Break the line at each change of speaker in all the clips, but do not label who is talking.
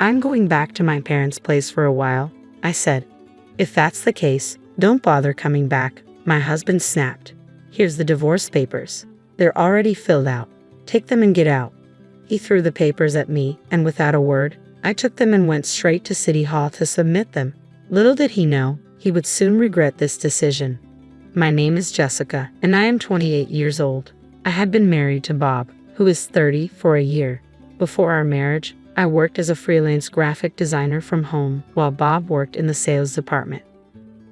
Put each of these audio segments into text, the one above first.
I'm going back to my parents' place for a while, I said. If that's the case, don't bother coming back, my husband snapped. Here's the divorce papers. They're already filled out. Take them and get out. He threw the papers at me, and without a word, I took them and went straight to City Hall to submit them. Little did he know, he would soon regret this decision. My name is Jessica, and I am 28 years old. I had been married to Bob, who is 30, for a year. Before our marriage, I worked as a freelance graphic designer from home while Bob worked in the sales department.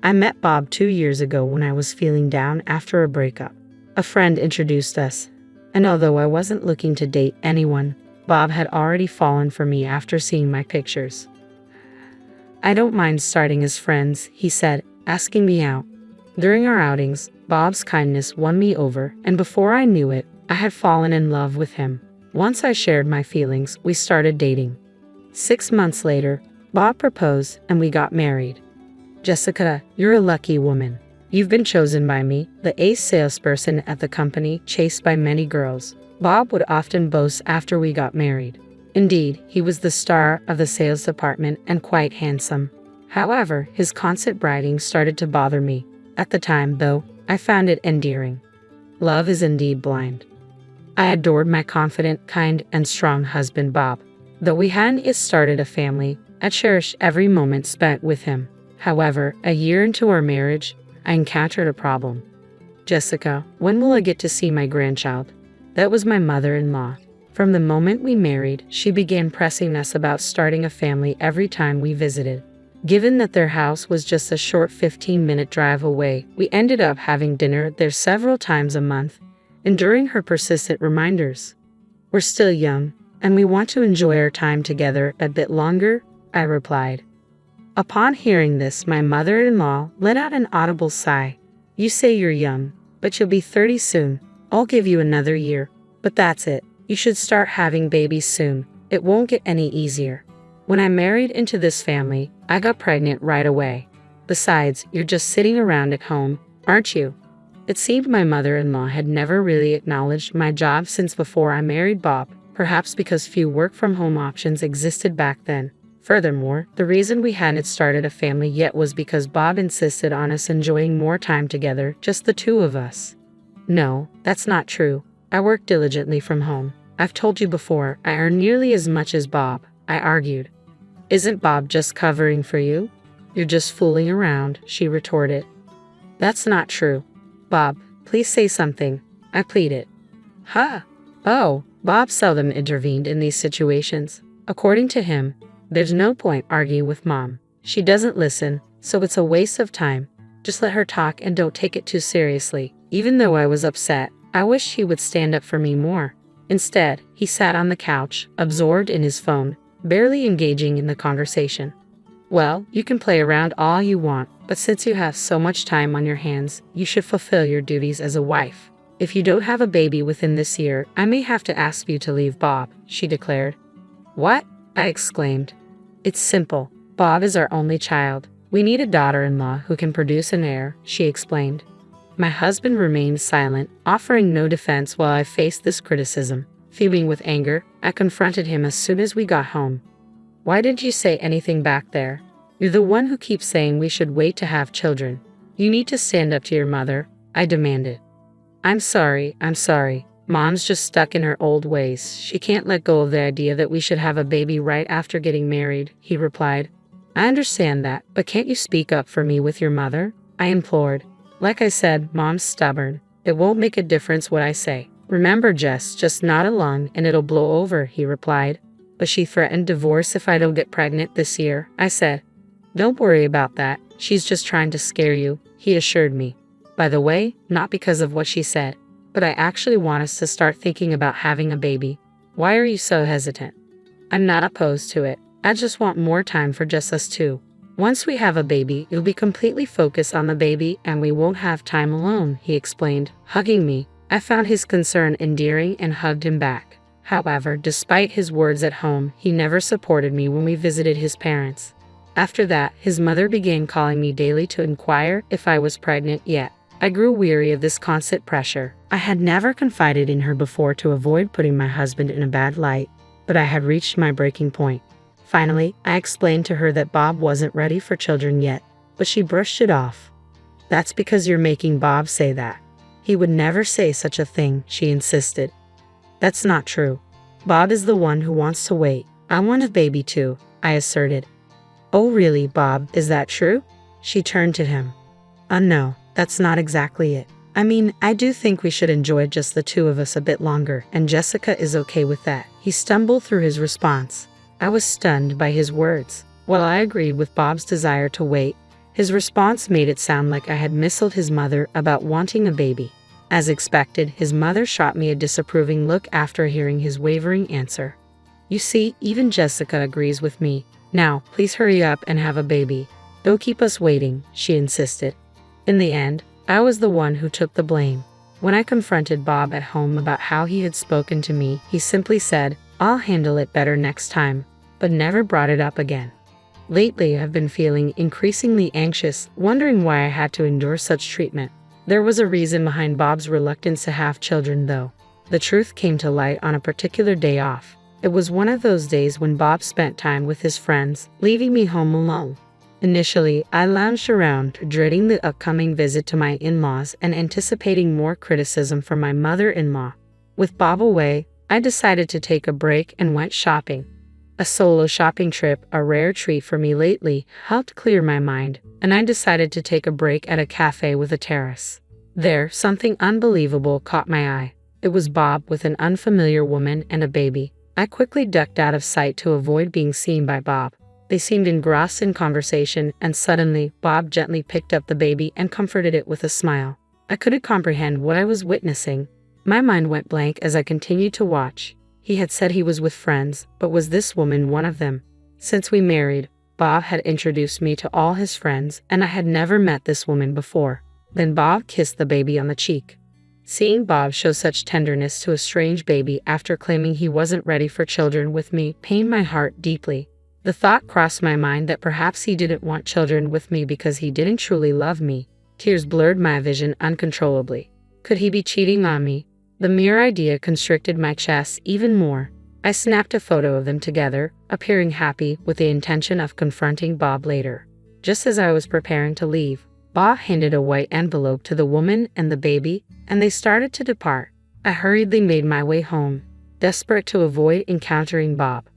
I met Bob 2 years ago when I was feeling down after a breakup. A friend introduced us, and although I wasn't looking to date anyone, Bob had already fallen for me after seeing my pictures. I don't mind starting as friends, he said, asking me out. During our outings, Bob's kindness won me over, and before I knew it, I had fallen in love with him. Once I shared my feelings, we started dating. 6 months later, Bob proposed and we got married. Jessica, you're a lucky woman. You've been chosen by me, the ace salesperson at the company, chased by many girls. Bob would often boast after we got married. Indeed, he was the star of the sales department and quite handsome. However, his constant bragging started to bother me. At the time, though, I found it endearing. Love is indeed blind. I adored my confident, kind, and strong husband Bob. Though we hadn't yet started a family, I cherished every moment spent with him. However, a year into our marriage, I encountered a problem. Jessica, when will I get to see my grandchild? That was my mother-in-law. From the moment we married, she began pressing us about starting a family every time we visited. Given that their house was just a short 15-minute drive away, we ended up having dinner there several times a month, enduring her persistent reminders. We're still young, and we want to enjoy our time together a bit longer, I replied. Upon hearing this, my mother-in-law let out an audible sigh. You say you're young, but you'll be 30 soon. I'll give you another year, but that's it. You should start having babies soon. It won't get any easier. When I married into this family, I got pregnant right away. Besides, you're just sitting around at home, aren't you? It seemed my mother-in-law had never really acknowledged my job since before I married Bob, perhaps because few work-from-home options existed back then. Furthermore, the reason we hadn't started a family yet was because Bob insisted on us enjoying more time together, just the two of us. No, that's not true. I work diligently from home. I've told you before, I earn nearly as much as Bob, I argued. Isn't Bob just covering for you? You're just fooling around, she retorted. That's not true. Bob, please say something, I pleaded. Huh? Oh, Bob seldom intervened in these situations. According to him, there's no point arguing with Mom. She doesn't listen, so it's a waste of time. Just let her talk and don't take it too seriously. Even though I was upset, I wished he would stand up for me more. Instead, he sat on the couch, absorbed in his phone, barely engaging in the conversation. Well, you can play around all you want, but since you have so much time on your hands, you should fulfill your duties as a wife. If you don't have a baby within this year, I may have to ask you to leave Bob, she declared. What? I exclaimed. It's simple. Bob is our only child. We need a daughter-in-law who can produce an heir, she explained. My husband remained silent, offering no defense while I faced this criticism. Fuming with anger, I confronted him as soon as we got home. Why didn't you say anything back there? You're the one who keeps saying we should wait to have children. You need to stand up to your mother, I demanded. I'm sorry. Mom's just stuck in her old ways. She can't let go of the idea that we should have a baby right after getting married, he replied. I understand that, but can't you speak up for me with your mother? I implored. Like I said, Mom's stubborn. It won't make a difference what I say. Remember, Jess, just nod along and it'll blow over, he replied. But she threatened divorce if I don't get pregnant this year, I said. Don't worry about that. She's just trying to scare you, he assured me. By the way, not because of what she said, but I actually want us to start thinking about having a baby. Why are you so hesitant? I'm not opposed to it. I just want more time for just us two. Once we have a baby, you'll be completely focused on the baby and we won't have time alone, he explained, hugging me. I found his concern endearing and hugged him back. However, despite his words at home, he never supported me when we visited his parents. After that, his mother began calling me daily to inquire if I was pregnant yet. I grew weary of this constant pressure. I had never confided in her before to avoid putting my husband in a bad light, but I had reached my breaking point. Finally, I explained to her that Bob wasn't ready for children yet, but she brushed it off. "That's because you're making Bob say that. He would never say such a thing," she insisted. "That's not true. Bob is the one who wants to wait. I want a baby too," I asserted. "Oh really, Bob, is that true?" She turned to him. No, that's not exactly it. I mean, I do think we should enjoy just the two of us a bit longer, and Jessica is okay with that." He stumbled through his response. I was stunned by his words. While I agreed with Bob's desire to wait, his response made it sound like I had misled his mother about wanting a baby. As expected, his mother shot me a disapproving look after hearing his wavering answer. "You see, even Jessica agrees with me. Now, please hurry up and have a baby. Don't keep us waiting," she insisted. In the end, I was the one who took the blame. When I confronted Bob at home about how he had spoken to me, he simply said, "I'll handle it better next time," but never brought it up again. Lately, I've been feeling increasingly anxious, wondering why I had to endure such treatment. There was a reason behind Bob's reluctance to have children, though. The truth came to light on a particular day off. It was one of those days when Bob spent time with his friends, leaving me home alone. Initially, I lounged around, dreading the upcoming visit to my in-laws and anticipating more criticism from my mother-in-law. With Bob away, I decided to take a break and went shopping. A solo shopping trip, a rare treat for me lately, helped clear my mind, and I decided to take a break at a cafe with a terrace. There, something unbelievable caught my eye. It was Bob with an unfamiliar woman and a baby. I quickly ducked out of sight to avoid being seen by Bob. They seemed engrossed in conversation, and suddenly, Bob gently picked up the baby and comforted it with a smile. I couldn't comprehend what I was witnessing. My mind went blank as I continued to watch. He had said he was with friends, but was this woman one of them? Since we married, Bob had introduced me to all his friends, and I had never met this woman before. Then Bob kissed the baby on the cheek. Seeing Bob show such tenderness to a strange baby after claiming he wasn't ready for children with me pained my heart deeply. The thought crossed my mind that perhaps he didn't want children with me because he didn't truly love me. Tears blurred my vision uncontrollably. Could he be cheating on me? The mere idea constricted my chest even more. I snapped a photo of them together, appearing happy with the intention of confronting Bob later. Just as I was preparing to leave, Bob handed a white envelope to the woman and the baby, and they started to depart. I hurriedly made my way home, desperate to avoid encountering Bob.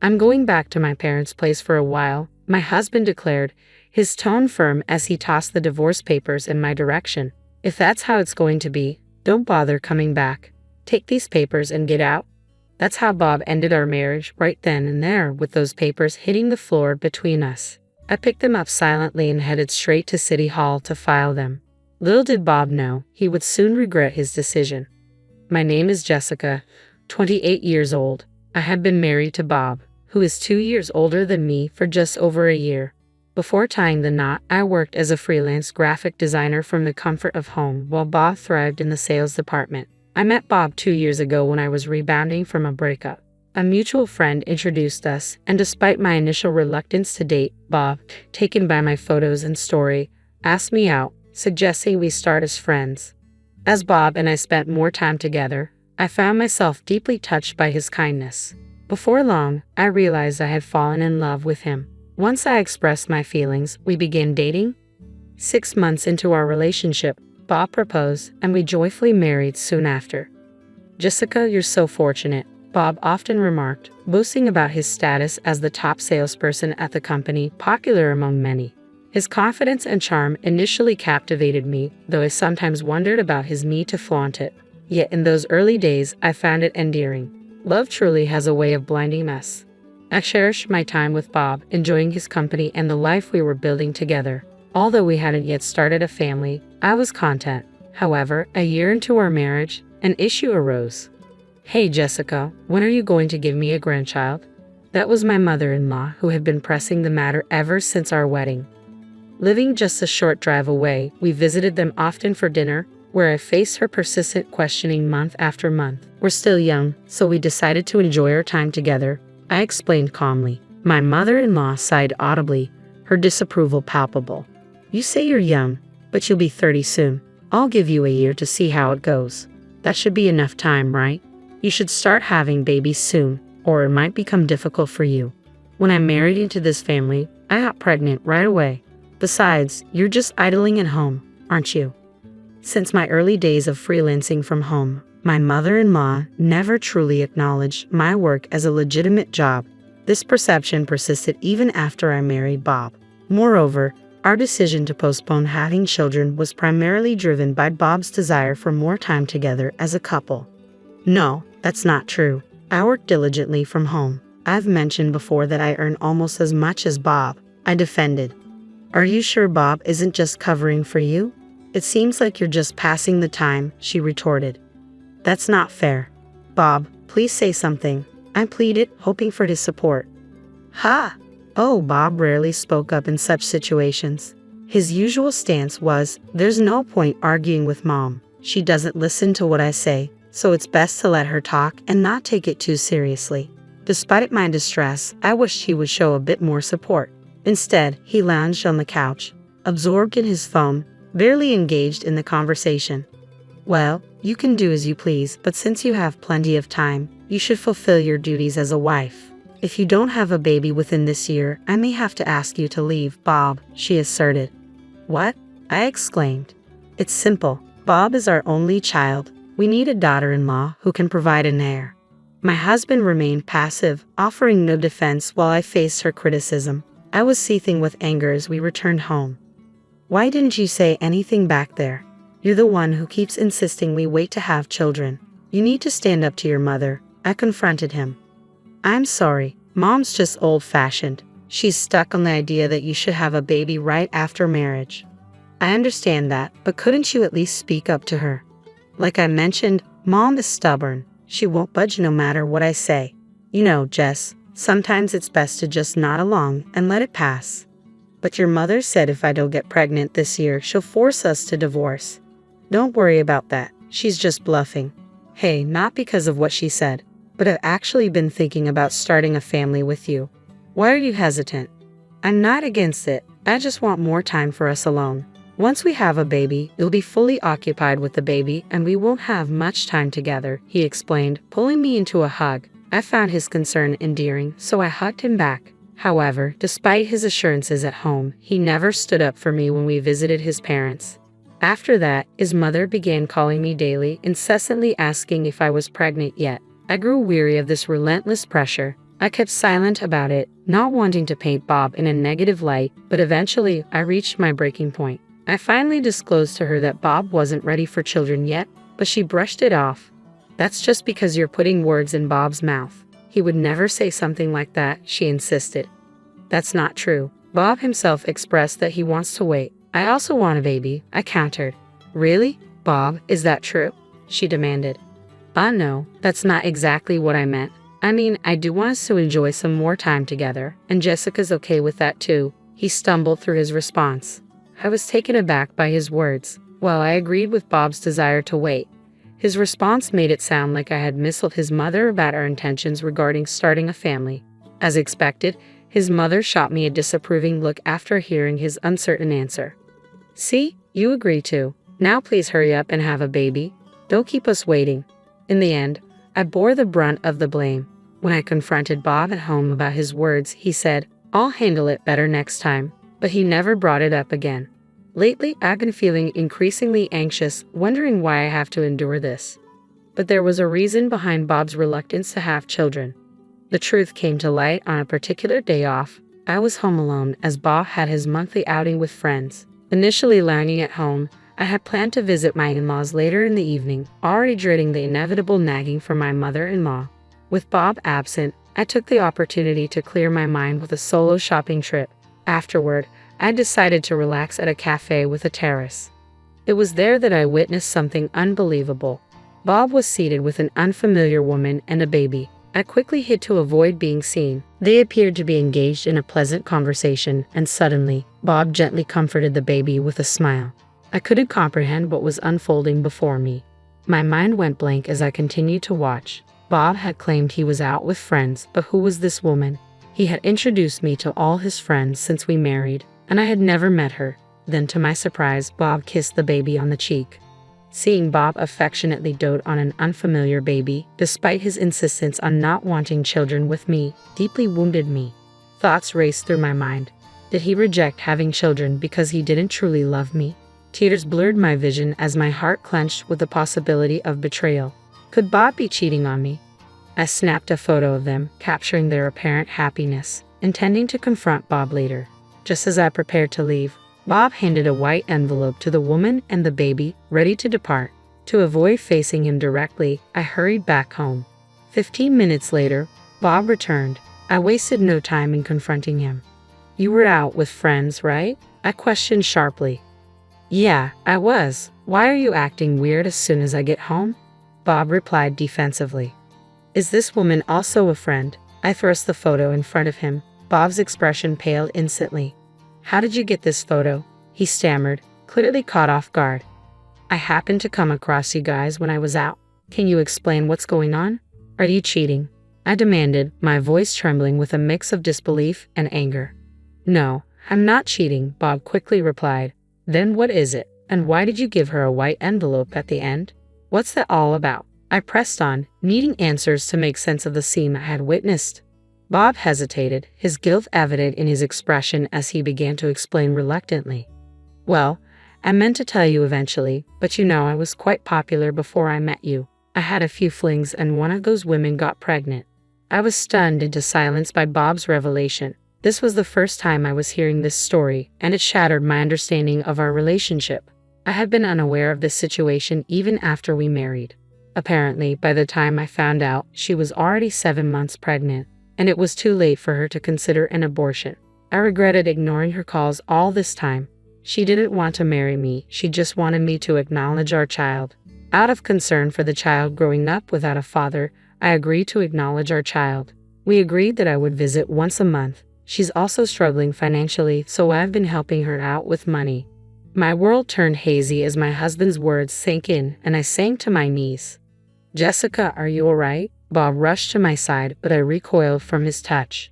"I'm going back to my parents' place for a while," my husband declared, his tone firm as he tossed the divorce papers in my direction. "If that's how it's going to be, don't bother coming back. Take these papers and get out." That's how Bob ended our marriage right then and there, with those papers hitting the floor between us. I picked them up silently and headed straight to City Hall to file them. Little did Bob know, he would soon regret his decision. My name is Jessica, 28 years old. I had been married to Bob, who is 2 years older than me, for just over a year. Before tying the knot, I worked as a freelance graphic designer from the comfort of home, while Bob thrived in the sales department. I met Bob 2 years ago when I was rebounding from a breakup. A mutual friend introduced us, and despite my initial reluctance to date, Bob, taken by my photos and story, asked me out, suggesting we start as friends. As Bob and I spent more time together, I found myself deeply touched by his kindness. Before long, I realized I had fallen in love with him. Once I expressed my feelings, we began dating. 6 months into our relationship, Bob proposed, and we joyfully married soon after. "Jessica, you're so fortunate," Bob often remarked, boasting about his status as the top salesperson at the company, popular among many. His confidence and charm initially captivated me, though I sometimes wondered about his need to flaunt it. Yet in those early days, I found it endearing. Love truly has a way of blinding us. I cherished my time with Bob, enjoying his company and the life we were building together. Although we hadn't yet started a family, I was content. However, a year into our marriage, an issue arose. "Hey Jessica, when are you going to give me a grandchild?" That was my mother-in-law, who had been pressing the matter ever since our wedding. Living just a short drive away, we visited them often for dinner, where I faced her persistent questioning month after month. "We're still young, so we decided to enjoy our time together," I explained calmly. My mother-in-law sighed audibly, her disapproval palpable. "You say you're young, but you'll be 30 soon. I'll give you a year to see how it goes. That should be enough time, right? You should start having babies soon, or it might become difficult for you." When I married into this family, I got pregnant right away. Besides, you're just idling at home, aren't you? Since my early days of freelancing from home, my mother-in-law never truly acknowledged my work as a legitimate job. This perception persisted even after I married Bob. Moreover, our decision to postpone having children was primarily driven by Bob's desire for more time together as a couple. No, that's not true. I work diligently from home. I've mentioned before that I earn almost as much as Bob, I defended. Are you sure Bob isn't just covering for you? It seems like you're just passing the time, she retorted. That's not fair. Bob, please say something, I pleaded, hoping for his support. Ha! Oh, Bob rarely spoke up in such situations. His usual stance was, there's no point arguing with Mom. She doesn't listen to what I say, so it's best to let her talk and not take it too seriously. Despite my distress, I wished he would show a bit more support. Instead, he lounged on the couch, absorbed in his phone, barely engaged in the conversation. Well, you can do as you please, but since you have plenty of time, you should fulfill your duties as a wife. If you don't have a baby within this year, I may have to ask you to leave, Bob, she asserted. What? I exclaimed. It's simple. Bob is our only child. We need a daughter-in-law who can provide an heir. My husband remained passive, offering no defense while I faced her criticism. I was seething with anger as we returned home. Why didn't you say anything back there? You're the one who keeps insisting we wait to have children. You need to stand up to your mother, I confronted him. I'm sorry, Mom's just old-fashioned. She's stuck on the idea that you should have a baby right after marriage. I understand that, but couldn't you at least speak up to her? Like I mentioned, Mom is stubborn. She won't budge no matter what I say. You know, Jess, sometimes it's best to just nod along and let it pass. But your mother said if I don't get pregnant this year, she'll force us to divorce. Don't worry about that. She's just bluffing. Hey, not because of what she said, but I've actually been thinking about starting a family with you. Why are you hesitant? I'm not against it. I just want more time for us alone. Once we have a baby, you'll be fully occupied with the baby and we won't have much time together, he explained, pulling me into a hug. I found his concern endearing, so I hugged him back. However, despite his assurances at home, he never stood up for me when we visited his parents. After that, his mother began calling me daily, incessantly asking if I was pregnant yet. I grew weary of this relentless pressure. I kept silent about it, not wanting to paint Bob in a negative light, but eventually I reached my breaking point. I finally disclosed to her that Bob wasn't ready for children yet, but she brushed it off. That's just because you're putting words in Bob's mouth. He would never say something like that, she insisted. That's not true. Bob himself expressed that he wants to wait. I also want a baby, I countered. Really? Bob, is that true? She demanded. No, that's not exactly what I meant. I mean, I do want us to enjoy some more time together, and Jessica's okay with that too. He stumbled through his response. I was taken aback by his words. While I agreed with Bob's desire to wait, his response made it sound like I had misled his mother about our intentions regarding starting a family. As expected, his mother shot me a disapproving look after hearing his uncertain answer. See, you agree to. Now please hurry up and have a baby. Don't keep us waiting. In the end, I bore the brunt of the blame. When I confronted Bob at home about his words, he said, I'll handle it better next time, but he never brought it up again. Lately, I've been feeling increasingly anxious, wondering why I have to endure this. But there was a reason behind Bob's reluctance to have children. The truth came to light on a particular day off. I was home alone as Bob had his monthly outing with friends. Initially lounging at home, I had planned to visit my in-laws later in the evening, already dreading the inevitable nagging from my mother-in-law. With Bob absent, I took the opportunity to clear my mind with a solo shopping trip. Afterward, I decided to relax at a cafe with a terrace. It was there that I witnessed something unbelievable. Bob was seated with an unfamiliar woman and a baby. I quickly hid to avoid being seen. They appeared to be engaged in a pleasant conversation, and suddenly, Bob gently comforted the baby with a smile. I couldn't comprehend what was unfolding before me. My mind went blank as I continued to watch. Bob had claimed he was out with friends, but who was this woman? He had introduced me to all his friends since we married, and I had never met her. Then to my surprise, Bob kissed the baby on the cheek. Seeing Bob affectionately dote on an unfamiliar baby, despite his insistence on not wanting children with me, deeply wounded me. Thoughts raced through my mind. Did he reject having children because he didn't truly love me? Tears blurred my vision as my heart clenched with the possibility of betrayal. Could Bob be cheating on me? I snapped a photo of them, capturing their apparent happiness, intending to confront Bob later. Just as I prepared to leave, Bob handed a white envelope to the woman and the baby, ready to depart. To avoid facing him directly, I hurried back home. 15 minutes later, Bob returned. I wasted no time in confronting him. "You were out with friends, right?" I questioned sharply. "Yeah, I was. Why are you acting weird as soon as I get home?" Bob replied defensively. "Is this woman also a friend?" I thrust the photo in front of him. Bob's expression paled instantly. "How did you get this photo?" he stammered, clearly caught off guard. "I happened to come across you guys when I was out. Can you explain what's going on? Are you cheating?" I demanded, my voice trembling with a mix of disbelief and anger. "No, I'm not cheating," Bob quickly replied. "Then what is it? And why did you give her a white envelope at the end? What's that all about?" I pressed on, needing answers to make sense of the scene I had witnessed. Bob hesitated, his guilt evident in his expression as he began to explain reluctantly. "Well, I meant to tell you eventually, but you know I was quite popular before I met you. I had a few flings and one of those women got pregnant." I was stunned into silence by Bob's revelation. This was the first time I was hearing this story, and it shattered my understanding of our relationship. I had been unaware of this situation even after we married. Apparently, by the time I found out, she was already 7 months pregnant, and it was too late for her to consider an abortion. I regretted ignoring her calls all this time. She didn't want to marry me, she just wanted me to acknowledge our child. Out of concern for the child growing up without a father, I agreed to acknowledge our child. We agreed that I would visit once a month. She's also struggling financially, so I've been helping her out with money. My world turned hazy as my husband's words sank in, and I sank to my knees. "Jessica, are you alright?" Bob rushed to my side, but I recoiled from his touch.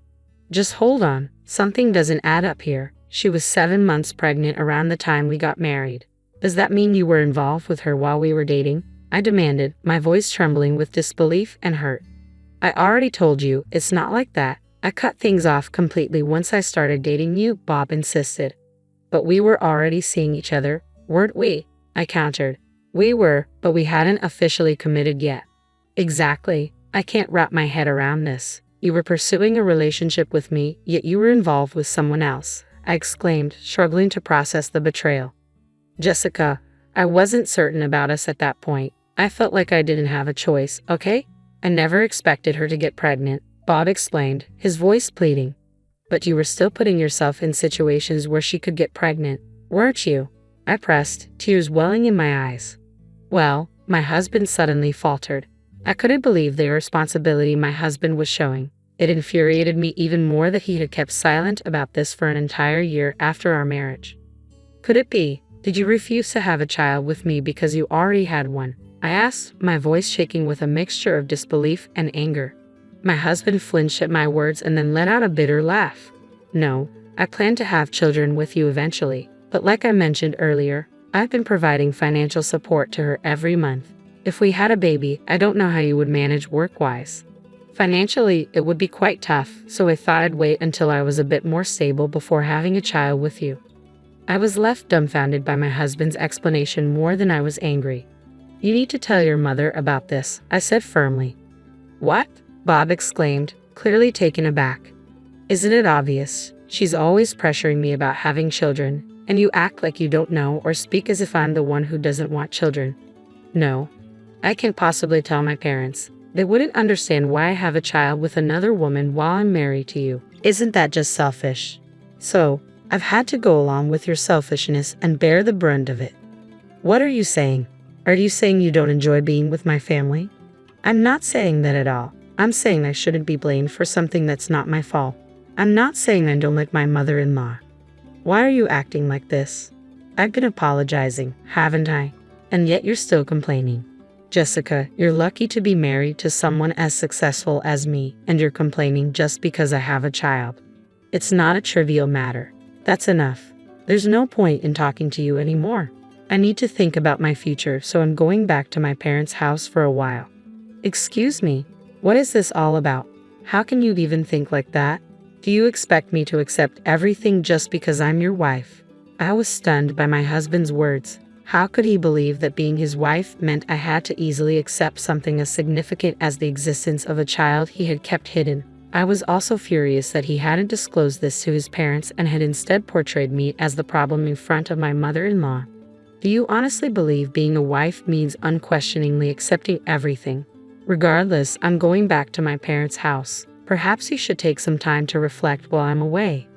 "Just hold on. Something doesn't add up here. She was 7 months pregnant around the time we got married. Does that mean you were involved with her while we were dating?" I demanded, my voice trembling with disbelief and hurt. "I already told you, it's not like that. I cut things off completely once I started dating you," Bob insisted. "But we were already seeing each other, weren't we?" I countered. "We were, but we hadn't officially committed yet." "Exactly. I can't wrap my head around this. You were pursuing a relationship with me, yet you were involved with someone else," I exclaimed, struggling to process the betrayal. "Jessica, I wasn't certain about us at that point. I felt like I didn't have a choice, okay? I never expected her to get pregnant," Bob explained, his voice pleading. "But you were still putting yourself in situations where she could get pregnant, weren't you?" I pressed, tears welling in my eyes. "Well," my husband suddenly faltered. I couldn't believe the irresponsibility my husband was showing. It infuriated me even more that he had kept silent about this for an entire year after our marriage. "Could it be? Did you refuse to have a child with me because you already had one?" I asked, my voice shaking with a mixture of disbelief and anger. My husband flinched at my words and then let out a bitter laugh. "No, I plan to have children with you eventually, but like I mentioned earlier, I've been providing financial support to her every month. If we had a baby, I don't know how you would manage work-wise. Financially, it would be quite tough, so I thought I'd wait until I was a bit more stable before having a child with you." I was left dumbfounded by my husband's explanation more than I was angry. "You need to tell your mother about this," I said firmly. "What?" Bob exclaimed, clearly taken aback. "Isn't it obvious? She's always pressuring me about having children, and you act like you don't know or speak as if I'm the one who doesn't want children." "No, I can't possibly tell my parents. They wouldn't understand why I have a child with another woman while I'm married to you. Isn't that just selfish? So, I've had to go along with your selfishness and bear the brunt of it." "What are you saying? Are you saying you don't enjoy being with my family?" "I'm not saying that at all. I'm saying I shouldn't be blamed for something that's not my fault. I'm not saying I don't like my mother-in-law." "Why are you acting like this? I've been apologizing, haven't I? And yet you're still complaining. Jessica, you're lucky to be married to someone as successful as me, and you're complaining just because I have a child. It's not a trivial matter. That's enough. There's no point in talking to you anymore. I need to think about my future, so I'm going back to my parents' house for a while." "Excuse me, what is this all about? How can you even think like that?" Do you expect me to accept everything just because I'm your wife?" I was stunned by my husband's words. How could he believe that being his wife meant I had to easily accept something as significant as the existence of a child he had kept hidden? I was also furious that he hadn't disclosed this to his parents and had instead portrayed me as the problem in front of my mother-in-law. Do you honestly believe being a wife means unquestioningly accepting everything? Regardless, I'm going back to my parents' house. Perhaps you should take some time to reflect while I'm away.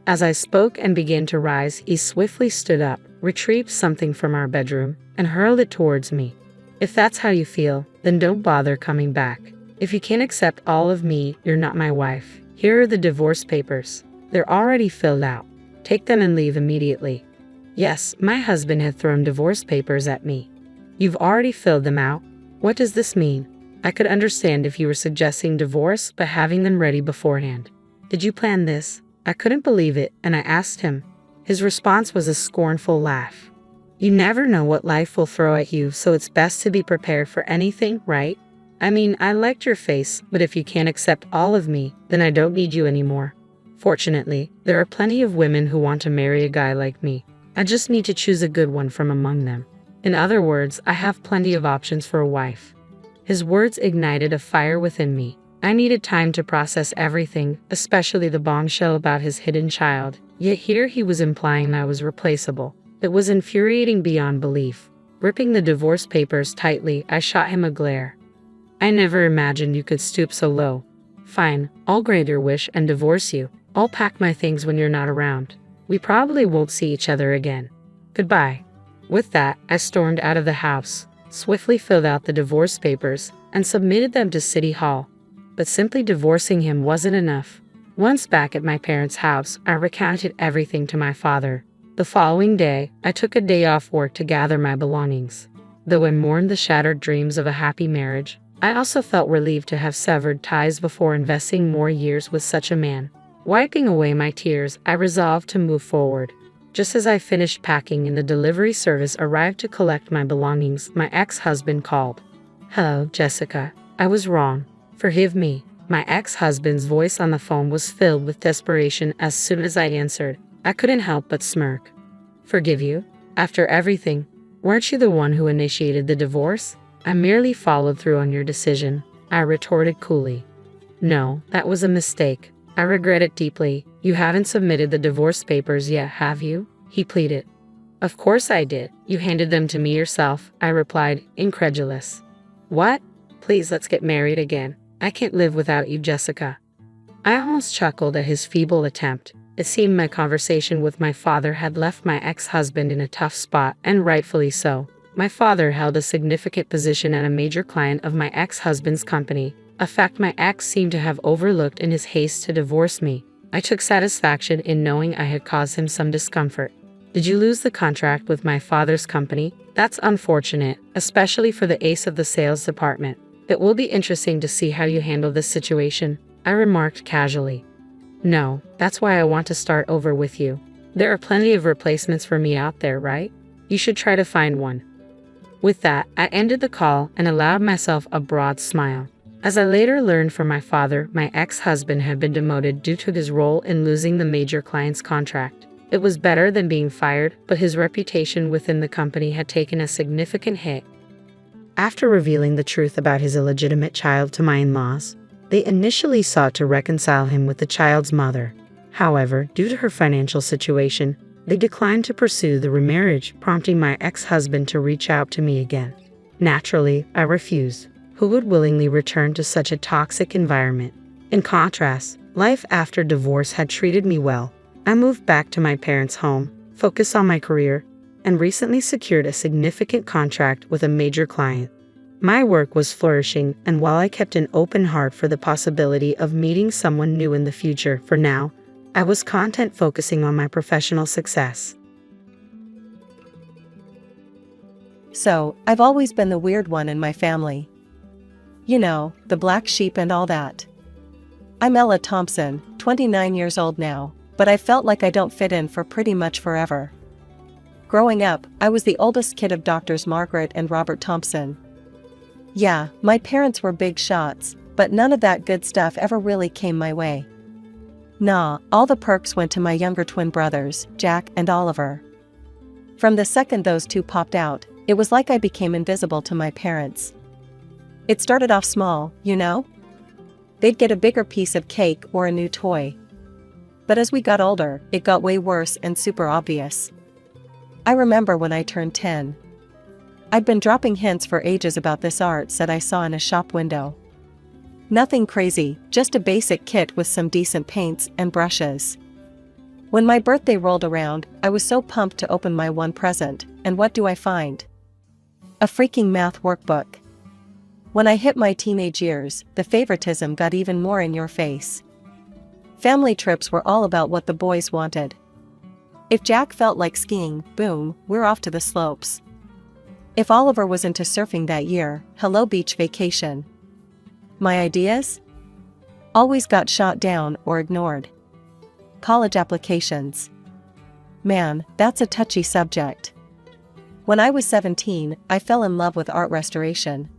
As I spoke and began to rise, he swiftly stood up, retrieved something from our bedroom, and hurled it towards me. "If that's how you feel, then don't bother coming back. If you can't accept all of me, you're not my wife. Here are the divorce papers. They're already filled out. Take them and leave immediately." Yes, my husband had thrown divorce papers at me. "You've already filled them out? What does this mean?" I could understand if you were suggesting divorce, but having them ready beforehand. "Did you plan this?" I couldn't believe it, and I asked him. His response was a scornful laugh. "You never know what life will throw at you, so it's best to be prepared for anything, right? I mean, I liked your face, but if you can't accept all of me, then I don't need you anymore. Fortunately, there are plenty of women who want to marry a guy like me. I just need to choose a good one from among them. In other words, I have plenty of options for a wife." His words ignited a fire within me. I needed time to process everything, especially the bombshell about his hidden child. Yet here he was implying I was replaceable. It was infuriating beyond belief. Gripping the divorce papers tightly, I shot him a glare. "I never imagined you could stoop so low. Fine, I'll grant your wish and divorce you. I'll pack my things when you're not around. We probably won't see each other again. Goodbye." With that, I stormed out of the house, swiftly filled out the divorce papers, and submitted them to City Hall. But simply divorcing him wasn't enough. Once back at my parents' house, I recounted everything to my father. The following day, I took a day off work to gather my belongings. Though I mourned the shattered dreams of a happy marriage, I also felt relieved to have severed ties before investing more years with such a man. Wiping away my tears, I resolved to move forward. Just as I finished packing and the delivery service arrived to collect my belongings, my ex-husband called. "Hello, Jessica. I was wrong. Forgive me." My ex-husband's voice on the phone was filled with desperation as soon as I answered. I couldn't help but smirk. "Forgive you? After everything? Weren't you the one who initiated the divorce?" "I merely followed through on your decision," I retorted coolly. "No, that was a mistake. I regret it deeply. You haven't submitted the divorce papers yet, have you?" he pleaded. "Of course I did. You handed them to me yourself," I replied, incredulous. "What? Please, let's get married again. I can't live without you, Jessica." I almost chuckled at his feeble attempt. It seemed my conversation with my father had left my ex-husband in a tough spot, and rightfully so. My father held a significant position at a major client of my ex-husband's company, a fact my ex seemed to have overlooked in his haste to divorce me. I took satisfaction in knowing I had caused him some discomfort. "Did you lose the contract with my father's company? That's unfortunate, especially for the ace of the sales department. It will be interesting to see how you handle this situation," I remarked casually. "No, that's why I want to start over with you. There are plenty of replacements for me out there, right? You should try to find one." With that, I ended the call and allowed myself a broad smile. As I later learned from my father, my ex-husband had been demoted due to his role in losing the major client's contract. It was better than being fired, but his reputation within the company had taken a significant hit. After revealing the truth about his illegitimate child to my in-laws, they initially sought to reconcile him with the child's mother. However, due to her financial situation, they declined to pursue the remarriage, prompting my ex-husband to reach out to me again. Naturally, I refused. Who would willingly return to such a toxic environment? In contrast, life after divorce had treated me well. I moved back to my parents' home, focused on my career, and recently secured a significant contract with a major client. My work was flourishing, and while I kept an open heart for the possibility of meeting someone new in the future, for now, I was content focusing on my professional success.
So, I've always been the weird one in my family. You know, the black sheep and all that. I'm Ella Thompson, 29 years old now, but I felt like I don't fit in for pretty much forever. Growing up, I was the oldest kid of Doctors Margaret and Robert Thompson. Yeah, my parents were big shots, but none of that good stuff ever really came my way. Nah, all the perks went to my younger twin brothers, Jack and Oliver. From the second those two popped out, it was like I became invisible to my parents. It started off small, you know? They'd get a bigger piece of cake or a new toy. But as we got older, it got way worse and super obvious. I remember when I turned 10. I'd been dropping hints for ages about this art set I saw in a shop window. Nothing crazy, just a basic kit with some decent paints and brushes. When my birthday rolled around, I was so pumped to open my one present, and what do I find? A freaking math workbook. When I hit my teenage years, the favoritism got even more in your face. Family trips were all about what the boys wanted. If Jack felt like skiing, boom, we're off to the slopes. If Oliver was into surfing that year, hello beach vacation. My ideas? Always got shot down or ignored. College applications. Man, that's a touchy subject. When I was 17, I fell in love with art restoration.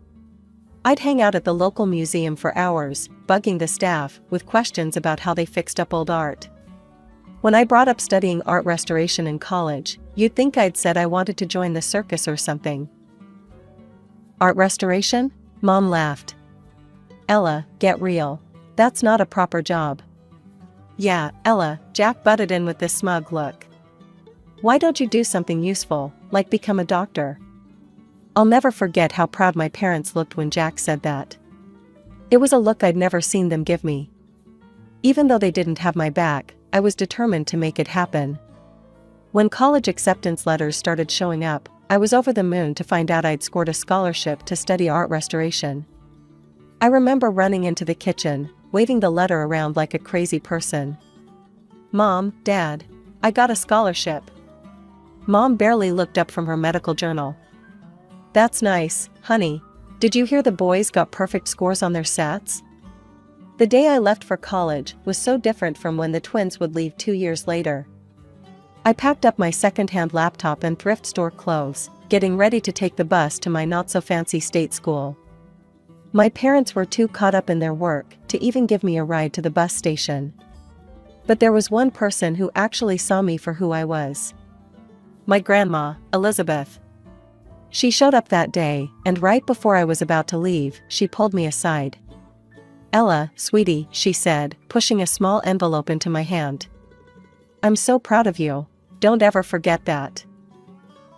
I'd hang out at the local museum for hours, bugging the staff with questions about how they fixed up old art. When I brought up studying art restoration in college, you'd think I'd said I wanted to join the circus or something. Art restoration? Mom laughed. Ella, get real. That's not a proper job. Yeah, Ella, Jack butted in with this smug look. Why don't you do something useful, like become a doctor? I'll never forget how proud my parents looked when Jack said that. It was a look I'd never seen them give me. Even though they didn't have my back, I was determined to make it happen. When college acceptance letters started showing up, I was over the moon to find out I'd scored a scholarship to study art restoration. I remember running into the kitchen, waving the letter around like a crazy person. Mom, Dad, I got a scholarship. Mom barely looked up from her medical journal. That's nice, honey. Did you hear the boys got perfect scores on their sats? The day I left for college was so different from when the twins would leave 2 years later. I packed up my second-hand laptop and thrift store clothes, getting ready to take the bus to my not-so-fancy state school. My parents were too caught up in their work to even give me a ride to the bus station. But there was one person who actually saw me for who I was. My grandma, Elizabeth. She showed up that day, and right before I was about to leave, she pulled me aside. Ella, sweetie, she said, pushing a small envelope into my hand. I'm so proud of you. Don't ever forget that.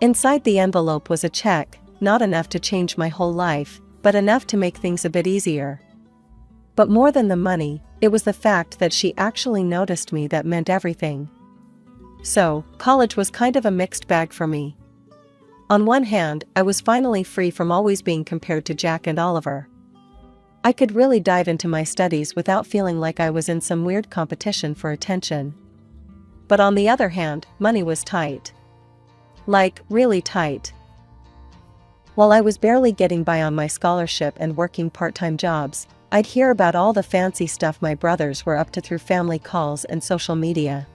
Inside the envelope was a check, not enough to change my whole life, but enough to make things a bit easier. But more than the money, it was the fact that she actually noticed me that meant everything. So, college was kind of a mixed bag for me. On one hand, I was finally free from always being compared to Jack and Oliver. I could really dive into my studies without feeling like I was in some weird competition for attention. But on the other hand, money was tight. Like, really tight. While I was barely getting by on my scholarship and working part-time jobs, I'd hear about all the fancy stuff my brothers were up to through family calls and social media.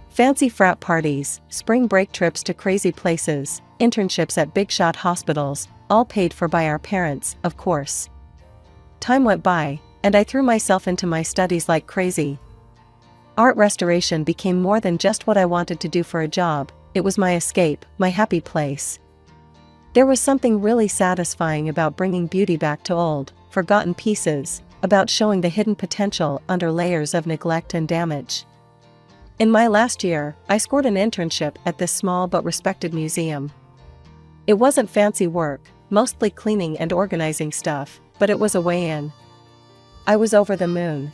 Fancy frat parties, spring break trips to crazy places, internships at big-shot hospitals, all paid for by our parents, of course. Time went by, and I threw myself into my studies like crazy. Art restoration became more than just what I wanted to do for a job, it was my escape, my happy place. There was something really satisfying about bringing beauty back to old, forgotten pieces, about showing the hidden potential under layers of neglect and damage. In my last year, I scored an internship at this small but respected museum. It wasn't fancy work, mostly cleaning and organizing stuff, but it was a way in. I was over the moon.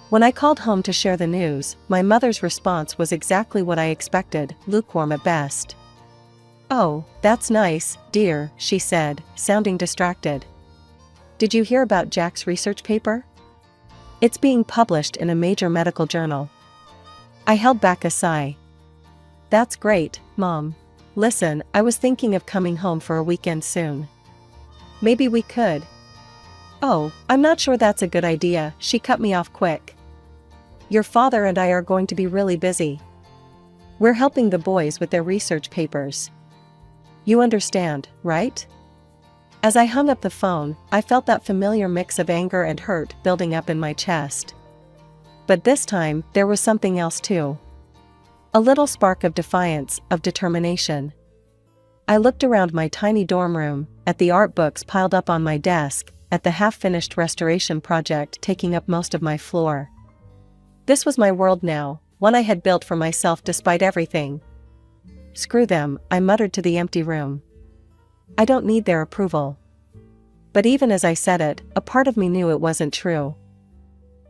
When I called home to share the news, my mother's response was exactly what I expected, lukewarm at best. "Oh, that's nice, dear," she said, sounding distracted. "Did you hear about Jack's research paper? It's being published in a major medical journal." I held back a sigh. "That's great, Mom. Listen, I was thinking of coming home for a weekend soon. Maybe we could." "Oh, I'm not sure that's a good idea," she cut me off quick. "Your father and I are going to be really busy. We're helping the boys with their research papers. You understand, right?" As I hung up the phone, I felt that familiar mix of anger and hurt building up in my chest. But this time, there was something else too. A little spark of defiance, of determination. I looked around my tiny dorm room, at the art books piled up on my desk, at the half-finished restoration project taking up most of my floor. This was my world now, one I had built for myself despite everything. Screw them, I muttered to the empty room. I don't need their approval. But even as I said it, a part of me knew it wasn't true.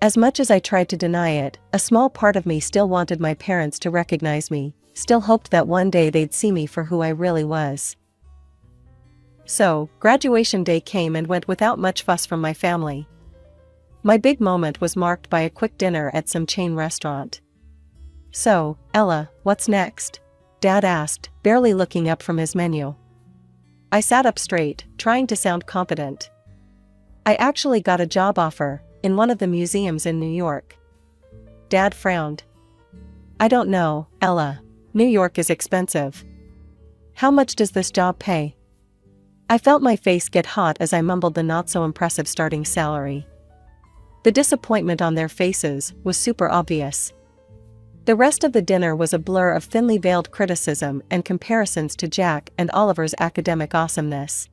As much as I tried to deny it, a small part of me still wanted my parents to recognize me, still hoped that one day they'd see me for who I really was. So, graduation day came and went without much fuss from my family. My big moment was marked by a quick dinner at some chain restaurant. "So, Ella, what's next?" Dad asked, barely looking up from his menu. I sat up straight, trying to sound confident. "I actually got a job offer, in one of the museums in New York." Dad frowned. "I don't know, Ella. New York is expensive. How much does this job pay?" I felt my face get hot as I mumbled the not-so-impressive starting salary. The disappointment on their faces was super obvious. The rest of the dinner was a blur of thinly veiled criticism and comparisons to Jack and Oliver's academic awesomeness.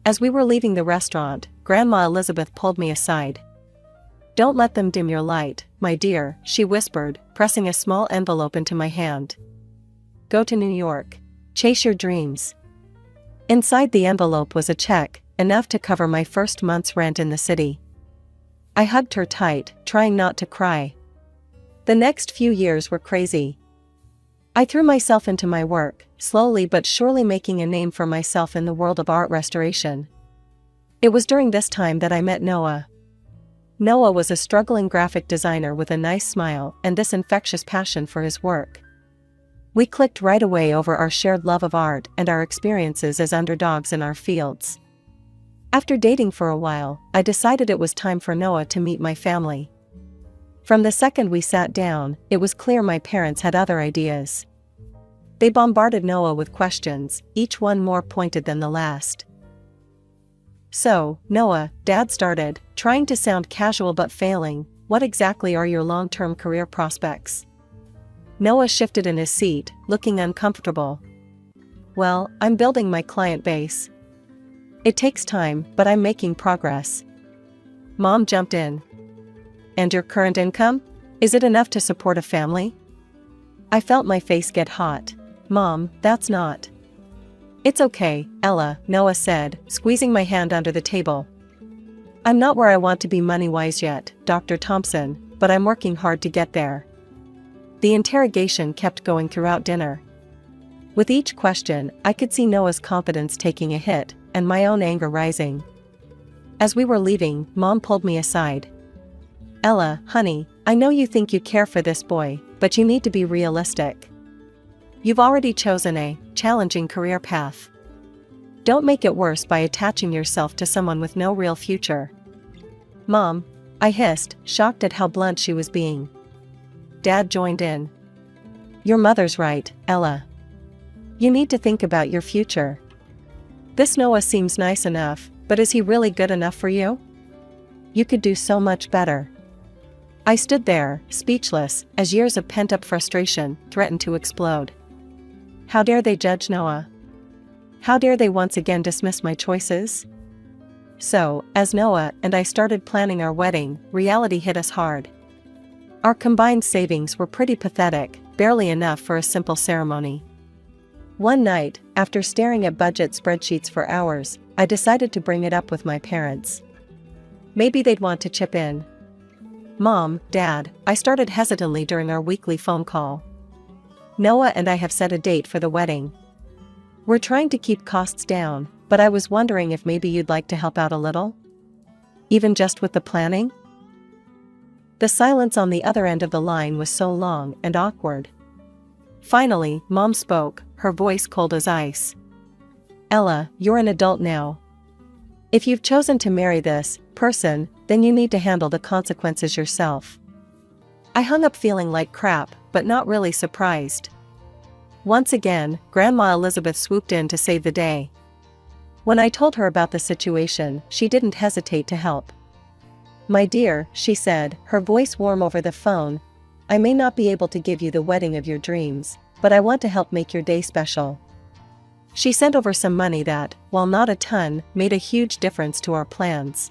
As we were leaving the restaurant, Grandma Elizabeth pulled me aside. "Don't let them dim your light, my dear," she whispered, pressing a small envelope into my hand. "Go to New York. Chase your dreams." Inside the envelope was a check, enough to cover my first month's rent in the city. I hugged her tight, trying not to cry. The next few years were crazy. I threw myself into my work, slowly but surely making a name for myself in the world of art restoration. It was during this time that I met Noah. Noah was a struggling graphic designer with a nice smile and this infectious passion for his work. We clicked right away over our shared love of art and our experiences as underdogs in our fields. After dating for a while, I decided it was time for Noah to meet my family. From the second we sat down, it was clear my parents had other ideas. They bombarded Noah with questions, each one more pointed than the last. "So, Noah," Dad started, trying to sound casual but failing, "what exactly are your long-term career prospects?" Noah shifted in his seat, looking uncomfortable. "Well, I'm building my client base. It takes time, but I'm making progress." Mom jumped in. "And your current income? Is it enough to support a family?" I felt my face get hot. "Mom, that's not." "It's okay, Ella," Noah said, squeezing my hand under the table. "I'm not where I want to be money-wise yet, Dr. Thompson, but I'm working hard to get there." The interrogation kept going throughout dinner. With each question, I could see Noah's confidence taking a hit, and my own anger rising. As we were leaving, Mom pulled me aside. "Ella, honey, I know you think you care for this boy, but you need to be realistic. You've already chosen a challenging career path. Don't make it worse by attaching yourself to someone with no real future." "Mom," I hissed, shocked at how blunt she was being. Dad joined in. "Your mother's right, Ella. You need to think about your future. This Noah seems nice enough, but is he really good enough for you? You could do so much better." I stood there, speechless, as years of pent-up frustration threatened to explode. How dare they judge Noah? How dare they once again dismiss my choices? So, as Noah and I started planning our wedding, reality hit us hard. Our combined savings were pretty pathetic, barely enough for a simple ceremony. One night, after staring at budget spreadsheets for hours, I decided to bring it up with my parents. Maybe they'd want to chip in. "Mom, Dad," I started hesitantly during our weekly phone call. "Noah and I have set a date for the wedding. We're trying to keep costs down, but I was wondering if maybe you'd like to help out a little? Even just with the planning?" The silence on the other end of the line was so long and awkward. Finally, Mom spoke, her voice cold as ice. "Ella, you're an adult now. If you've chosen to marry this person, then you need to handle the consequences yourself." I hung up feeling like crap, but not really surprised. Once again, Grandma Elizabeth swooped in to save the day. When I told her about the situation, she didn't hesitate to help. My dear, she said, her voice warm over the phone, I may not be able to give you the wedding of your dreams, but I want to help make your day special. She sent over some money that, while not a ton, made a huge difference to our plans.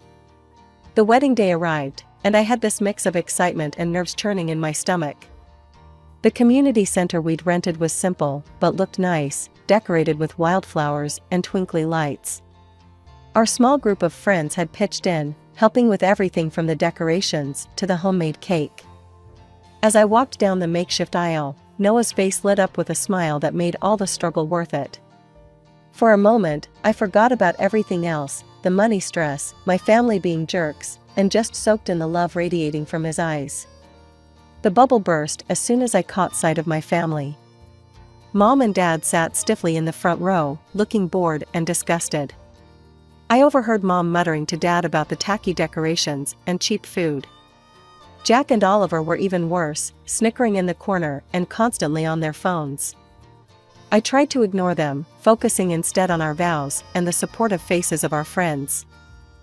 The wedding day arrived, and I had this mix of excitement and nerves churning in my stomach. The community center we'd rented was simple, but looked nice, decorated with wildflowers and twinkly lights. Our small group of friends had pitched in, helping with everything from the decorations to the homemade cake. As I walked down the makeshift aisle, Noah's face lit up with a smile that made all the struggle worth it. For a moment, I forgot about everything else, the money stress, my family being jerks, and just soaked in the love radiating from his eyes. The bubble burst as soon as I caught sight of my family. Mom and Dad sat stiffly in the front row, looking bored and disgusted. I overheard Mom muttering to Dad about the tacky decorations and cheap food. Jack and Oliver were even worse, snickering in the corner and constantly on their phones. I tried to ignore them, focusing instead on our vows and the supportive faces of our friends.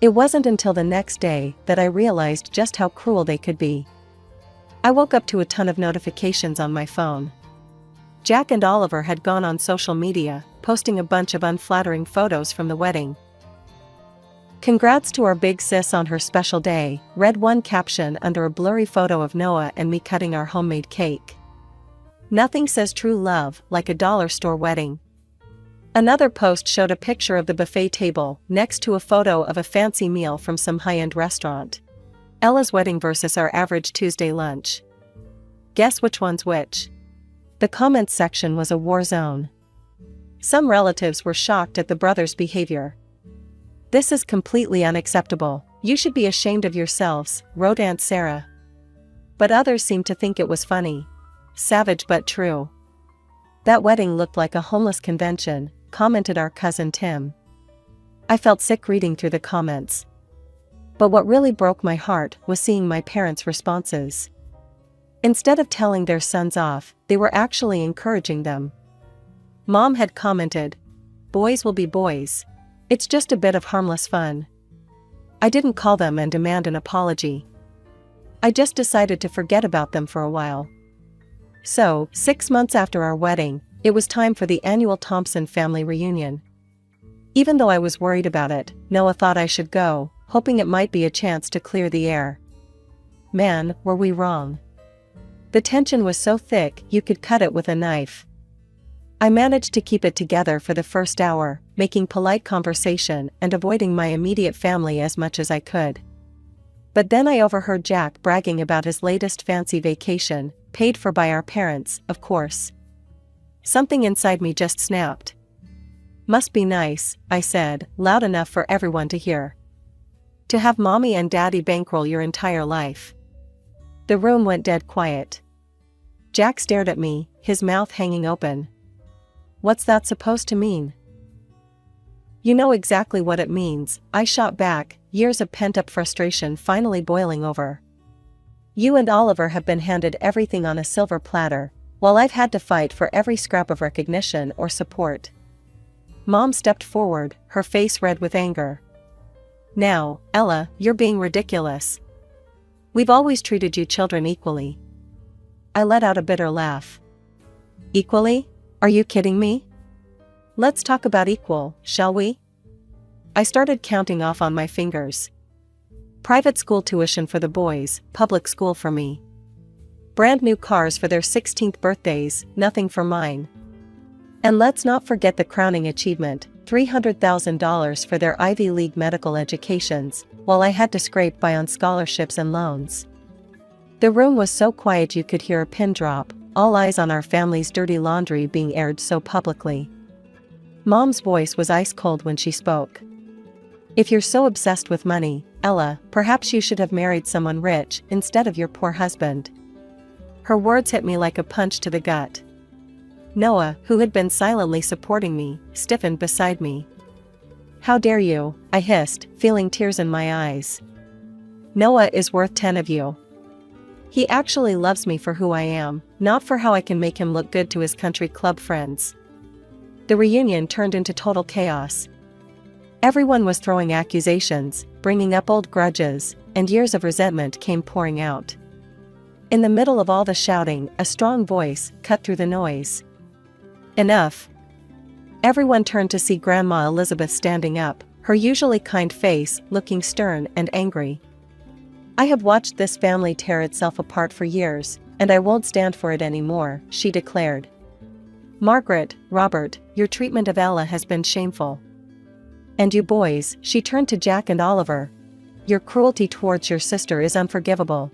It wasn't until the next day that I realized just how cruel they could be. I woke up to a ton of notifications on my phone. Jack and Oliver had gone on social media, posting a bunch of unflattering photos from the wedding. "Congrats to our big sis on her special day," read one caption under a blurry photo of Noah and me cutting our homemade cake. "Nothing says true love like a dollar store wedding." Another post showed a picture of the buffet table next to a photo of a fancy meal from some high-end restaurant. Ella's wedding versus our average Tuesday lunch. Guess which one's which? The comments section was a war zone. Some relatives were shocked at the brothers' behavior. "This is completely unacceptable. You should be ashamed of yourselves," wrote Aunt Sarah. But others seemed to think it was funny. Savage but true. "That wedding looked like a homeless convention," commented our cousin Tim. I felt sick reading through the comments. But what really broke my heart was seeing my parents' responses. Instead of telling their sons off, they were actually encouraging them. Mom had commented, "Boys will be boys. It's just a bit of harmless fun." I didn't call them and demand an apology. I just decided to forget about them for a while. So, 6 months after our wedding, it was time for the annual Thompson family reunion. Even though I was worried about it, Noah thought I should go, hoping it might be a chance to clear the air. Man, were we wrong. The tension was so thick you could cut it with a knife. I managed to keep it together for the first hour, making polite conversation and avoiding my immediate family as much as I could. But then I overheard Jack bragging about his latest fancy vacation, paid for by our parents, of course. Something inside me just snapped. "Must be nice," I said, loud enough for everyone to hear. "To have mommy and daddy bankroll your entire life." The room went dead quiet. Jack stared at me, his mouth hanging open. "What's that supposed to mean?" "You know exactly what it means," I shot back, years of pent-up frustration finally boiling over. "You and Oliver have been handed everything on a silver platter, while I've had to fight for every scrap of recognition or support." Mom stepped forward, her face red with anger. "Now, Ella, you're being ridiculous. We've always treated you children equally." I let out a bitter laugh. "Equally? Are you kidding me? Let's talk about equal, shall we?" I started counting off on my fingers. Private school tuition for the boys, public school for me. Brand new cars for their 16th birthdays, nothing for mine. And let's not forget the crowning achievement, $300,000 for their Ivy League medical educations, while I had to scrape by on scholarships and loans. The room was so quiet you could hear a pin drop, all eyes on our family's dirty laundry being aired so publicly. Mom's voice was ice cold when she spoke. "If you're so obsessed with money, Ella, perhaps you should have married someone rich instead of your poor husband." Her words hit me like a punch to the gut. Noah, who had been silently supporting me, stiffened beside me. "How dare you?" I hissed, feeling tears in my eyes. "Noah is worth 10 of you. He actually loves me for who I am, not for how I can make him look good to his country club friends." The reunion turned into total chaos. Everyone was throwing accusations, bringing up old grudges, and years of resentment came pouring out. In the middle of all the shouting, a strong voice cut through the noise. "Enough." Everyone turned to see Grandma Elizabeth standing up, her usually kind face looking stern and angry. "I have watched this family tear itself apart for years, and I won't stand for it anymore," she declared. "Margaret, Robert, your treatment of Ella has been shameful. And you boys," she turned to Jack and Oliver, "your cruelty towards your sister is unforgivable."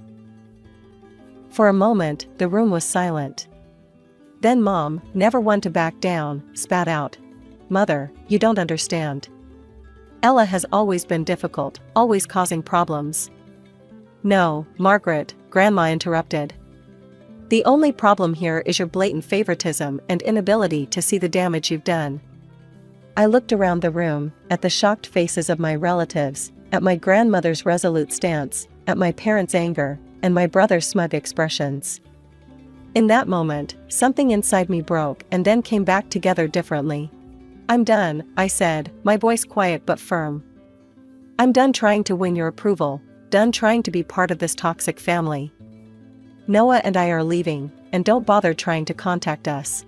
For a moment, the room was silent. Then Mom, never one to back down, spat out, "Mother, you don't understand. Ella has always been difficult, always causing problems." "No, Margaret," Grandma interrupted. "The only problem here is your blatant favoritism and inability to see the damage you've done." I looked around the room, at the shocked faces of my relatives, at my grandmother's resolute stance, at my parents' anger, and my brother's smug expressions. In that moment, something inside me broke and then came back together differently. "I'm done," I said, my voice quiet but firm. "I'm done trying to win your approval, done trying to be part of this toxic family. Noah and I are leaving, and don't bother trying to contact us."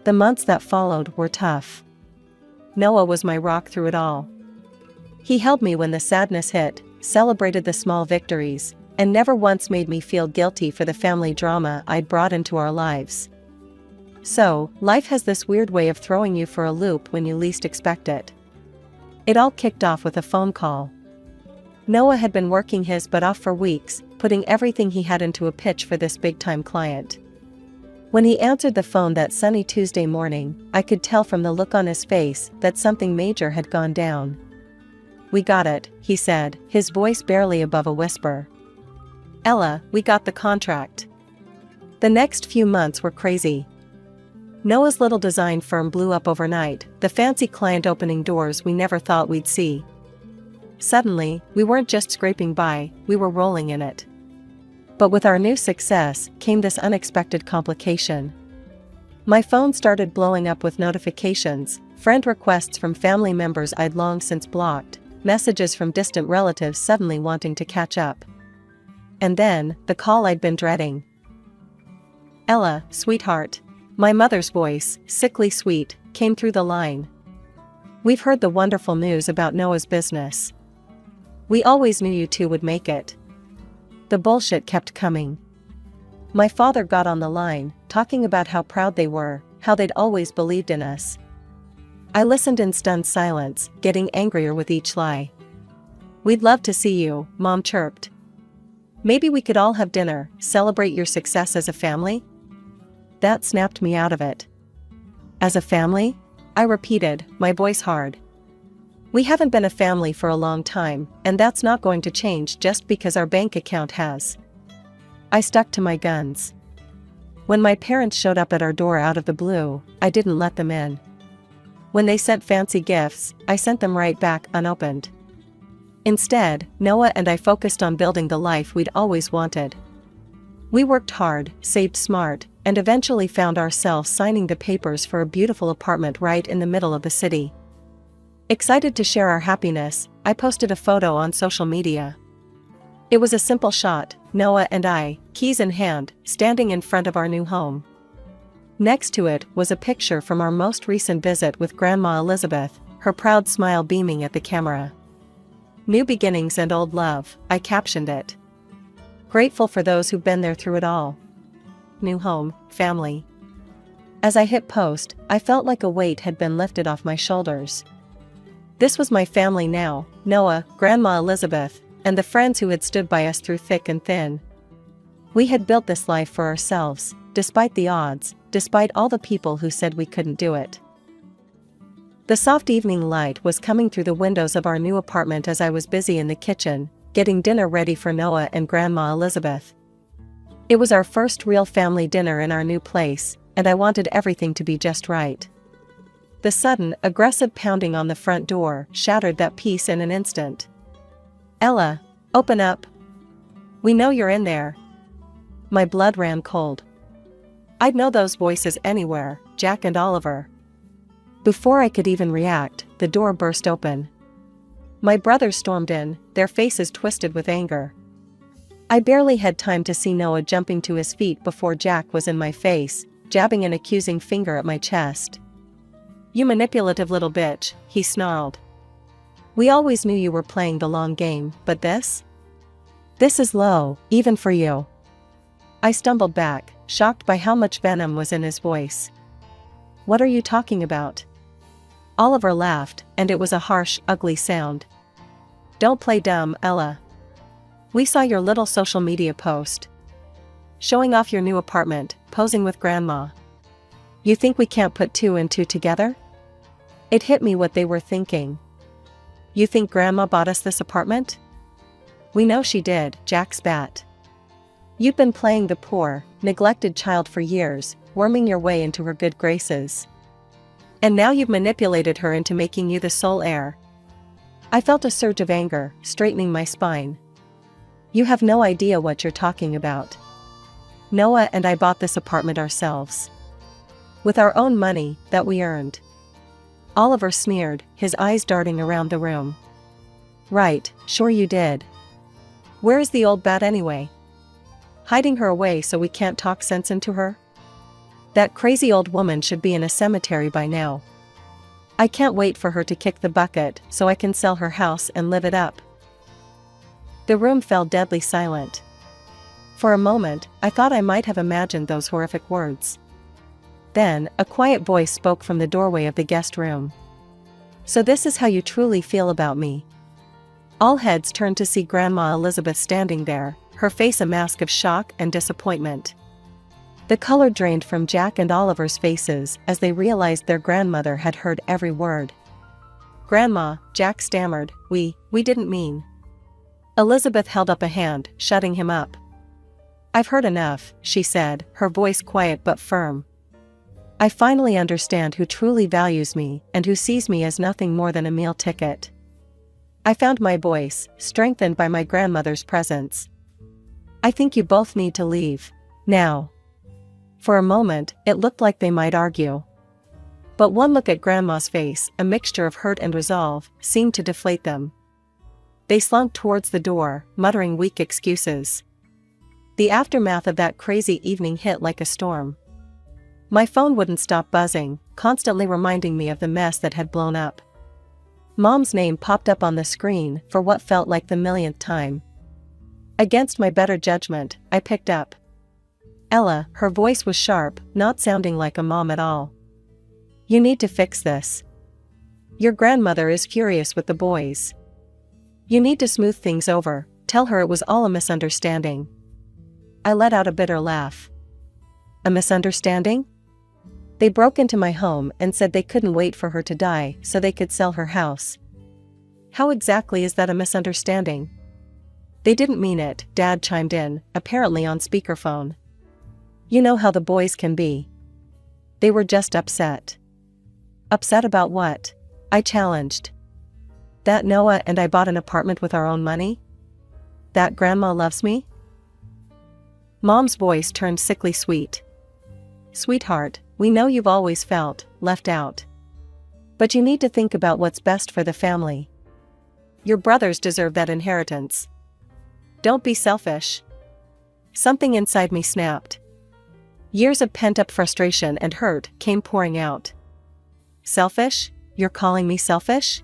The months that followed were tough. Noah was my rock through it all. He held me when the sadness hit, celebrated the small victories, and never once made me feel guilty for the family drama I'd brought into our lives. So, life has this weird way of throwing you for a loop when you least expect it. It all kicked off with a phone call. Noah had been working his butt off for weeks, putting everything he had into a pitch for this big-time client. When he answered the phone that sunny Tuesday morning, I could tell from the look on his face that something major had gone down. "We got it," he said, his voice barely above a whisper. "Ella, we got the contract." The next few months were crazy. Noah's little design firm blew up overnight, the fancy client opening doors we never thought we'd see. Suddenly, we weren't just scraping by, we were rolling in it. But with our new success came this unexpected complication. My phone started blowing up with notifications, friend requests from family members I'd long since blocked, messages from distant relatives suddenly wanting to catch up. And then, the call I'd been dreading. "Ella, sweetheart." My mother's voice, sickly sweet, came through the line. "We've heard the wonderful news about Noah's business. We always knew you two would make it." The bullshit kept coming. My father got on the line, talking about how proud they were, how they'd always believed in us. I listened in stunned silence, getting angrier with each lie. "We'd love to see you," Mom chirped. "Maybe we could all have dinner, celebrate your success as a family?" That snapped me out of it. "As a family?" I repeated, my voice hard. "We haven't been a family for a long time, and that's not going to change just because our bank account has." I stuck to my guns. When my parents showed up at our door out of the blue, I didn't let them in. When they sent fancy gifts, I sent them right back unopened. Instead, Noah and I focused on building the life we'd always wanted. We worked hard, saved smart, and eventually found ourselves signing the papers for a beautiful apartment right in the middle of the city. Excited to share our happiness, I posted a photo on social media. It was a simple shot, Noah and I, keys in hand, standing in front of our new home. Next to it was a picture from our most recent visit with Grandma Elizabeth, her proud smile beaming at the camera. "New beginnings and old love," I captioned it. Grateful for those who've been there through it all. New home, family. As I hit post, I felt like a weight had been lifted off my shoulders. This was my family now, Noah, Grandma Elizabeth, and the friends who had stood by us through thick and thin. We had built this life for ourselves, despite the odds, despite all the people who said we couldn't do it. The soft evening light was coming through the windows of our new apartment as I was busy in the kitchen, getting dinner ready for Noah and Grandma Elizabeth. It was our first real family dinner in our new place, and I wanted everything to be just right. The sudden, aggressive pounding on the front door shattered that peace in an instant. "Ella, open up. We know you're in there." My blood ran cold. I'd know those voices anywhere, Jack and Oliver. Before I could even react, the door burst open. My brothers stormed in, their faces twisted with anger. I barely had time to see Noah jumping to his feet before Jack was in my face, jabbing an accusing finger at my chest. "You manipulative little bitch," he snarled. "We always knew you were playing the long game, but this? This is low, even for you." I stumbled back, shocked by how much venom was in his voice. "What are you talking about?" Oliver laughed, and it was a harsh, ugly sound. "Don't play dumb, Ella. We saw your little social media post. Showing off your new apartment, posing with grandma. You think we can't put two and two together?" It hit me what they were thinking. "You think grandma bought us this apartment?" "We know she did," Jack spat. "You've been playing the poor, neglected child for years, worming your way into her good graces. And now you've manipulated her into making you the sole heir." I felt a surge of anger, straightening my spine. "You have no idea what you're talking about. Noah and I bought this apartment ourselves. With our own money, that we earned." Oliver sneered, his eyes darting around the room. "Right, sure you did. Where is the old bat anyway? Hiding her away so we can't talk sense into her? That crazy old woman should be in a cemetery by now. I can't wait for her to kick the bucket so I can sell her house and live it up." The room fell deadly silent. For a moment, I thought I might have imagined those horrific words. Then, a quiet voice spoke from the doorway of the guest room. "So this is how you truly feel about me." All heads turned to see Grandma Elizabeth standing there, her face a mask of shock and disappointment. The color drained from Jack and Oliver's faces as they realized their grandmother had heard every word. "Grandma," Jack stammered, we didn't mean." Elizabeth held up a hand, shutting him up. "I've heard enough," she said, her voice quiet but firm. "I finally understand who truly values me and who sees me as nothing more than a meal ticket." I found my voice, strengthened by my grandmother's presence. "I think you both need to leave. Now." For a moment, it looked like they might argue. But one look at Grandma's face, a mixture of hurt and resolve, seemed to deflate them. They slunk towards the door, muttering weak excuses. The aftermath of that crazy evening hit like a storm. My phone wouldn't stop buzzing, constantly reminding me of the mess that had blown up. Mom's name popped up on the screen for what felt like the millionth time. Against my better judgment, I picked up. "Ella," her voice was sharp, not sounding like a mom at all. "You need to fix this. Your grandmother is furious with the boys. You need to smooth things over, tell her it was all a misunderstanding." I let out a bitter laugh. "A misunderstanding? They broke into my home and said they couldn't wait for her to die so they could sell her house. How exactly is that a misunderstanding?" "They didn't mean it," Dad chimed in, apparently on speakerphone. "You know how the boys can be. They were just upset." "Upset about what?" I challenged. "That Noah and I bought an apartment with our own money? That Grandma loves me?" Mom's voice turned sickly sweet. "Sweetheart, we know you've always felt left out. But you need to think about what's best for the family. Your brothers deserve that inheritance. Don't be selfish." Something inside me snapped. Years of pent-up frustration and hurt came pouring out. "Selfish? You're calling me selfish?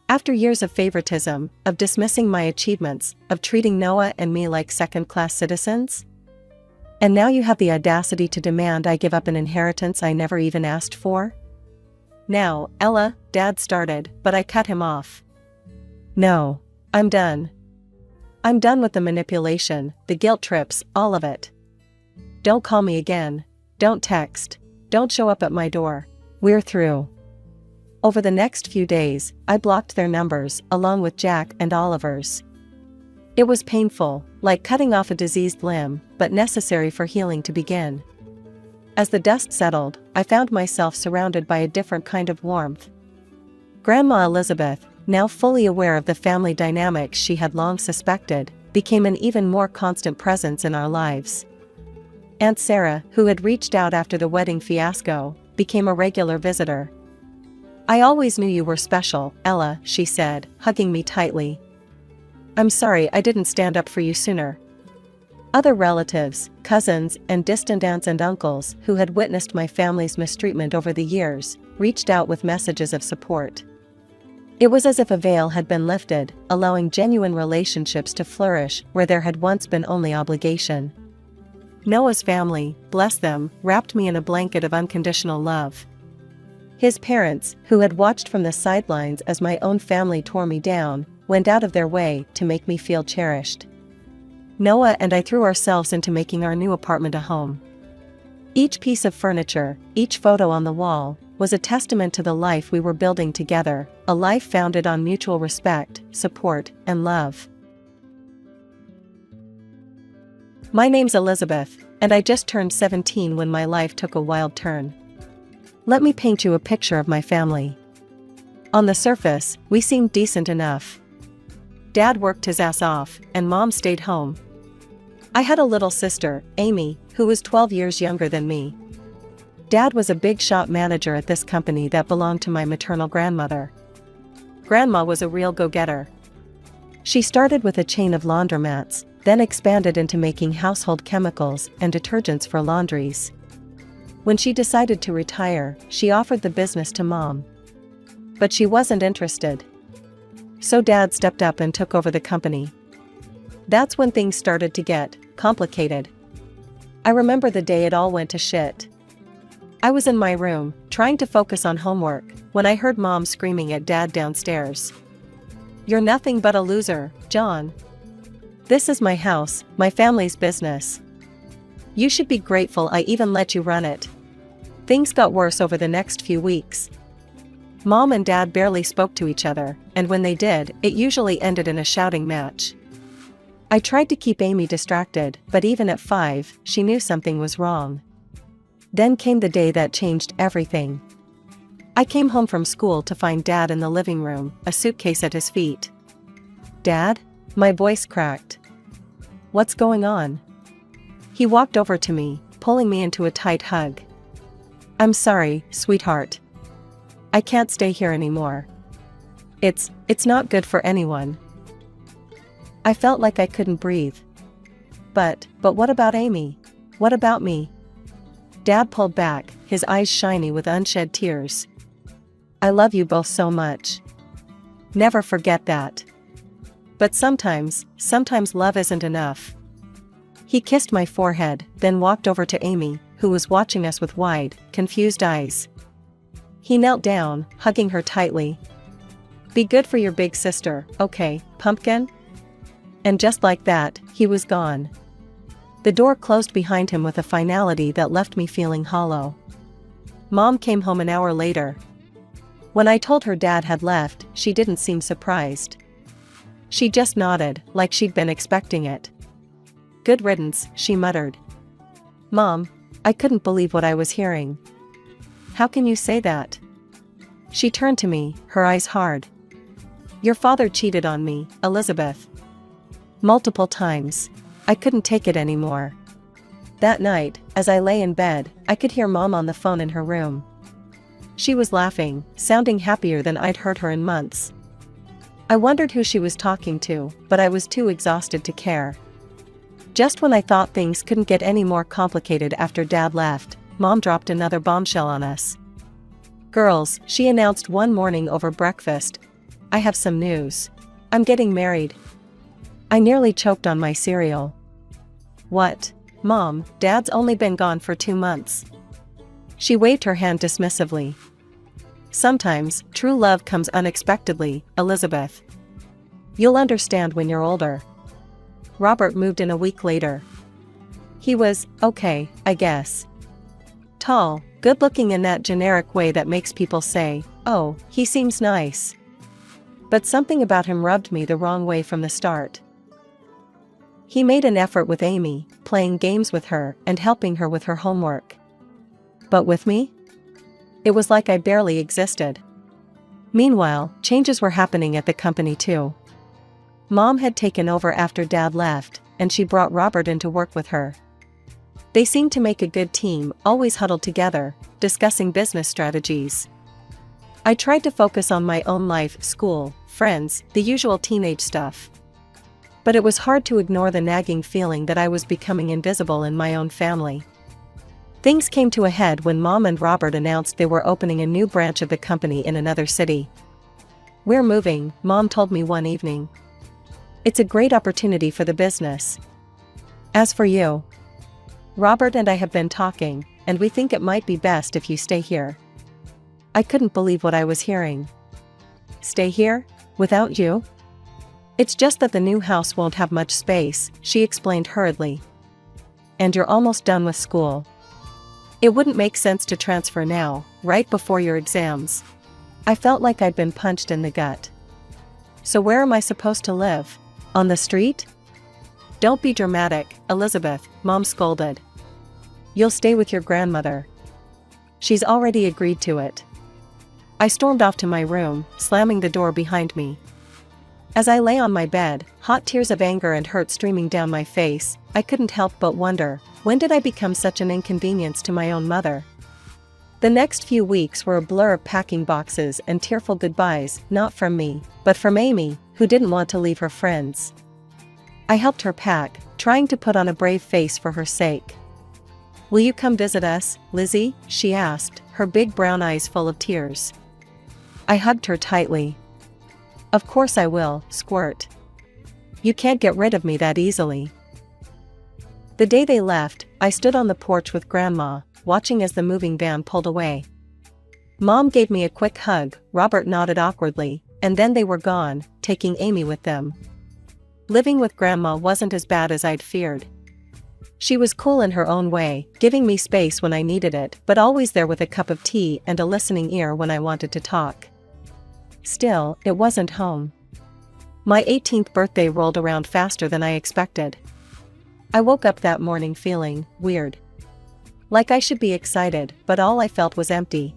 After years of favoritism, of dismissing my achievements, of treating Noah and me like second-class citizens? And now you have the audacity to demand I give up an inheritance I never even asked for?" "Now, Ella," Dad started, but I cut him off. "No. I'm done. I'm done with the manipulation, the guilt trips, all of it. Don't call me again. Don't text. Don't show up at my door. We're through." Over the next few days, I blocked their numbers, along with Jack and Oliver's. It was painful, like cutting off a diseased limb, but necessary for healing to begin. As the dust settled, I found myself surrounded by a different kind of warmth. Grandma Elizabeth, now fully aware of the family dynamics she had long suspected, became an even more constant presence in our lives. Aunt Sarah, who had reached out after the wedding fiasco, became a regular visitor. "I always knew you were special, Ella," she said, hugging me tightly. "I'm sorry I didn't stand up for you sooner." Other relatives, cousins, and distant aunts and uncles who had witnessed my family's mistreatment over the years reached out with messages of support. It was as if a veil had been lifted, allowing genuine relationships to flourish where there had once been only obligation. Noah's family, bless them, wrapped me in a blanket of unconditional love. His parents, who had watched from the sidelines as my own family tore me down, went out of their way to make me feel cherished. Noah and I threw ourselves into making our new apartment a home. Each piece of furniture, each photo on the wall, was a testament to the life we were building together, a life founded on mutual respect, support, and love. My name's Elizabeth, and I just turned 17 when my life took a wild turn. Let me paint you a picture of my family. On the surface, we seemed decent enough. Dad worked his ass off, and Mom stayed home. I had a little sister, Amy, who was 12 years younger than me. Dad was a big shop manager at this company that belonged to my maternal grandmother. Grandma was a real go-getter. She started with a chain of laundromats, then expanded into making household chemicals and detergents for laundries. When she decided to retire, she offered the business to Mom. But she wasn't interested. So Dad stepped up and took over the company. That's when things started to get complicated. I remember the day it all went to shit. I was in my room, trying to focus on homework, when I heard Mom screaming at Dad downstairs. "You're nothing but a loser, John. This is my house, my family's business. You should be grateful I even let you run it." Things got worse over the next few weeks. Mom and Dad barely spoke to each other, and when they did, it usually ended in a shouting match. I tried to keep Amy distracted, but even at 5, she knew something was wrong. Then came the day that changed everything. I came home from school to find Dad in the living room, a suitcase at his feet. "Dad?" My voice cracked. "What's going on?" He walked over to me, pulling me into a tight hug. "I'm sorry, sweetheart. I can't stay here anymore. It's not good for anyone." I felt like I couldn't breathe. But what about Amy? What about me? Dad pulled back, his eyes shiny with unshed tears. "I love you both so much. Never forget that. But sometimes love isn't enough." He kissed my forehead, then walked over to Amy, who was watching us with wide, confused eyes. He knelt down, hugging her tightly. "Be good for your big sister, okay, pumpkin?" And just like that, he was gone. The door closed behind him with a finality that left me feeling hollow. Mom came home an hour later. When I told her Dad had left, she didn't seem surprised. She just nodded, like she'd been expecting it. "Good riddance," she muttered. "Mom, I couldn't believe what I was hearing." "How can you say that?" She turned to me, her eyes hard. "Your father cheated on me, Elizabeth. Multiple times. I couldn't take it anymore." That night, as I lay in bed, I could hear Mom on the phone in her room. She was laughing, sounding happier than I'd heard her in months. I wondered who she was talking to, but I was too exhausted to care. Just when I thought things couldn't get any more complicated after Dad left, Mom dropped another bombshell on us. "Girls," she announced one morning over breakfast, "I have some news. I'm getting married." I nearly choked on my cereal. "What? Mom, Dad's only been gone for 2 months." She waved her hand dismissively. "Sometimes, true love comes unexpectedly, Elizabeth. You'll understand when you're older." Robert moved in a week later. He was, okay, I guess. Tall, good-looking in that generic way that makes people say, "Oh, he seems nice." But something about him rubbed me the wrong way from the start. He made an effort with Amy, playing games with her and helping her with her homework. But with me? It was like I barely existed. Meanwhile, changes were happening at the company too. Mom had taken over after Dad left, and she brought Robert in to work with her. They seemed to make a good team, always huddled together, discussing business strategies. I tried to focus on my own life, school, friends, the usual teenage stuff. But it was hard to ignore the nagging feeling that I was becoming invisible in my own family. Things came to a head when Mom and Robert announced they were opening a new branch of the company in another city. "We're moving," Mom told me one evening. "It's a great opportunity for the business. As for you, Robert and I have been talking, and we think it might be best if you stay here." I couldn't believe what I was hearing. "Stay here? Without you?" "It's just that the new house won't have much space," she explained hurriedly. "And you're almost done with school. It wouldn't make sense to transfer now, right before your exams." I felt like I'd been punched in the gut. "So where am I supposed to live? On the street?" "Don't be dramatic, Elizabeth," Mom scolded. "You'll stay with your grandmother. She's already agreed to it." I stormed off to my room, slamming the door behind me. As I lay on my bed, hot tears of anger and hurt streaming down my face, I couldn't help but wonder, when did I become such an inconvenience to my own mother? The next few weeks were a blur of packing boxes and tearful goodbyes, not from me, but from Amy, who didn't want to leave her friends. I helped her pack, trying to put on a brave face for her sake. "Will you come visit us, Lizzie?" she asked, her big brown eyes full of tears. I hugged her tightly. "Of course I will, Squirt. You can't get rid of me that easily." The day they left, I stood on the porch with Grandma, watching as the moving van pulled away. Mom gave me a quick hug, Robert nodded awkwardly, and then they were gone, taking Amy with them. Living with Grandma wasn't as bad as I'd feared. She was cool in her own way, giving me space when I needed it, but always there with a cup of tea and a listening ear when I wanted to talk. Still, it wasn't home. My 18th birthday rolled around faster than I expected. I woke up that morning feeling weird. Like I should be excited, but all I felt was empty.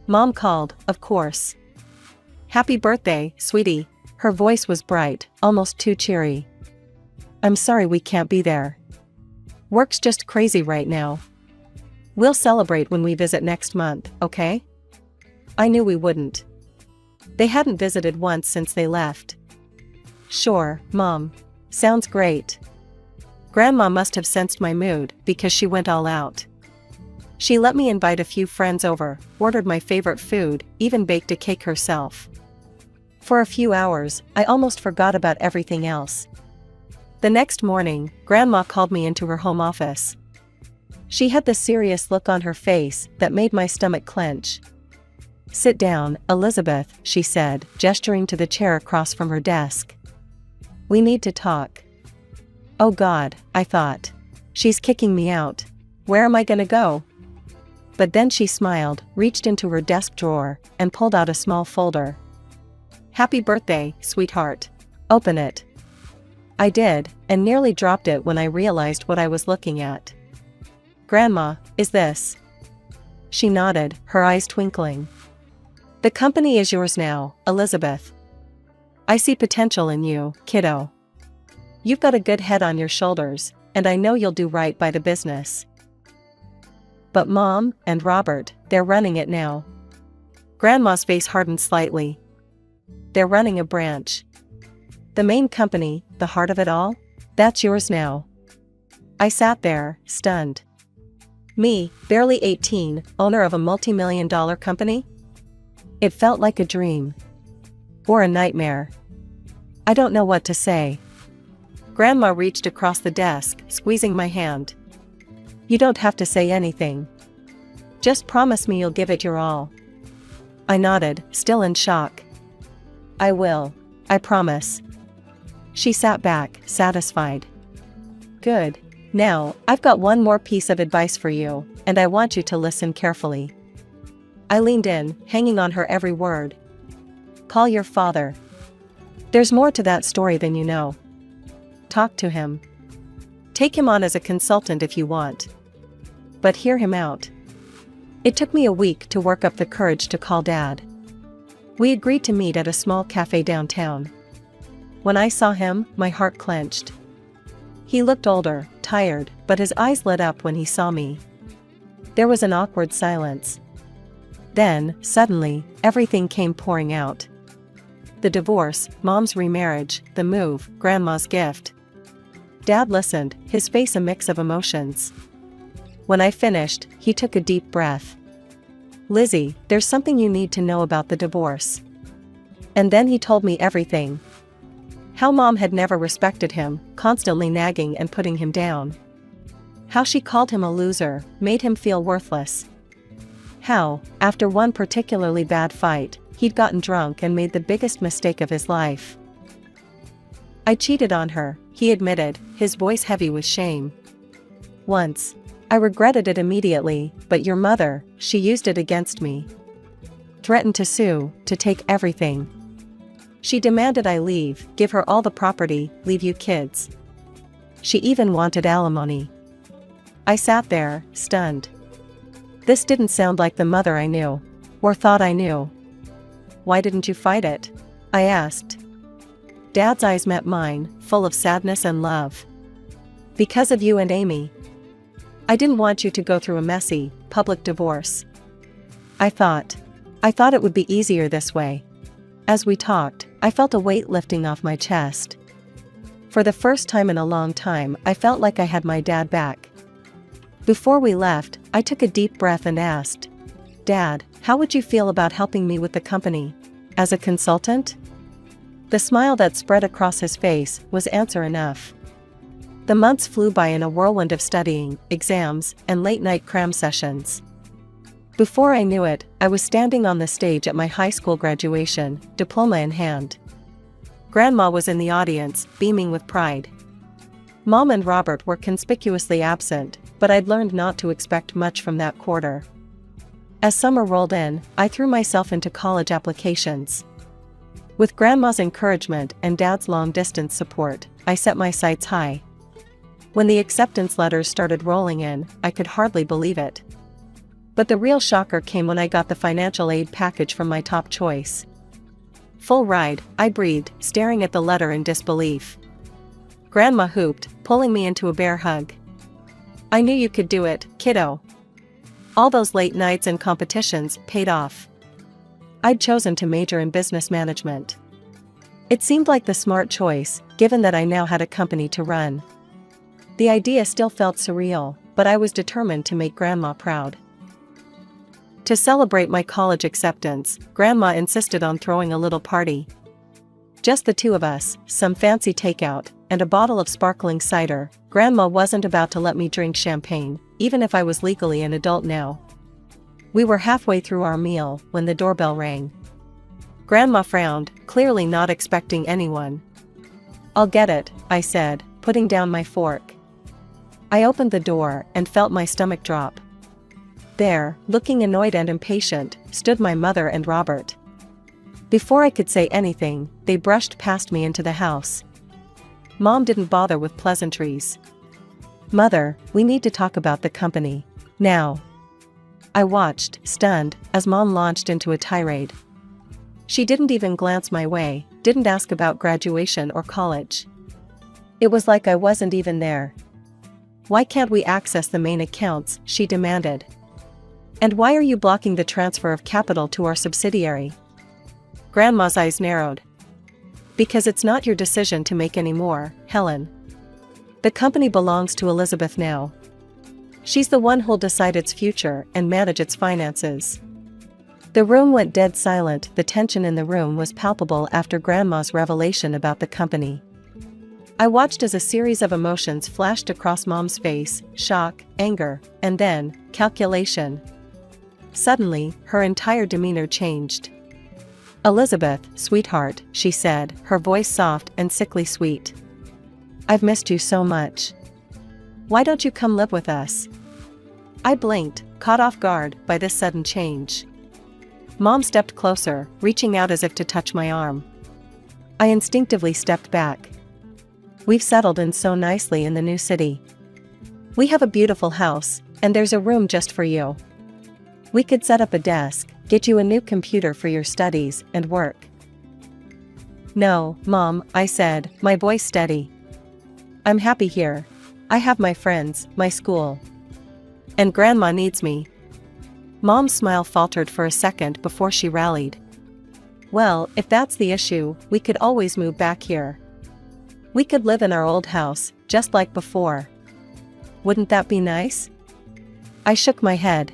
Mom called, of course. "Happy birthday, sweetie." Her voice was bright, almost too cheery. "I'm sorry we can't be there. Work's just crazy right now. We'll celebrate when we visit next month, okay?" I knew we wouldn't. They hadn't visited once since they left. "Sure, Mom. Sounds great." Grandma must have sensed my mood, because she went all out. She let me invite a few friends over, ordered my favorite food, even baked a cake herself. For a few hours, I almost forgot about everything else. The next morning, Grandma called me into her home office. She had the serious look on her face that made my stomach clench. "Sit down, Elizabeth," she said, gesturing to the chair across from her desk. "We need to talk." Oh God, I thought. She's kicking me out. Where am I gonna go? But then she smiled, reached into her desk drawer, and pulled out a small folder. "Happy birthday, sweetheart. Open it." I did, and nearly dropped it when I realized what I was looking at. "Grandma, is this?" She nodded, her eyes twinkling. "The company is yours now, Elizabeth. I see potential in you, kiddo. You've got a good head on your shoulders, and I know you'll do right by the business." "But Mom and Robert, they're running it now." Grandma's face hardened slightly. "They're running a branch. The main company, the heart of it all, that's yours now." I sat there, stunned. Me, barely 18, owner of a multi-million-dollar company? It felt like a dream. Or a nightmare. I don't know what to say. Grandma reached across the desk, squeezing my hand. "You don't have to say anything. Just promise me you'll give it your all." I nodded, still in shock. "I will. I promise." She sat back, satisfied. "Good. Now, I've got one more piece of advice for you, and I want you to listen carefully." I leaned in, hanging on her every word. "Call your father. There's more to that story than you know. Talk to him. Take him on as a consultant if you want. But hear him out." It took me a week to work up the courage to call Dad. We agreed to meet at a small cafe downtown. When I saw him, my heart clenched. He looked older, tired, but his eyes lit up when he saw me. There was an awkward silence. Then, suddenly, everything came pouring out. The divorce, Mom's remarriage, the move, Grandma's gift. Dad listened, his face a mix of emotions. When I finished, he took a deep breath. "Lizzie, there's something you need to know about the divorce." And then he told me everything. How Mom had never respected him, constantly nagging and putting him down. How she called him a loser, made him feel worthless. How, after one particularly bad fight, he'd gotten drunk and made the biggest mistake of his life. "I cheated on her," he admitted, his voice heavy with shame. "Once. I regretted it immediately, but your mother, she used it against me. Threatened to sue, to take everything. She demanded I leave, give her all the property, leave you kids. She even wanted alimony." I sat there, stunned. This didn't sound like the mother I knew. Or thought I knew. "Why didn't you fight it?" I asked. Dad's eyes met mine, full of sadness and love. "Because of you and Amy. I didn't want you to go through a messy, public divorce. I thought it would be easier this way." As we talked, I felt a weight lifting off my chest. For the first time in a long time, I felt like I had my dad back. Before we left, I took a deep breath and asked, "Dad, how would you feel about helping me with the company? As a consultant?" The smile that spread across his face was answer enough. The months flew by in a whirlwind of studying, exams, and late-night cram sessions. Before I knew it, I was standing on the stage at my high school graduation, diploma in hand. Grandma was in the audience, beaming with pride. Mom and Robert were conspicuously absent, but I'd learned not to expect much from that quarter. As summer rolled in, I threw myself into college applications. With Grandma's encouragement and Dad's long-distance support, I set my sights high. When the acceptance letters started rolling in, I could hardly believe it. But the real shocker came when I got the financial aid package from my top choice. "Full ride," I breathed, staring at the letter in disbelief. Grandma whooped, pulling me into a bear hug. "I knew you could do it, kiddo. All those late nights and competitions paid off." I'd chosen to major in business management. It seemed like the smart choice, given that I now had a company to run. The idea still felt surreal, but I was determined to make Grandma proud. To celebrate my college acceptance, Grandma insisted on throwing a little party. Just the two of us, some fancy takeout, and a bottle of sparkling cider. Grandma wasn't about to let me drink champagne, even if I was legally an adult now. We were halfway through our meal when the doorbell rang. Grandma frowned, clearly not expecting anyone. "I'll get it," I said, putting down my fork. I opened the door and felt my stomach drop. There, looking annoyed and impatient, stood my mother and Robert. Before I could say anything, they brushed past me into the house. Mom didn't bother with pleasantries. "Mother, we need to talk about the company. Now." I watched, stunned, as Mom launched into a tirade. She didn't even glance my way, didn't ask about graduation or college. It was like I wasn't even there. "Why can't we access the main accounts?" she demanded. "And why are you blocking the transfer of capital to our subsidiary?" Grandma's eyes narrowed. "Because it's not your decision to make anymore, Helen. The company belongs to Elizabeth now. She's the one who'll decide its future and manage its finances." The room went dead silent. The tension in the room was palpable after Grandma's revelation about the company. I watched as a series of emotions flashed across Mom's face: shock, anger, and then, calculation. Suddenly, her entire demeanor changed. "Elizabeth, sweetheart," she said, her voice soft and sickly sweet. "I've missed you so much. Why don't you come live with us?" I blinked, caught off guard by this sudden change. Mom stepped closer, reaching out as if to touch my arm. I instinctively stepped back. "We've settled in so nicely in the new city. We have a beautiful house, and there's a room just for you. We could set up a desk, get you a new computer for your studies and work." "No, Mom," I said, my voice steady. "I'm happy here. I have my friends, my school. And Grandma needs me." Mom's smile faltered for a second before she rallied. Well, if that's the issue, we could always move back here. We could live in our old house, just like before. Wouldn't that be nice? I shook my head.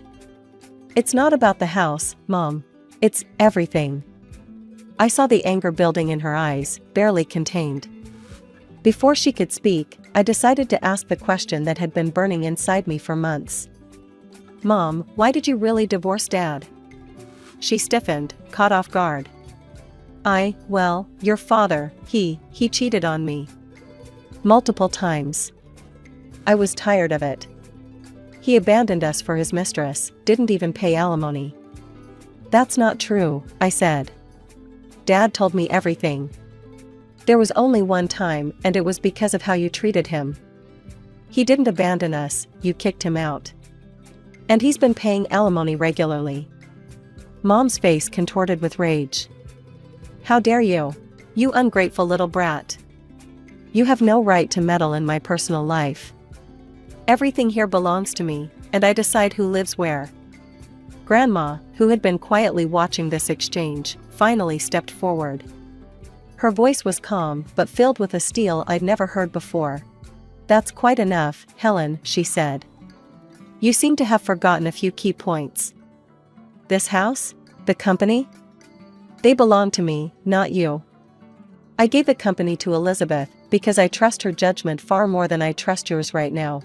It's not about the house, Mom. It's everything. I saw the anger building in her eyes, barely contained. Before she could speak, I decided to ask the question that had been burning inside me for months. Mom, why did you really divorce Dad? She stiffened, caught off guard. Well, your father, he cheated on me. Multiple times. I was tired of it. He abandoned us for his mistress, didn't even pay alimony. That's not true, I said. Dad told me everything. There was only one time, and it was because of how you treated him. He didn't abandon us, you kicked him out. And he's been paying alimony regularly. Mom's face contorted with rage. How dare you? You ungrateful little brat. You have no right to meddle in my personal life. Everything here belongs to me, and I decide who lives where. Grandma, who had been quietly watching this exchange, finally stepped forward. Her voice was calm but filled with a steel I'd never heard before. That's quite enough, Helen, she said. You seem to have forgotten a few key points. This house? The company? They belong to me, not you. I gave the company to Elizabeth because I trust her judgment far more than I trust yours right now.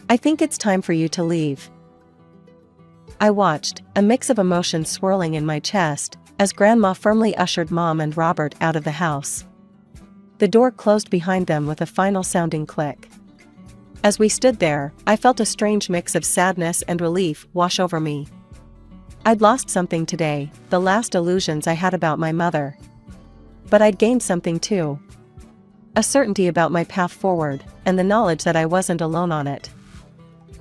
I think it's time for you to leave. I watched, a mix of emotions swirling in my chest, as Grandma firmly ushered Mom and Robert out of the house. The door closed behind them with a final sounding click. As we stood there, I felt a strange mix of sadness and relief wash over me. I'd lost something today, the last illusions I had about my mother. But I'd gained something too. A certainty about my path forward, and the knowledge that I wasn't alone on it.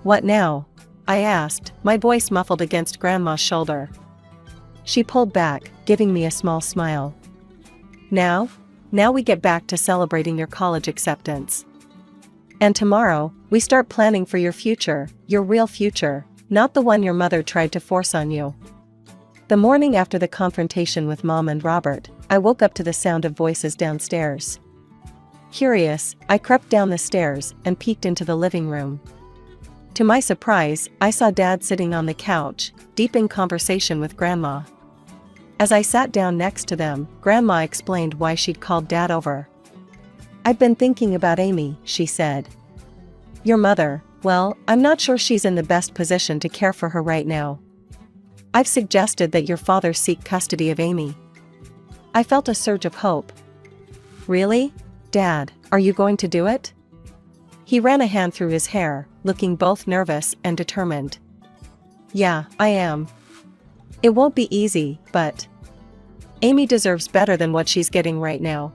What now? I asked, my voice muffled against Grandma's shoulder. She pulled back, giving me a small smile. Now we get back to celebrating your college acceptance. And tomorrow, we start planning for your future, your real future, not the one your mother tried to force on you. The morning after the confrontation with Mom and Robert, I woke up to the sound of voices downstairs. Curious, I crept down the stairs and peeked into the living room. To my surprise, I saw Dad sitting on the couch, deep in conversation with Grandma. As I sat down next to them, Grandma explained why she'd called Dad over. I've been thinking about Amy, she said. Your mother, well, I'm not sure she's in the best position to care for her right now. I've suggested that your father seek custody of Amy. I felt a surge of hope. Really? Dad, are you going to do it? He ran a hand through his hair, looking both nervous and determined. Yeah, I am. It won't be easy, but Amy deserves better than what she's getting right now.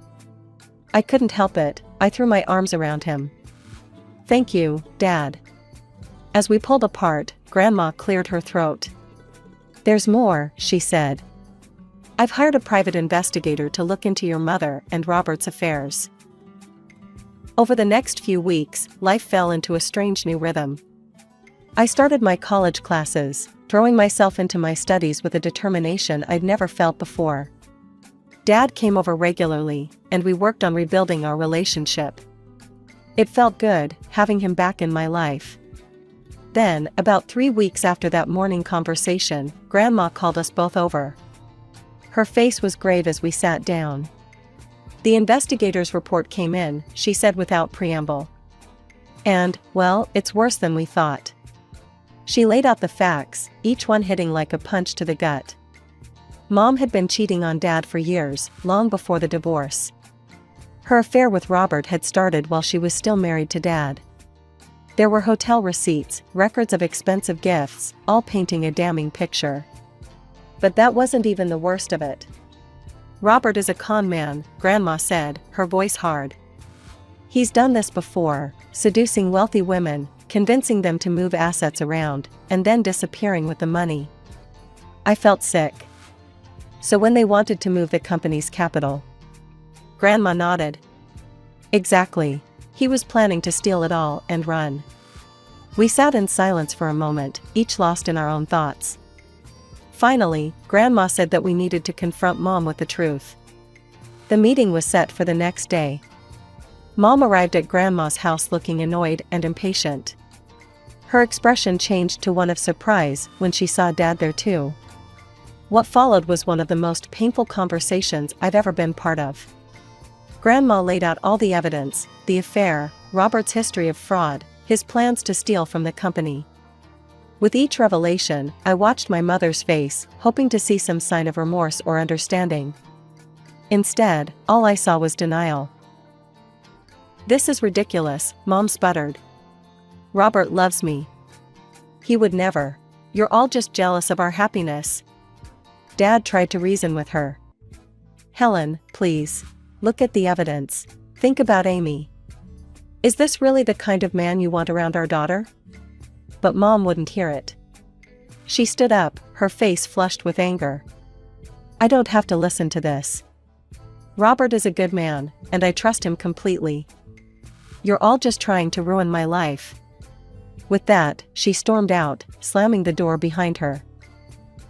I couldn't help it, I threw my arms around him. Thank you, Dad. As we pulled apart, Grandma cleared her throat. There's more, she said. I've hired a private investigator to look into your mother and Robert's affairs. Over the next few weeks, life fell into a strange new rhythm. I started my college classes, throwing myself into my studies with a determination I'd never felt before. Dad came over regularly, and we worked on rebuilding our relationship. It felt good, having him back in my life. Then, about 3 weeks after that morning conversation, Grandma called us both over. Her face was grave as we sat down. The investigator's report came in, she said without preamble. And, well, it's worse than we thought. She laid out the facts, each one hitting like a punch to the gut. Mom had been cheating on Dad for years, long before the divorce. Her affair with Robert had started while she was still married to Dad. There were hotel receipts, records of expensive gifts, all painting a damning picture. But that wasn't even the worst of it. Robert is a con man, Grandma said, her voice hard. He's done this before, seducing wealthy women, convincing them to move assets around, and then disappearing with the money. I felt sick. So when they wanted to move the company's capital? Grandma nodded. Exactly. He was planning to steal it all and run. We sat in silence for a moment, each lost in our own thoughts. Finally, Grandma said that we needed to confront Mom with the truth. The meeting was set for the next day. Mom arrived at Grandma's house looking annoyed and impatient. Her expression changed to one of surprise when she saw Dad there too. What followed was one of the most painful conversations I've ever been part of. Grandma laid out all the evidence, the affair, Robert's history of fraud, his plans to steal from the company. With each revelation, I watched my mother's face, hoping to see some sign of remorse or understanding. Instead, all I saw was denial. "This is ridiculous," Mom sputtered. "Robert loves me. He would never. You're all just jealous of our happiness." Dad tried to reason with her. "Helen, please. Look at the evidence. Think about Amy. Is this really the kind of man you want around our daughter?" But Mom wouldn't hear it. She stood up, her face flushed with anger. "I don't have to listen to this. Robert is a good man, and I trust him completely. You're all just trying to ruin my life." With that, she stormed out, slamming the door behind her.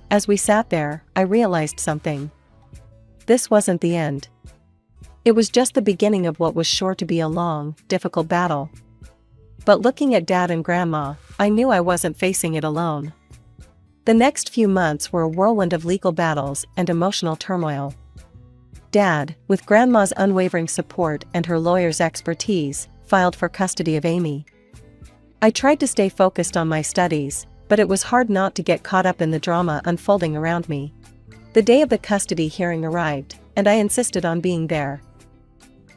As we sat there, I realized something. This wasn't the end. It was just the beginning of what was sure to be a long, difficult battle. But looking at Dad and Grandma, I knew I wasn't facing it alone. The next few months were a whirlwind of legal battles and emotional turmoil. Dad, with Grandma's unwavering support and her lawyer's expertise, filed for custody of Amy. I tried to stay focused on my studies, but it was hard not to get caught up in the drama unfolding around me. The day of the custody hearing arrived, and I insisted on being there.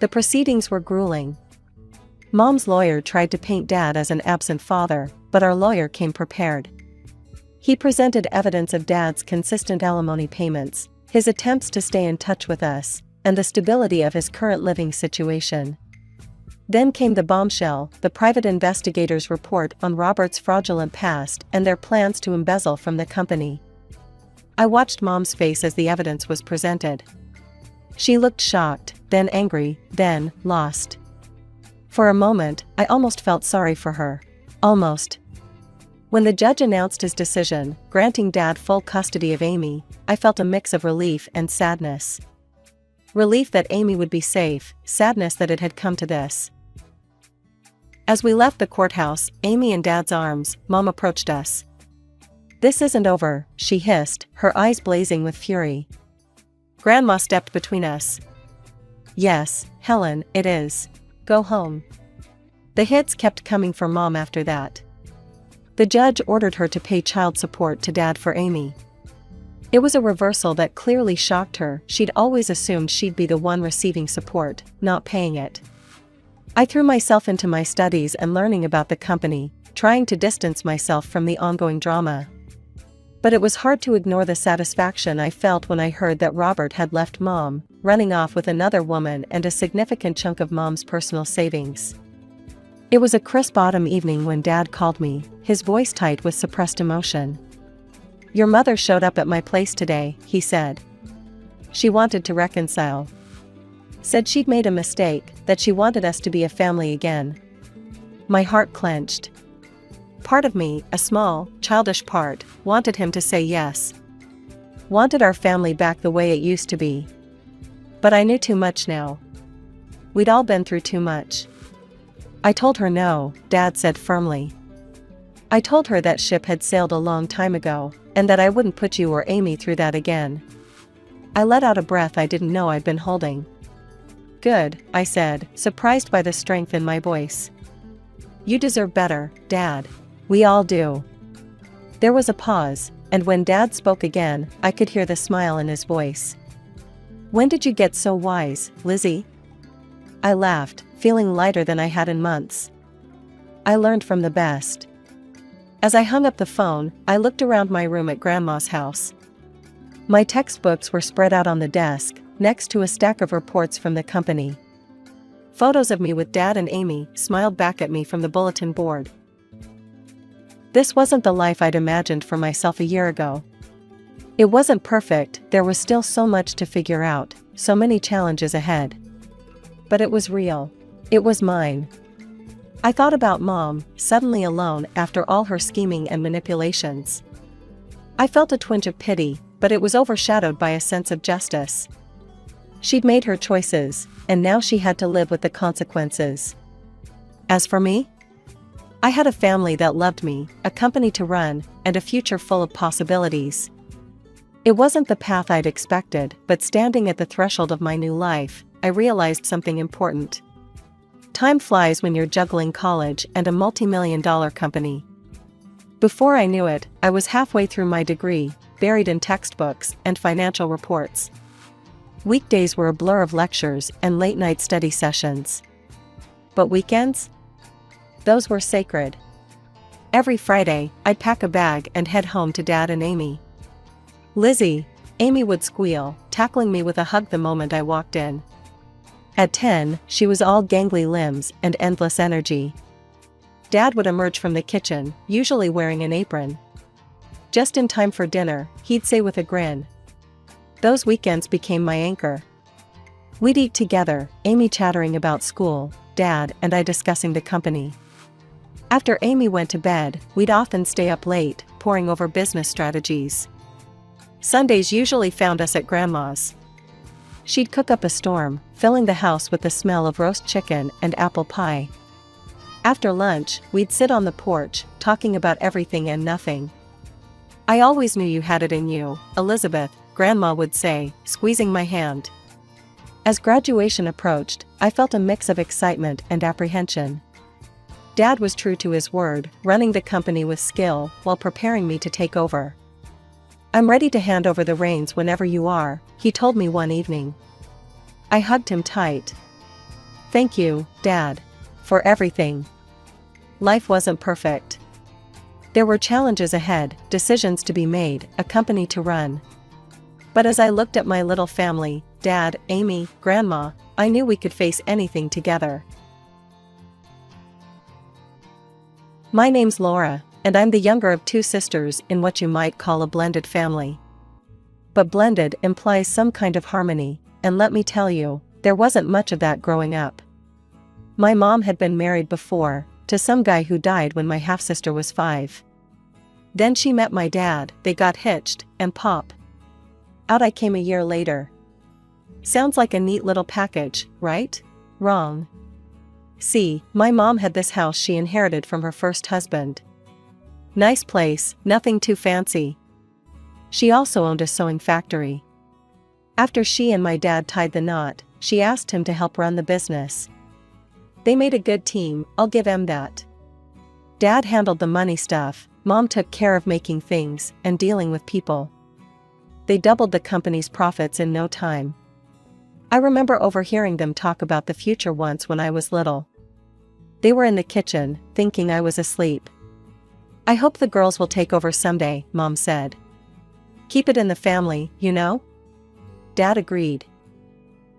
The proceedings were grueling. Mom's lawyer tried to paint Dad as an absent father, but our lawyer came prepared. He presented evidence of Dad's consistent alimony payments, his attempts to stay in touch with us, and the stability of his current living situation. Then came the bombshell, the private investigator's report on Robert's fraudulent past and their plans to embezzle from the company. I watched Mom's face as the evidence was presented. She looked shocked, then angry, then lost. For a moment, I almost felt sorry for her. Almost. When the judge announced his decision, granting Dad full custody of Amy, I felt a mix of relief and sadness. Relief that Amy would be safe, sadness that it had come to this. As we left the courthouse, Amy in Dad's arms, Mom approached us. "This isn't over," she hissed, her eyes blazing with fury. Grandma stepped between us. "Yes, Helen, it is. Go home." The hits kept coming for Mom after that. The judge ordered her to pay child support to Dad for Amy. It was a reversal that clearly shocked her. She'd always assumed she'd be the one receiving support, not paying it. I threw myself into my studies and learning about the company, trying to distance myself from the ongoing drama. But it was hard to ignore the satisfaction I felt when I heard that Robert had left Mom, running off with another woman and a significant chunk of Mom's personal savings. It was a crisp autumn evening when Dad called me, his voice tight with suppressed emotion. "Your mother showed up at my place today," he said. "She wanted to reconcile. Said she'd made a mistake, that she wanted us to be a family again." My heart clenched. Part of me, a small, childish part, wanted him to say yes. Wanted our family back the way it used to be. But I knew too much now. We'd all been through too much. I told her no, Dad said firmly. I told her that ship had sailed a long time ago, and that I wouldn't put you or Amy through that again. I let out a breath I didn't know I'd been holding. "Good," I said, surprised by the strength in my voice. "You deserve better, Dad. We all do." There was a pause, and when Dad spoke again, I could hear the smile in his voice. "When did you get so wise, Lizzie?" I laughed, feeling lighter than I had in months. "I learned from the best." As I hung up the phone, I looked around my room at Grandma's house. My textbooks were spread out on the desk, next to a stack of reports from the company. Photos of me with Dad and Amy smiled back at me from the bulletin board. This wasn't the life I'd imagined for myself a year ago. It wasn't perfect, there was still so much to figure out, so many challenges ahead. But it was real. It was mine. I thought about Mom, suddenly alone after all her scheming and manipulations. I felt a twinge of pity, but it was overshadowed by a sense of justice. She'd made her choices, and now she had to live with the consequences. As for me, I had a family that loved me, a company to run, and a future full of possibilities. It wasn't the path I'd expected, but standing at the threshold of my new life, I realized something important. Time flies when you're juggling college and a multi-million-dollar company. Before I knew it, I was halfway through my degree, buried in textbooks and financial reports. Weekdays were a blur of lectures and late-night study sessions. But weekends? Those were sacred. Every Friday, I'd pack a bag and head home to Dad and Amy. "Lizzie," Amy would squeal, tackling me with a hug the moment I walked in. At 10, she was all gangly limbs and endless energy. Dad would emerge from the kitchen, usually wearing an apron. "Just in time for dinner," he'd say with a grin. Those weekends became my anchor. We'd eat together, Amy chattering about school, Dad and I discussing the company. After Amy went to bed, we'd often stay up late, poring over business strategies. Sundays usually found us at Grandma's. She'd cook up a storm, filling the house with the smell of roast chicken and apple pie. After lunch, we'd sit on the porch, talking about everything and nothing. "I always knew you had it in you, Elizabeth," Grandma would say, squeezing my hand. As graduation approached, I felt a mix of excitement and apprehension. Dad was true to his word, running the company with skill while preparing me to take over. "I'm ready to hand over the reins whenever you are," he told me one evening. I hugged him tight. "Thank you, Dad, for everything." Life wasn't perfect. There were challenges ahead, decisions to be made, a company to run. But as I looked at my little family, Dad, Amy, Grandma, I knew we could face anything together. My name's Laura, and I'm the younger of two sisters in what you might call a blended family. But blended implies some kind of harmony, and let me tell you, there wasn't much of that growing up. My mom had been married before, to some guy who died when my half-sister was 5. Then she met my dad, they got hitched, and pop. Out I came a year later. Sounds like a neat little package, right? Wrong. See, my mom had this house she inherited from her first husband. Nice place, nothing too fancy. She also owned a sewing factory. After she and my dad tied the knot, she asked him to help run the business. They made a good team, I'll give him that. Dad handled the money stuff, Mom took care of making things and dealing with people. They doubled the company's profits in no time. I remember overhearing them talk about the future once when I was little. They were in the kitchen, thinking I was asleep. "I hope the girls will take over someday," Mom said. "Keep it in the family, you know?" Dad agreed.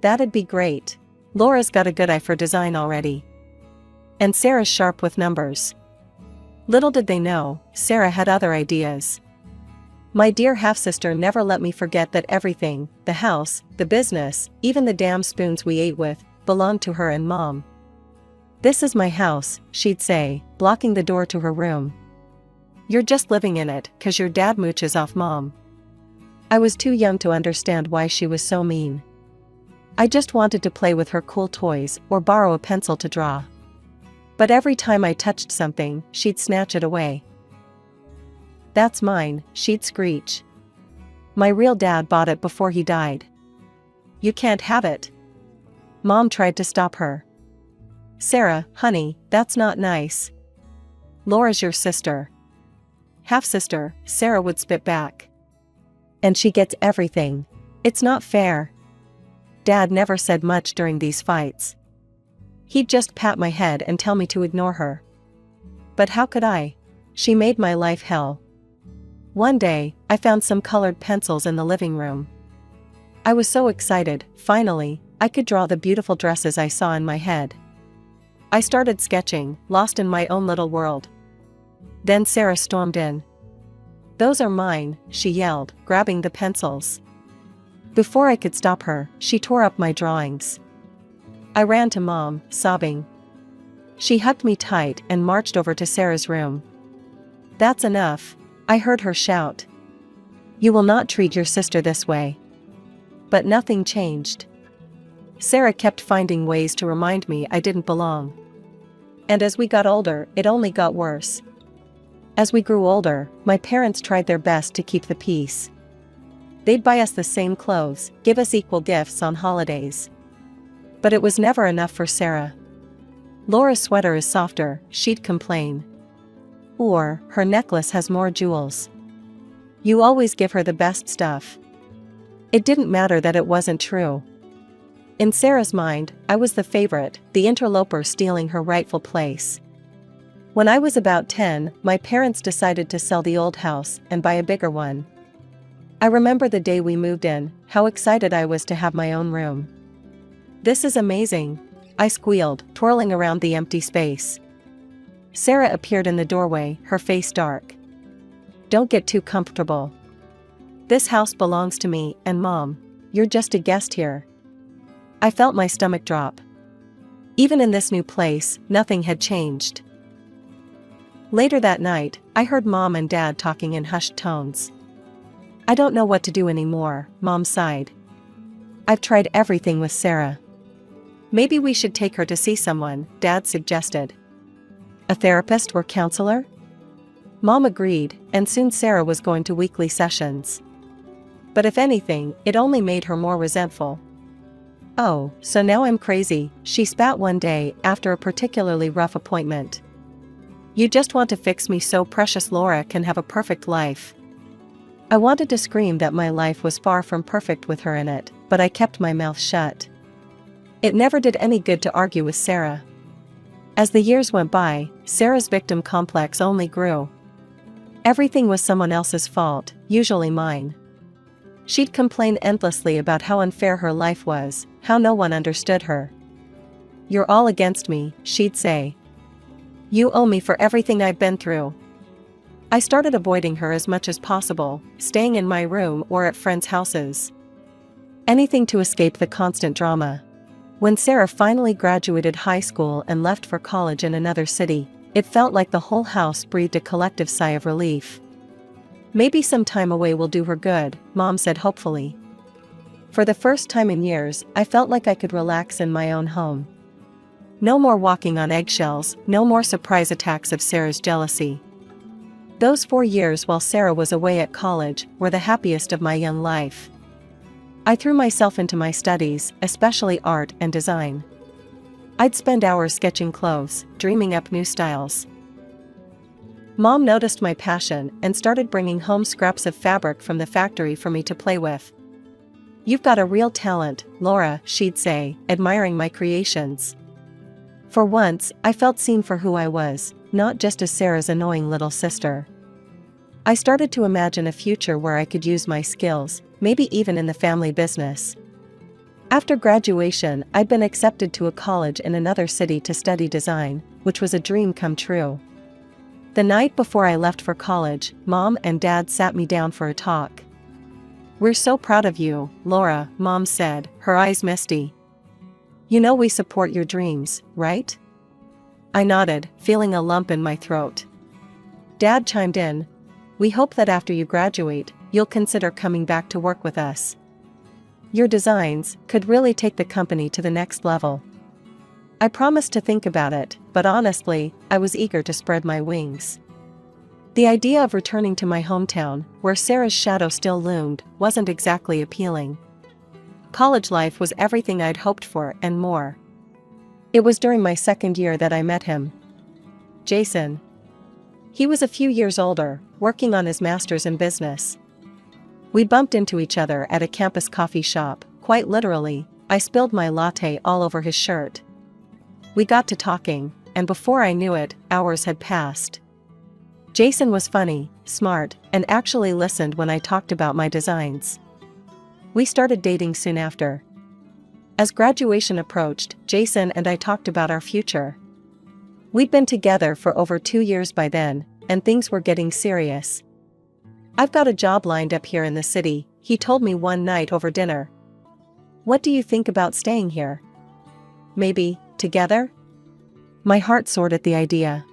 "That'd be great. Laura's got a good eye for design already. And Sarah's sharp with numbers." Little did they know, Sarah had other ideas. My dear half-sister never let me forget that everything, the house, the business, even the damn spoons we ate with, belonged to her and Mom. "This is my house," she'd say, blocking the door to her room. "You're just living in it, 'cause your dad mooches off Mom." I was too young to understand why she was so mean. I just wanted to play with her cool toys or borrow a pencil to draw. But every time I touched something, she'd snatch it away. "That's mine," she'd screech. "My real dad bought it before he died." "You can't have it." Mom tried to stop her. "Sarah, honey, that's not nice. Laura's your sister." "Half-sister," Sarah would spit back. "And she gets everything. It's not fair." Dad never said much during these fights. He'd just pat my head and tell me to ignore her. But how could I? She made my life hell. One day, I found some colored pencils in the living room. I was so excited, finally, I could draw the beautiful dresses I saw in my head. I started sketching, lost in my own little world. Then Sarah stormed in. "Those are mine," she yelled, grabbing the pencils. Before I could stop her, she tore up my drawings. I ran to Mom, sobbing. She hugged me tight and marched over to Sarah's room. "That's enough," I heard her shout. You will not treat your sister this way. But nothing changed. Sarah kept finding ways to remind me I didn't belong. And as we got older, it only got worse. As we grew older, my parents tried their best to keep the peace. They'd buy us the same clothes, give us equal gifts on holidays. But it was never enough for Sarah. Laura's sweater is softer, she'd complain. Or, her necklace has more jewels. You always give her the best stuff. It didn't matter that it wasn't true. In Sarah's mind, I was the favorite, the interloper stealing her rightful place. When I was about 10, my parents decided to sell the old house and buy a bigger one. I remember the day we moved in, how excited I was to have my own room. "This is amazing," I squealed, twirling around the empty space. Sarah appeared in the doorway, her face dark. "Don't get too comfortable. This house belongs to me and Mom. You're just a guest here." I felt my stomach drop. Even in this new place, nothing had changed. Later that night, I heard Mom and Dad talking in hushed tones. "I don't know what to do anymore," Mom sighed. "I've tried everything with Sarah." "Maybe we should take her to see someone," Dad suggested. "A therapist or counselor?" Mom agreed, and soon Sarah was going to weekly sessions. But if anything, it only made her more resentful. "Oh, so now I'm crazy," she spat one day after a particularly rough appointment. "You just want to fix me so precious Laura can have a perfect life." I wanted to scream that my life was far from perfect with her in it, but I kept my mouth shut. It never did any good to argue with Sarah. As the years went by, Sarah's victim complex only grew. Everything was someone else's fault, usually mine. She'd complain endlessly about how unfair her life was, how no one understood her. "You're all against me," she'd say. "You owe me for everything I've been through." I started avoiding her as much as possible, staying in my room or at friends' houses. Anything to escape the constant drama. When Sarah finally graduated high school and left for college in another city, it felt like the whole house breathed a collective sigh of relief. "Maybe some time away will do her good," Mom said hopefully. For the first time in years, I felt like I could relax in my own home. No more walking on eggshells, no more surprise attacks of Sarah's jealousy. Those 4 years while Sarah was away at college were the happiest of my young life. I threw myself into my studies, especially art and design. I'd spend hours sketching clothes, dreaming up new styles. Mom noticed my passion and started bringing home scraps of fabric from the factory for me to play with. "You've got a real talent, Laura," she'd say, admiring my creations. For once, I felt seen for who I was, not just as Sarah's annoying little sister. I started to imagine a future where I could use my skills, maybe even in the family business. After graduation, I'd been accepted to a college in another city to study design, which was a dream come true. The night before I left for college, Mom and Dad sat me down for a talk. "We're so proud of you, Laura," Mom said, her eyes misty. "You know we support your dreams, right?" I nodded, feeling a lump in my throat. Dad chimed in. "We hope that after you graduate, you'll consider coming back to work with us. Your designs could really take the company to the next level." I promised to think about it, but honestly, I was eager to spread my wings. The idea of returning to my hometown, where Sarah's shadow still loomed, wasn't exactly appealing. College life was everything I'd hoped for and more. It was during my second year that I met him. Jason. He was a few years older, working on his master's in business. We bumped into each other at a campus coffee shop, quite literally. I spilled my latte all over his shirt. We got to talking, and before I knew it, hours had passed. Jason was funny, smart, and actually listened when I talked about my designs. We started dating soon after. As graduation approached, Jason and I talked about our future. We'd been together for over 2 years by then, and things were getting serious. "I've got a job lined up here in the city," he told me one night over dinner. "What do you think about staying here? Maybe, together?" My heart soared at the idea.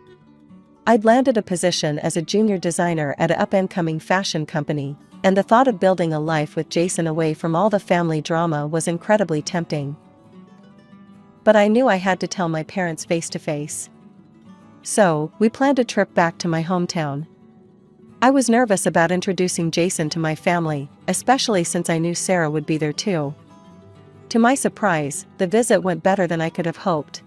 I'd landed a position as a junior designer at an up-and-coming fashion company, and the thought of building a life with Jason away from all the family drama was incredibly tempting. But I knew I had to tell my parents face to face. So, we planned a trip back to my hometown. I was nervous about introducing Jason to my family, especially since I knew Sarah would be there too. To my surprise, the visit went better than I could have hoped.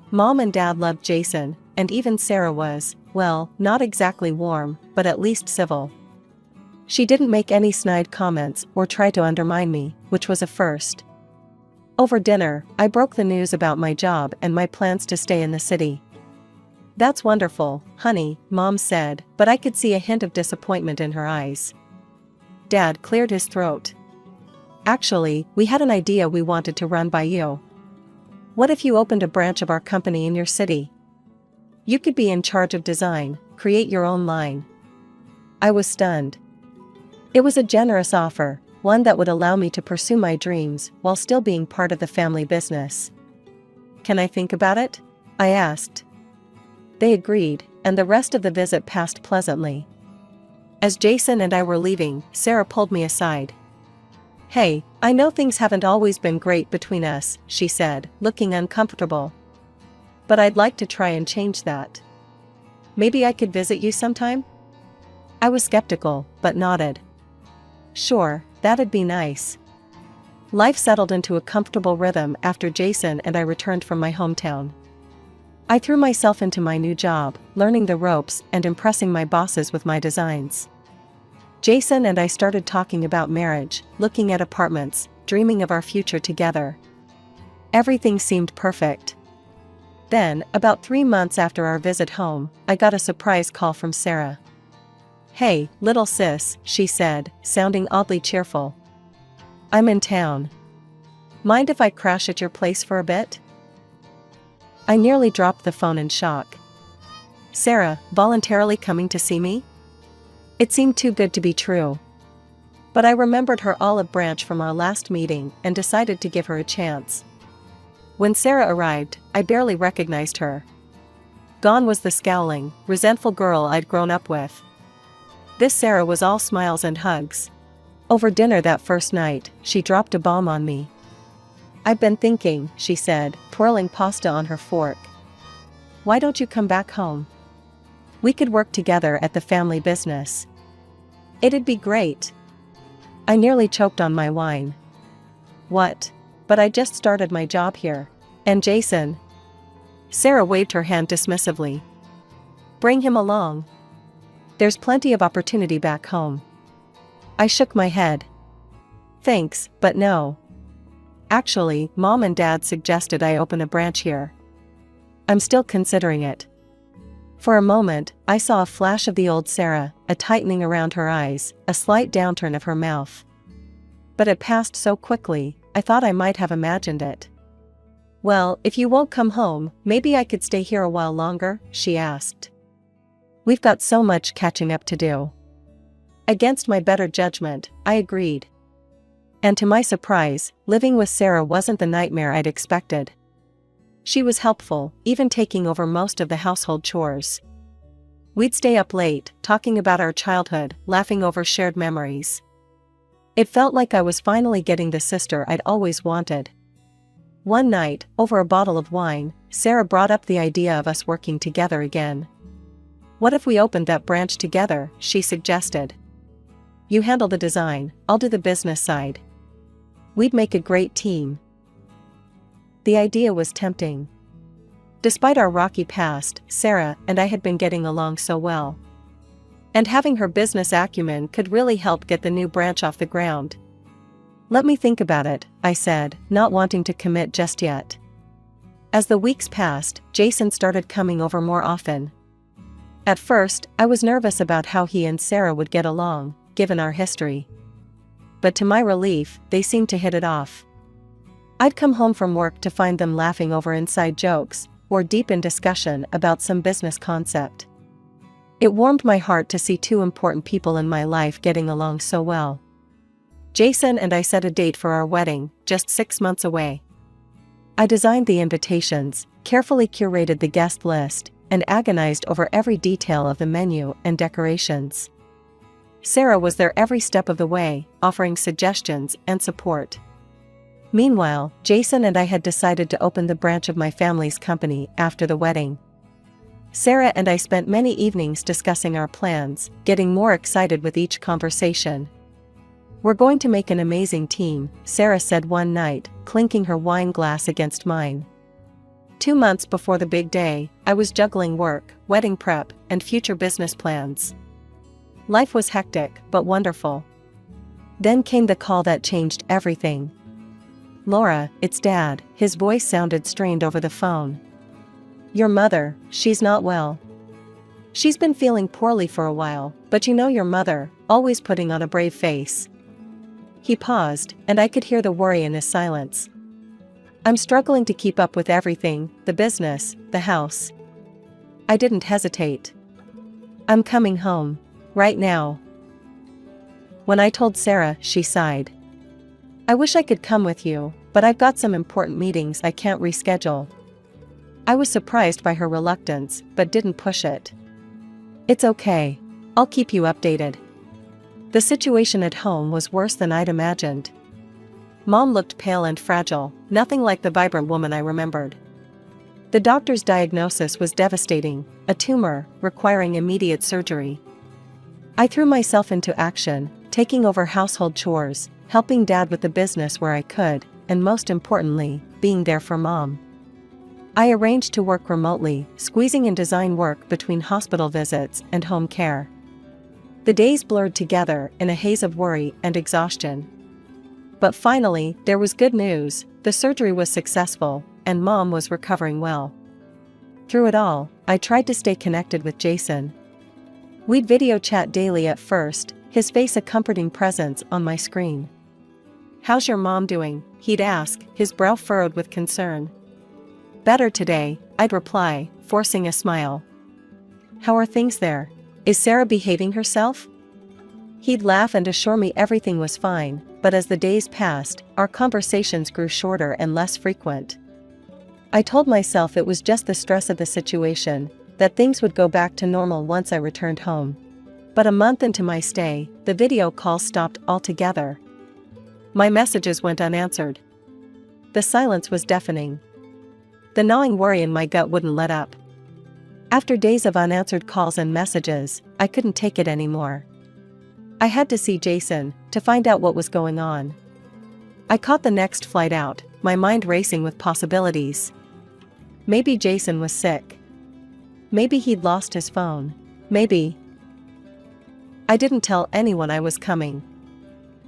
Mom and Dad loved Jason, and even Sarah was, well, not exactly warm, but at least civil. She didn't make any snide comments or try to undermine me, which was a first. Over dinner, I broke the news about my job and my plans to stay in the city. "That's wonderful, honey," Mom said, but I could see a hint of disappointment in her eyes. Dad cleared his throat. "Actually, we had an idea we wanted to run by you. What if you opened a branch of our company in your city? You could be in charge of design, create your own line." I was stunned. It was a generous offer, one that would allow me to pursue my dreams while still being part of the family business. "Can I think about it?" I asked. They agreed, and the rest of the visit passed pleasantly. As Jason and I were leaving, Sarah pulled me aside. "Hey, I know things haven't always been great between us," she said, looking uncomfortable. "But I'd like to try and change that. Maybe I could visit you sometime?" I was skeptical, but nodded. "Sure, that'd be nice." Life settled into a comfortable rhythm after Jason and I returned from my hometown. I threw myself into my new job, learning the ropes and impressing my bosses with my designs. Jason and I started talking about marriage, looking at apartments, dreaming of our future together. Everything seemed perfect. Then, about 3 months after our visit home, I got a surprise call from Sarah. "Hey, little sis," she said, sounding oddly cheerful. "I'm in town. Mind if I crash at your place for a bit?" I nearly dropped the phone in shock. Sarah, voluntarily coming to see me? It seemed too good to be true. But I remembered her olive branch from our last meeting and decided to give her a chance. When Sarah arrived, I barely recognized her. Gone was the scowling, resentful girl I'd grown up with. This Sarah was all smiles and hugs. Over dinner that first night, she dropped a bomb on me. "I've been thinking," she said, twirling pasta on her fork. "Why don't you come back home? We could work together at the family business. It'd be great." I nearly choked on my wine. "What? But I just started my job here. And Jason?" Sarah waved her hand dismissively. "Bring him along. There's plenty of opportunity back home." I shook my head. "Thanks, but no. Actually, Mom and Dad suggested I open a branch here. I'm still considering it." For a moment, I saw a flash of the old Sarah, a tightening around her eyes, a slight downturn of her mouth. But it passed so quickly, I thought I might have imagined it. "Well, if you won't come home, maybe I could stay here a while longer?" she asked. "We've got so much catching up to do." Against my better judgment, I agreed. And to my surprise, living with Sarah wasn't the nightmare I'd expected. She was helpful, even taking over most of the household chores. We'd stay up late, talking about our childhood, laughing over shared memories. It felt like I was finally getting the sister I'd always wanted. One night, over a bottle of wine, Sarah brought up the idea of us working together again. "What if we opened that branch together?" she suggested. "You handle the design, I'll do the business side. We'd make a great team." The idea was tempting. Despite our rocky past, Sarah and I had been getting along so well. And having her business acumen could really help get the new branch off the ground. "Let me think about it," I said, not wanting to commit just yet. As the weeks passed, Jason started coming over more often. At first, I was nervous about how he and Sarah would get along, given our history. But to my relief, they seemed to hit it off. I'd come home from work to find them laughing over inside jokes, or deep in discussion about some business concept. It warmed my heart to see two important people in my life getting along so well. Jason and I set a date for our wedding, just 6 months away. I designed the invitations, carefully curated the guest list, and agonized over every detail of the menu and decorations. Sarah was there every step of the way, offering suggestions and support. Meanwhile, Jason and I had decided to open the branch of my family's company after the wedding. Sarah and I spent many evenings discussing our plans, getting more excited with each conversation. "We're going to make an amazing team," Sarah said one night, clinking her wine glass against mine. 2 months before the big day, I was juggling work, wedding prep, and future business plans. Life was hectic, but wonderful. Then came the call that changed everything. "Laura, it's Dad," his voice sounded strained over the phone. "Your mother, she's not well. She's been feeling poorly for a while, but you know your mother, always putting on a brave face." He paused, and I could hear the worry in his silence. "I'm struggling to keep up with everything, the business, the house." I didn't hesitate. "I'm coming home. Right now." When I told Sarah, she sighed. "I wish I could come with you, but I've got some important meetings I can't reschedule." I was surprised by her reluctance, but didn't push it. "It's okay. I'll keep you updated." The situation at home was worse than I'd imagined. Mom looked pale and fragile, nothing like the vibrant woman I remembered. The doctor's diagnosis was devastating, a tumor, requiring immediate surgery. I threw myself into action, taking over household chores, helping Dad with the business where I could, and most importantly, being there for Mom. I arranged to work remotely, squeezing in design work between hospital visits and home care. The days blurred together in a haze of worry and exhaustion. But finally, there was good news: the surgery was successful, and Mom was recovering well. Through it all, I tried to stay connected with Jason. We'd video chat daily at first, his face a comforting presence on my screen. "How's your mom doing?" he'd ask, his brow furrowed with concern. "Better today," I'd reply, forcing a smile. "How are things there? Is Sarah behaving herself?" He'd laugh and assure me everything was fine, but as the days passed, our conversations grew shorter and less frequent. I told myself it was just the stress of the situation, that things would go back to normal once I returned home. But a month into my stay, the video calls stopped altogether. My messages went unanswered. The silence was deafening. The gnawing worry in my gut wouldn't let up. After days of unanswered calls and messages, I couldn't take it anymore. I had to see Jason, to find out what was going on. I caught the next flight out, my mind racing with possibilities. Maybe Jason was sick. Maybe he'd lost his phone. Maybe. I didn't tell anyone I was coming.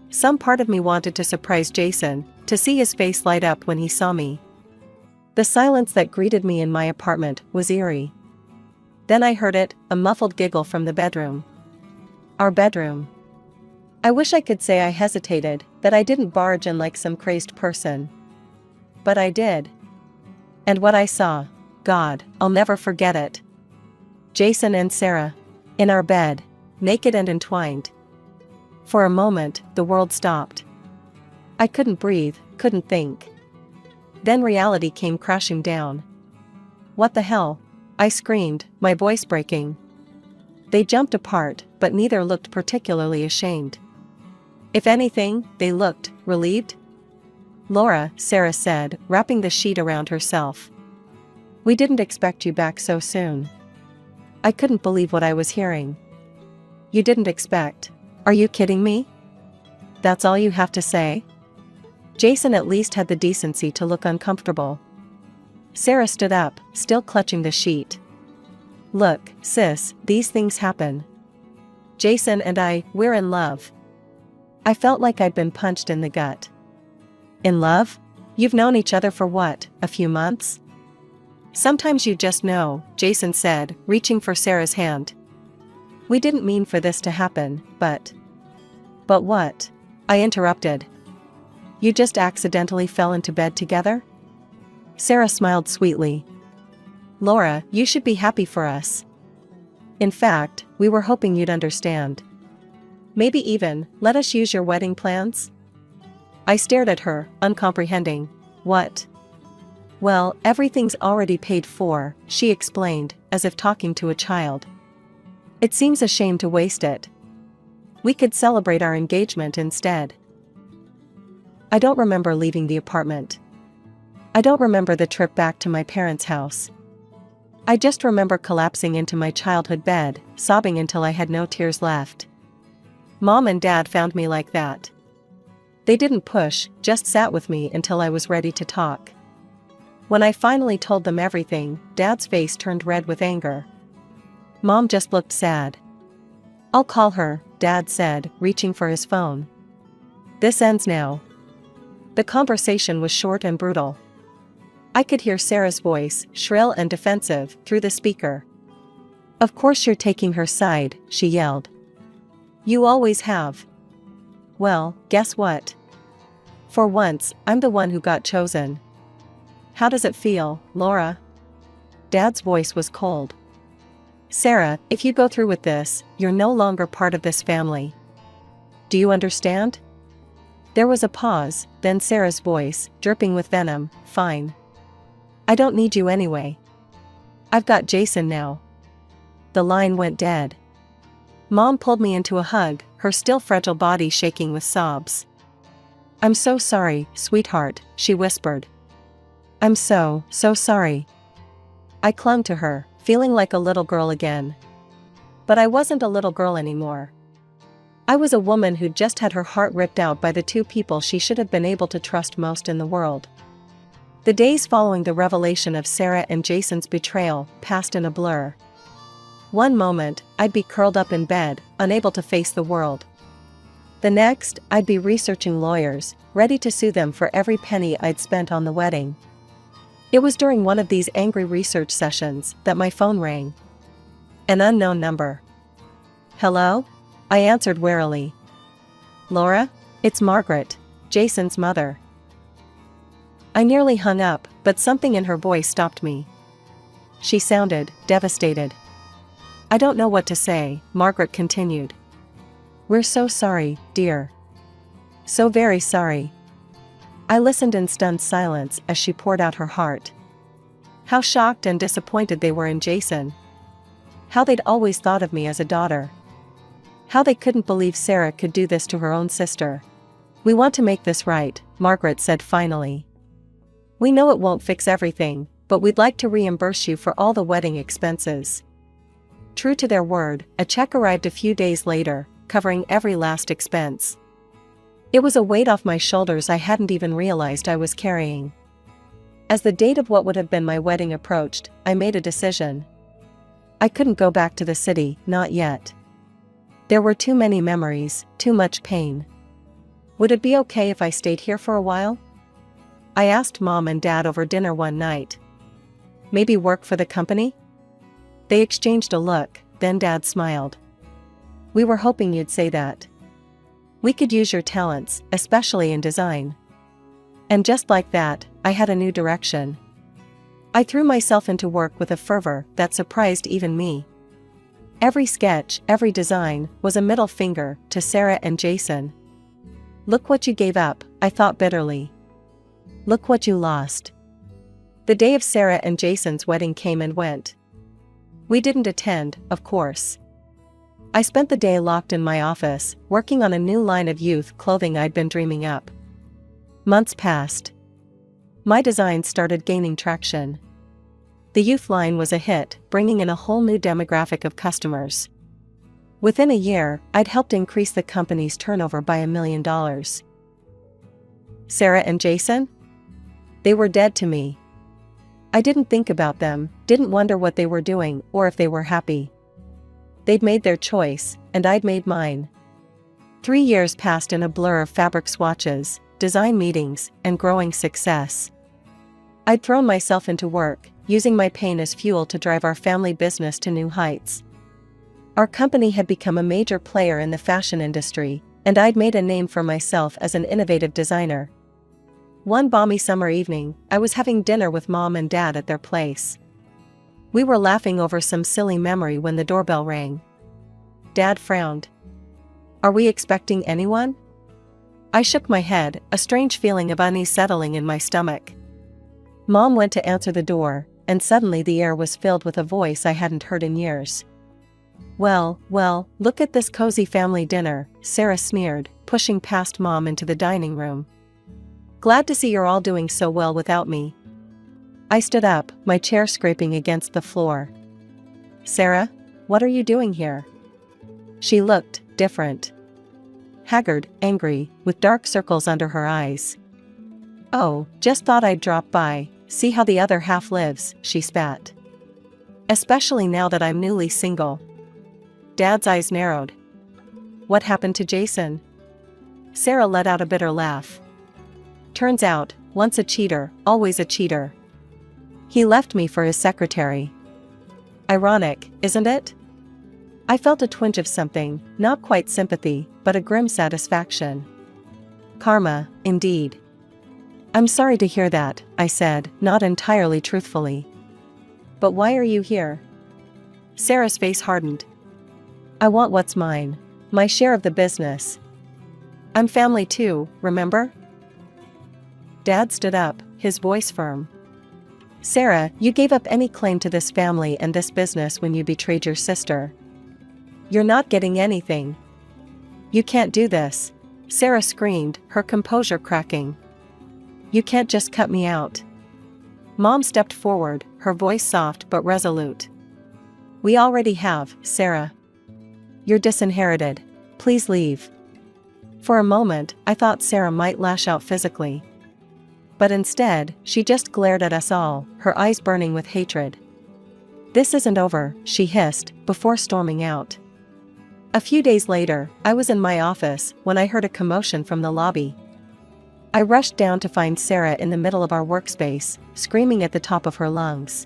Some part of me wanted to surprise Jason, to see his face light up when he saw me. The silence that greeted me in my apartment was eerie. Then I heard it, a muffled giggle from the bedroom. Our bedroom. I wish I could say I hesitated, that I didn't barge in like some crazed person. But I did. And what I saw, God, I'll never forget it. Jason and Sarah. In our bed, naked and entwined. For a moment, the world stopped. I couldn't breathe, couldn't think. Then reality came crashing down. "What the hell?" I screamed, my voice breaking. They jumped apart, but neither looked particularly ashamed. If anything, they looked relieved. "Laura," Sarah said, wrapping the sheet around herself. "We didn't expect you back so soon." I couldn't believe what I was hearing. "You didn't expect? Are you kidding me? That's all you have to say?" Jason at least had the decency to look uncomfortable. Sarah stood up, still clutching the sheet. "Look, sis, these things happen. Jason and we're in love." I felt like I'd been punched in the gut. "In love? You've known each other for what, a few months?" "Sometimes you just know," Jason said, reaching for Sarah's hand. "We didn't mean for this to happen, but..." "But what?" I interrupted. "You just accidentally fell into bed together?" Sarah smiled sweetly. "Laura, you should be happy for us. In fact, we were hoping you'd understand. Maybe even, let us use your wedding plans?" I stared at her, uncomprehending. "What?" "Well, everything's already paid for," she explained, as if talking to a child. "It seems a shame to waste it." We could celebrate our engagement instead. I don't remember leaving the apartment. I don't remember the trip back to my parents' house. I just remember collapsing into my childhood bed, sobbing until I had no tears left. Mom and Dad found me like that. They didn't push, just sat with me until I was ready to talk. When I finally told them everything, Dad's face turned red with anger. Mom just looked sad. "I'll call her," Dad said, reaching for his phone. "This ends now." The conversation was short and brutal. I could hear Sarah's voice, shrill and defensive, through the speaker. "Of course you're taking her side," she yelled. "You always have." "Well, guess what? For once, I'm the one who got chosen." "How does it feel, Laura?" Dad's voice was cold. "Sarah, if you go through with this, you're no longer part of this family. Do you understand?" There was a pause, then Sarah's voice, dripping with venom, "Fine. I don't need you anyway. I've got Jason now." The line went dead. Mom pulled me into a hug, her still fragile body shaking with sobs. "I'm so sorry, sweetheart," she whispered. "I'm so sorry." I clung to her, feeling like a little girl again. But I wasn't a little girl anymore. I was a woman who'd just had her heart ripped out by the two people she should have been able to trust most in the world. The days following the revelation of Sarah and Jason's betrayal passed in a blur. One moment, I'd be curled up in bed, unable to face the world. The next, I'd be researching lawyers, ready to sue them for every penny I'd spent on the wedding. It was during one of these angry research sessions that my phone rang. An unknown number. "Hello?" I answered warily. "Laura? It's Margaret, Jason's mother." I nearly hung up, but something in her voice stopped me. She sounded devastated. "I don't know what to say," Margaret continued. "We're so sorry, dear. So very sorry." I listened in stunned silence as she poured out her heart. How shocked and disappointed they were in Jason. How they'd always thought of me as a daughter. How they couldn't believe Sarah could do this to her own sister. "We want to make this right," Margaret said finally. "We know it won't fix everything, but we'd like to reimburse you for all the wedding expenses." True to their word, a check arrived a few days later, covering every last expense. It was a weight off my shoulders I hadn't even realized I was carrying. As the date of what would have been my wedding approached, I made a decision. I couldn't go back to the city, not yet. There were too many memories, too much pain. Would it be okay if I stayed here for a while? I asked Mom and Dad over dinner one night. Maybe work for the company? They exchanged a look, then Dad smiled. "We were hoping you'd say that. We could use your talents, especially in design." And just like that, I had a new direction. I threw myself into work with a fervor that surprised even me. Every sketch, every design, was a middle finger to Sarah and Jason. "Look what you gave up," I thought bitterly. "Look what you lost." The day of Sarah and Jason's wedding came and went. We didn't attend, of course. I spent the day locked in my office, working on a new line of youth clothing I'd been dreaming up. Months passed. My designs started gaining traction. The youth line was a hit, bringing in a whole new demographic of customers. Within a year, I'd helped increase the company's turnover by $1 million. Sarah and Jason? They were dead to me. I didn't think about them, didn't wonder what they were doing or if they were happy. They'd made their choice, and I'd made mine. 3 years passed in a blur of fabric swatches, design meetings, and growing success. I'd thrown myself into work, using my pain as fuel to drive our family business to new heights. Our company had become a major player in the fashion industry, and I'd made a name for myself as an innovative designer. One balmy summer evening, I was having dinner with Mom and Dad at their place. We were laughing over some silly memory when the doorbell rang. Dad frowned. "Are we expecting anyone?" I shook my head, a strange feeling of unease settling in my stomach. Mom went to answer the door, and suddenly the air was filled with a voice I hadn't heard in years. Well, look at this cozy family dinner," Sarah sneered, pushing past Mom into the dining room. "Glad to see you're all doing so well without me." I stood up, my chair scraping against the floor. "Sarah, what are you doing here?" She looked different. Haggard, angry, with dark circles under her eyes. "Oh, just thought I'd drop by, see how the other half lives," she spat. "Especially now that I'm newly single." Dad's eyes narrowed. "What happened to Jason?" Sarah let out a bitter laugh. "Turns out, once a cheater, always a cheater. He left me for his secretary." Ironic, isn't it? I felt a twinge of something, not quite sympathy, but a grim satisfaction. Karma, indeed. "I'm sorry to hear that," I said, not entirely truthfully. "But why are you here?" Sarah's face hardened. "I want what's mine. My share of the business. I'm family too, remember?" Dad stood up, his voice firm. "Sarah, you gave up any claim to this family and this business when you betrayed your sister. You're not getting anything. You can't do this," Sarah screamed, her composure cracking. "You can't just cut me out." Mom stepped forward, her voice soft but resolute. "We already have, Sarah. You're disinherited. Please leave." For a moment, I thought Sarah might lash out physically. But instead, she just glared at us all, her eyes burning with hatred. "This isn't over," she hissed, before storming out. A few days later, I was in my office when I heard a commotion from the lobby. I rushed down to find Sarah in the middle of our workspace, screaming at the top of her lungs.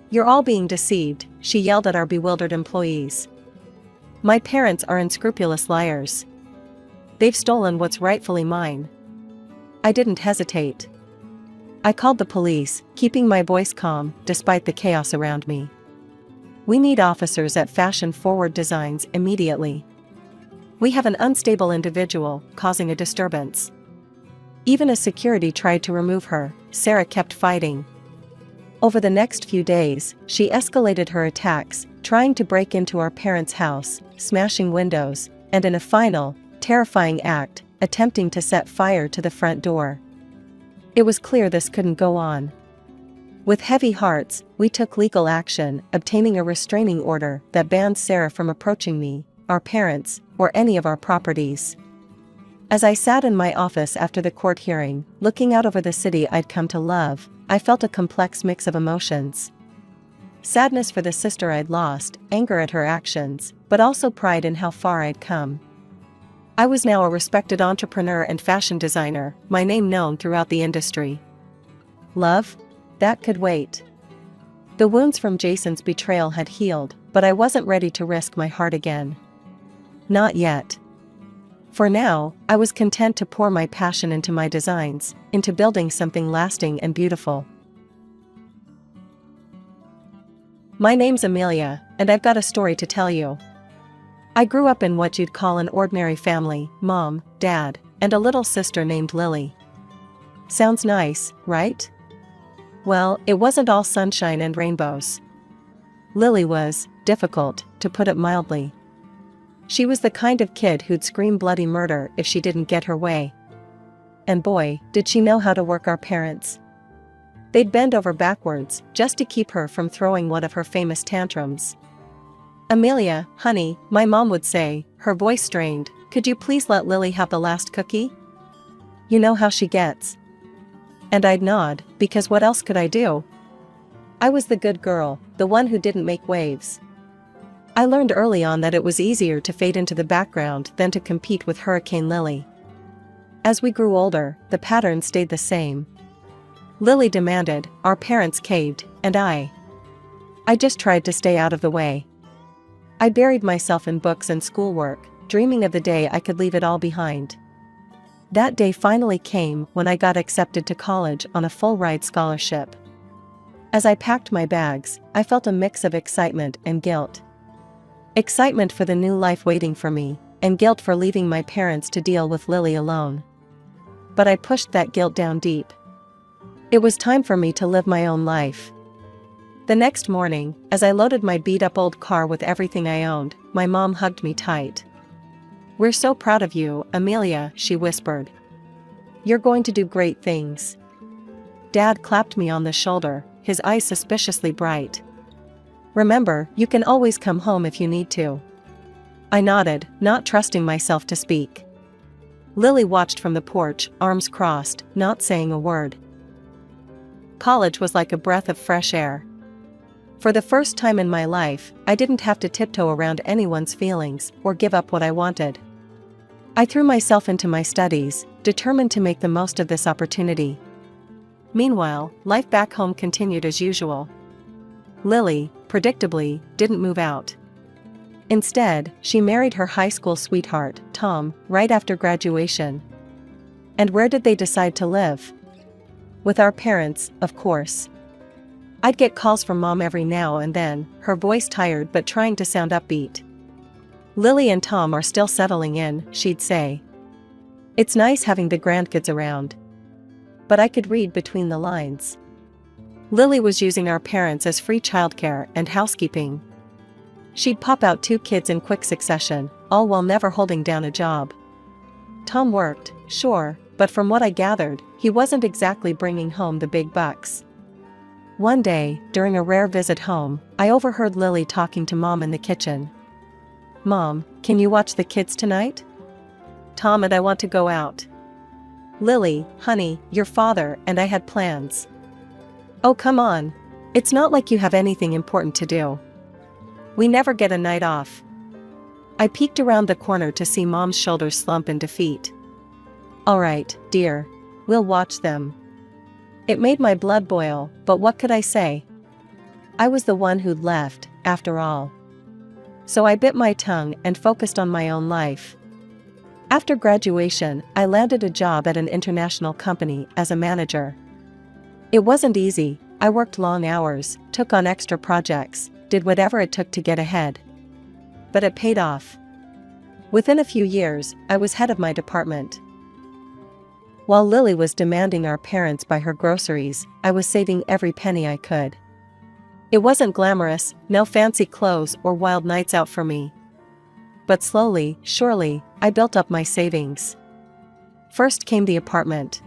"You're all being deceived," she yelled at our bewildered employees. "My parents are unscrupulous liars. They've stolen what's rightfully mine." I didn't hesitate. I called the police, keeping my voice calm despite the chaos around me. "We need officers at Fashion Forward Designs immediately. We have an unstable individual causing a disturbance." Even as security tried to remove her, Sarah kept fighting. Over the next few days, she escalated her attacks, trying to break into our parents' house, smashing windows, and in a final, terrifying act, attempting to set fire to the front door. It was clear this couldn't go on. With heavy hearts, we took legal action, obtaining a restraining order that banned Sarah from approaching me, our parents, or any of our properties. As I sat in my office after the court hearing, looking out over the city I'd come to love, I felt a complex mix of emotions. Sadness for the sister I'd lost, anger at her actions, but also pride in how far I'd come. I was now a respected entrepreneur and fashion designer, my name known throughout the industry. Love? That could wait. The wounds from Jason's betrayal had healed, but I wasn't ready to risk my heart again. Not yet. For now, I was content to pour my passion into my designs, into building something lasting and beautiful. My name's Amelia, and I've got a story to tell you. I grew up in what you'd call an ordinary family: mom, dad, and a little sister named Lily. Sounds nice, right? Well, it wasn't all sunshine and rainbows. Lily was difficult, to put it mildly. She was the kind of kid who'd scream bloody murder if she didn't get her way. And boy, did she know how to work our parents. They'd bend over backwards just to keep her from throwing one of her famous tantrums. "Amelia, honey," my mom would say, her voice strained, "could you please let Lily have the last cookie? You know how she gets." And I'd nod, because what else could I do? I was the good girl, the one who didn't make waves. I learned early on that it was easier to fade into the background than to compete with Hurricane Lily. As we grew older, the pattern stayed the same. Lily demanded, our parents caved, and I just tried to stay out of the way. I buried myself in books and schoolwork, dreaming of the day I could leave it all behind. That day finally came when I got accepted to college on a full-ride scholarship. As I packed my bags, I felt a mix of excitement and guilt. Excitement for the new life waiting for me, and guilt for leaving my parents to deal with Lily alone. But I pushed that guilt down deep. It was time for me to live my own life. The next morning, as I loaded my beat-up old car with everything I owned, my mom hugged me tight. "We're so proud of you, Amelia," she whispered. "You're going to do great things." Dad clapped me on the shoulder, his eyes suspiciously bright. "Remember, you can always come home if you need to." I nodded, not trusting myself to speak. Lily watched from the porch, arms crossed, not saying a word. College was like a breath of fresh air. For the first time in my life, I didn't have to tiptoe around anyone's feelings or give up what I wanted. I threw myself into my studies, determined to make the most of this opportunity. Meanwhile, life back home continued as usual. Lily, predictably, didn't move out. Instead, she married her high school sweetheart, Tom, right after graduation. And where did they decide to live? With our parents, of course. I'd get calls from Mom every now and then, her voice tired but trying to sound upbeat. "Lily and Tom are still settling in," she'd say. "It's nice having the grandkids around." But I could read between the lines. Lily was using our parents as free childcare and housekeeping. She'd pop out 2 kids in quick succession, all while never holding down a job. Tom worked, sure, but from what I gathered, he wasn't exactly bringing home the big bucks. One day, during a rare visit home, I overheard Lily talking to Mom in the kitchen. "Mom, can you watch the kids tonight? Tom and I want to go out." "Lily, honey, your father and I had plans." "Oh, come on. It's not like you have anything important to do. We never get a night off." I peeked around the corner to see Mom's shoulders slump in defeat. "All right, dear. We'll watch them." It made my blood boil, but what could I say? I was the one who'd left, after all. So I bit my tongue and focused on my own life. After graduation, I landed a job at an international company as a manager. It wasn't easy. I worked long hours, took on extra projects, did whatever it took to get ahead. But it paid off. Within a few years, I was head of my department. While Lily was demanding our parents buy her groceries, I was saving every penny I could. It wasn't glamorous, no fancy clothes or wild nights out for me. But slowly, surely, I built up my savings. First came the apartment.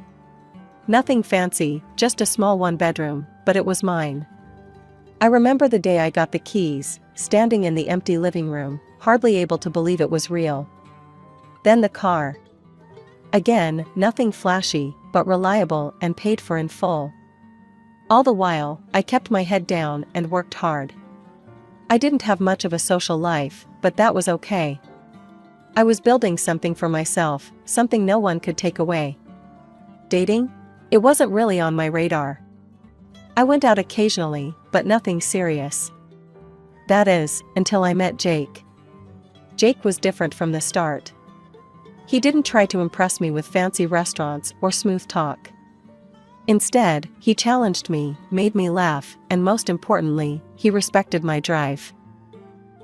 Nothing fancy, just a small 1-bedroom, but it was mine. I remember the day I got the keys, standing in the empty living room, hardly able to believe it was real. Then the car. Again, nothing flashy, but reliable and paid for in full. All the while, I kept my head down and worked hard. I didn't have much of a social life, but that was okay. I was building something for myself, something no one could take away. Dating? It wasn't really on my radar. I went out occasionally, but nothing serious. That is, until I met Jake. Jake was different from the start. He didn't try to impress me with fancy restaurants or smooth talk. Instead, he challenged me, made me laugh, and most importantly, he respected my drive.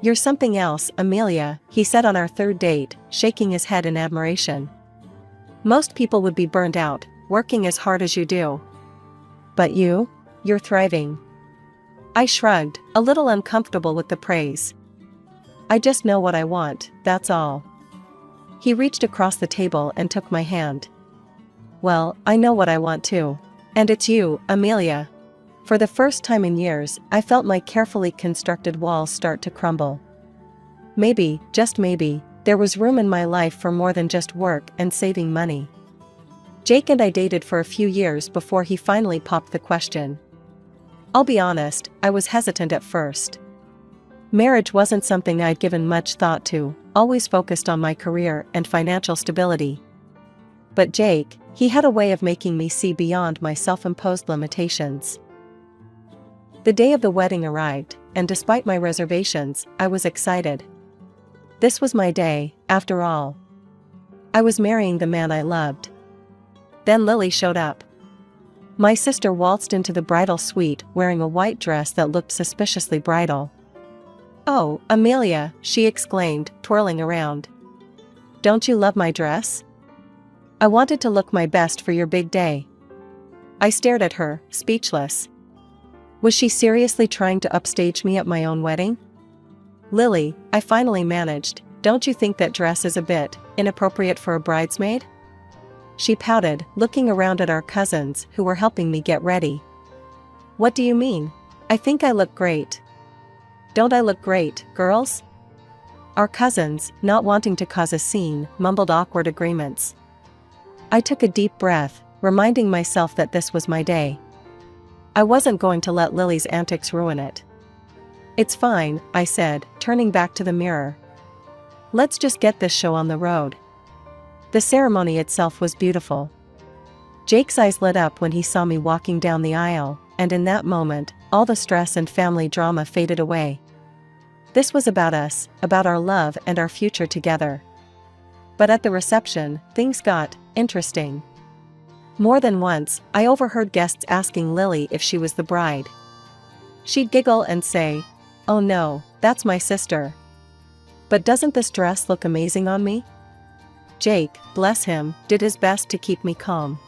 "You're something else, Amelia," he said on our 3rd date, shaking his head in admiration. "Most people would be burned out, working as hard as you do. But you're thriving." I shrugged, a little uncomfortable with the praise. "I just know what I want, that's all." He reached across the table and took my hand. "Well, I know what I want too. And it's you, Amelia." For the first time in years, I felt my carefully constructed walls start to crumble. Maybe, just maybe, there was room in my life for more than just work and saving money. Jake and I dated for a few years before he finally popped the question. I'll be honest, I was hesitant at first. Marriage wasn't something I'd given much thought to, always focused on my career and financial stability. But Jake, he had a way of making me see beyond my self-imposed limitations. The day of the wedding arrived, and despite my reservations, I was excited. This was my day, after all. I was marrying the man I loved. Then Lily showed up. My sister waltzed into the bridal suite wearing a white dress that looked suspiciously bridal. "Oh, Amelia," she exclaimed, twirling around. "Don't you love my dress? I wanted to look my best for your big day." I stared at her, speechless. Was she seriously trying to upstage me at my own wedding? Lily, I finally managed, don't you think that dress is a bit inappropriate for a bridesmaid? She pouted, looking around at our cousins who were helping me get ready. What do you mean? I think I look great. Don't I look great, girls? Our cousins, not wanting to cause a scene, mumbled awkward agreements. I took a deep breath, reminding myself that this was my day. I wasn't going to let Lily's antics ruin it. It's fine, I said, turning back to the mirror. Let's just get this show on the road. The ceremony itself was beautiful. Jake's eyes lit up when he saw me walking down the aisle, and in that moment, all the stress and family drama faded away. This was about us, about our love and our future together. But at the reception, things got interesting. More than once, I overheard guests asking Lily if she was the bride. She'd giggle and say, "Oh no, that's my sister. But doesn't this dress look amazing on me?" Jake, bless him, did his best to keep me calm.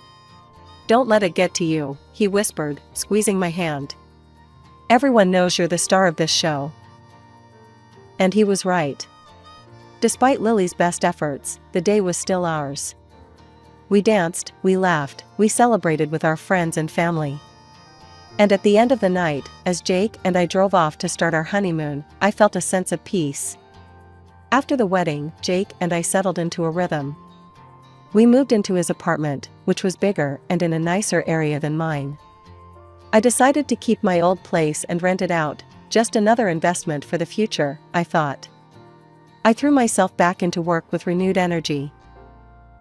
"Don't let it get to you," he whispered, squeezing my hand. "Everyone knows you're the star of this show." And he was right. Despite Lily's best efforts, the day was still ours. We danced, we laughed, we celebrated with our friends and family. And at the end of the night, as Jake and I drove off to start our honeymoon, I felt a sense of peace. After the wedding, Jake and I settled into a rhythm. We moved into his apartment, which was bigger and in a nicer area than mine. I decided to keep my old place and rent it out, just another investment for the future, I thought. I threw myself back into work with renewed energy.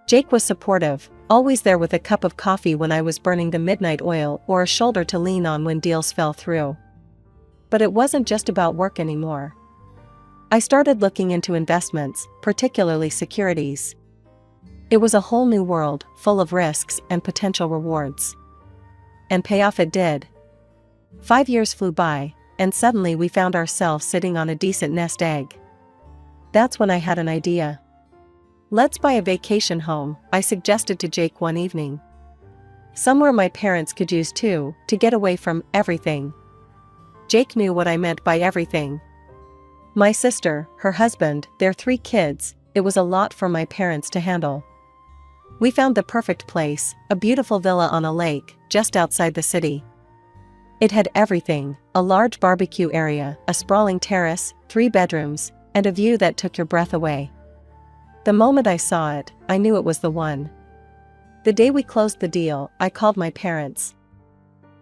Jake was supportive, always there with a cup of coffee when I was burning the midnight oil or a shoulder to lean on when deals fell through. But it wasn't just about work anymore. I started looking into investments, particularly securities. It was a whole new world, full of risks and potential rewards. And payoff it did. 5 years flew by, and suddenly we found ourselves sitting on a decent nest egg. That's when I had an idea. "Let's buy a vacation home," I suggested to Jake one evening. "Somewhere my parents could use too, to get away from everything." Jake knew what I meant by everything. My sister, her husband, their 3 kids, it was a lot for my parents to handle. We found the perfect place, a beautiful villa on a lake, just outside the city. It had everything, a large barbecue area, a sprawling terrace, 3 bedrooms, and a view that took your breath away. The moment I saw it, I knew it was the one. The day we closed the deal, I called my parents.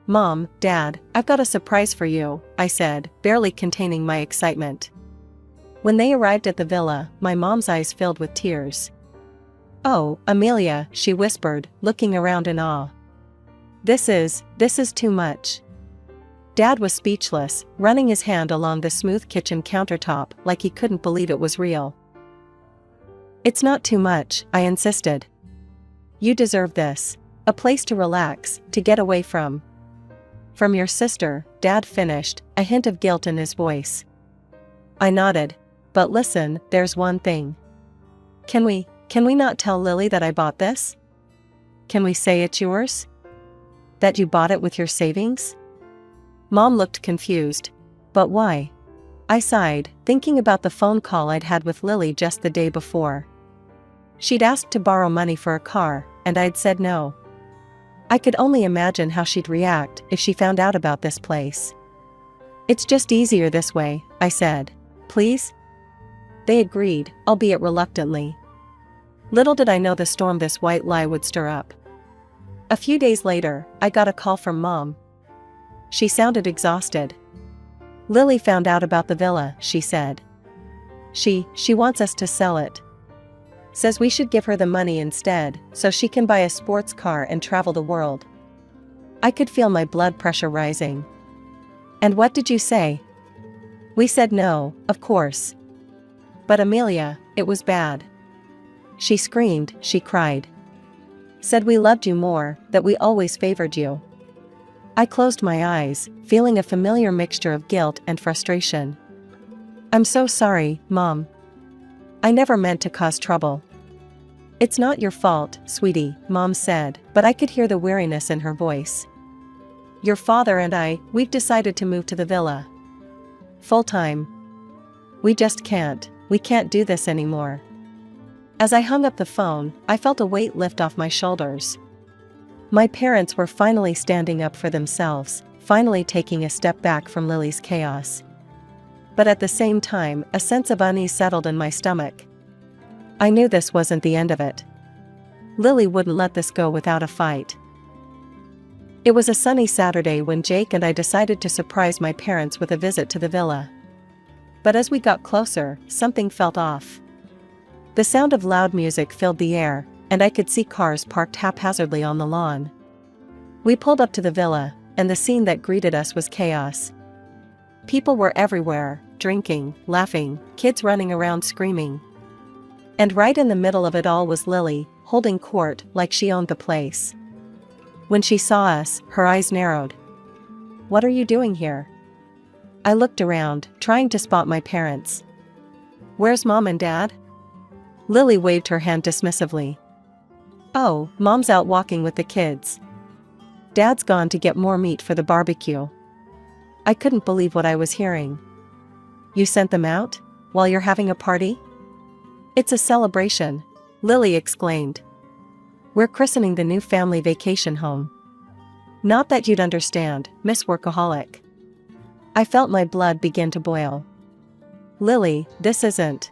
"Mom, Dad, I've got a surprise for you," I said, barely containing my excitement. When they arrived at the villa, my mom's eyes filled with tears. "Oh, Amelia," she whispered, looking around in awe. This is too much." Dad was speechless, running his hand along the smooth kitchen countertop like he couldn't believe it was real. "It's not too much," I insisted. "You deserve this. A place to relax, to get away from." "From your sister," Dad finished, a hint of guilt in his voice. I nodded. "But listen, there's one thing. Can we not tell Lily that I bought this? Can we say it's yours? That you bought it with your savings?" Mom looked confused. "But why?" I sighed, thinking about the phone call I'd had with Lily just the day before. She'd asked to borrow money for a car, and I'd said no. I could only imagine how she'd react if she found out about this place. "It's just easier this way," I said. "Please?" They agreed, albeit reluctantly. Little did I know the storm this white lie would stir up. A few days later, I got a call from Mom. She sounded exhausted. "Lily found out about the villa," she said. She wants us to sell it. Says we should give her the money instead, so she can buy a sports car and travel the world." I could feel my blood pressure rising. "And what did you say?" "We said no, of course. But Amelia, it was bad." She screamed, she cried. "Said we loved you more, that we always favored you." I closed my eyes, feeling a familiar mixture of guilt and frustration. "I'm so sorry, Mom. I never meant to cause trouble." "It's not your fault, sweetie," Mom said, but I could hear the weariness in her voice. Your father and we've decided to move to the villa. Full time. We just can't. We can't do this anymore. As I hung up the phone, I felt a weight lift off my shoulders. My parents were finally standing up for themselves, finally taking a step back from Lily's chaos. But at the same time, a sense of unease settled in my stomach. I knew this wasn't the end of it. Lily wouldn't let this go without a fight. It was a sunny Saturday when Jake and I decided to surprise my parents with a visit to the villa. But as we got closer, something felt off. The sound of loud music filled the air, and I could see cars parked haphazardly on the lawn. We pulled up to the villa, and the scene that greeted us was chaos. People were everywhere, drinking, laughing, kids running around screaming. And right in the middle of it all was Lily, holding court like she owned the place. When she saw us, her eyes narrowed. "What are you doing here?" I looked around, trying to spot my parents. "Where's Mom and Dad?" Lily waved her hand dismissively. "Oh, Mom's out walking with the kids. Dad's gone to get more meat for the barbecue." I couldn't believe what I was hearing. "You sent them out? While you're having a party?" "It's a celebration," Lily exclaimed. "We're christening the new family vacation home." "Not that you'd understand, Miss Workaholic." I felt my blood begin to boil. "Lily, this isn't..."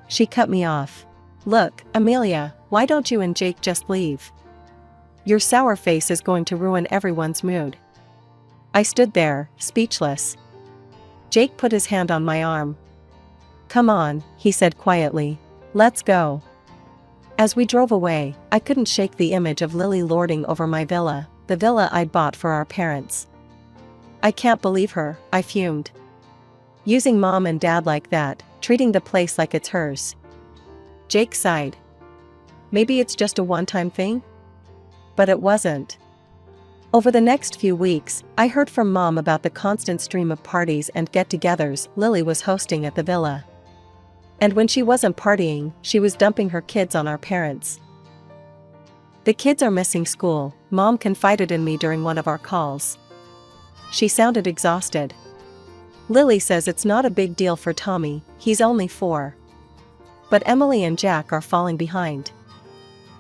She cut me off. "Look, Amelia, why don't you and Jake just leave? Your sour face is going to ruin everyone's mood." I stood there, speechless. Jake put his hand on my arm. "Come on," he said quietly. "Let's go." As we drove away, I couldn't shake the image of Lily lording over my villa, the villa I'd bought for our parents. "I can't believe her," I fumed. "Using Mom and Dad like that, treating the place like it's hers." Jake sighed. "Maybe it's just a one-time thing?" But it wasn't. Over the next few weeks, I heard from Mom about the constant stream of parties and get-togethers Lily was hosting at the villa. And when she wasn't partying, she was dumping her kids on our parents. "The kids are missing school," Mom confided in me during one of our calls. She sounded exhausted. "Lily says it's not a big deal for Tommy, he's only 4. But Emily and Jack are falling behind.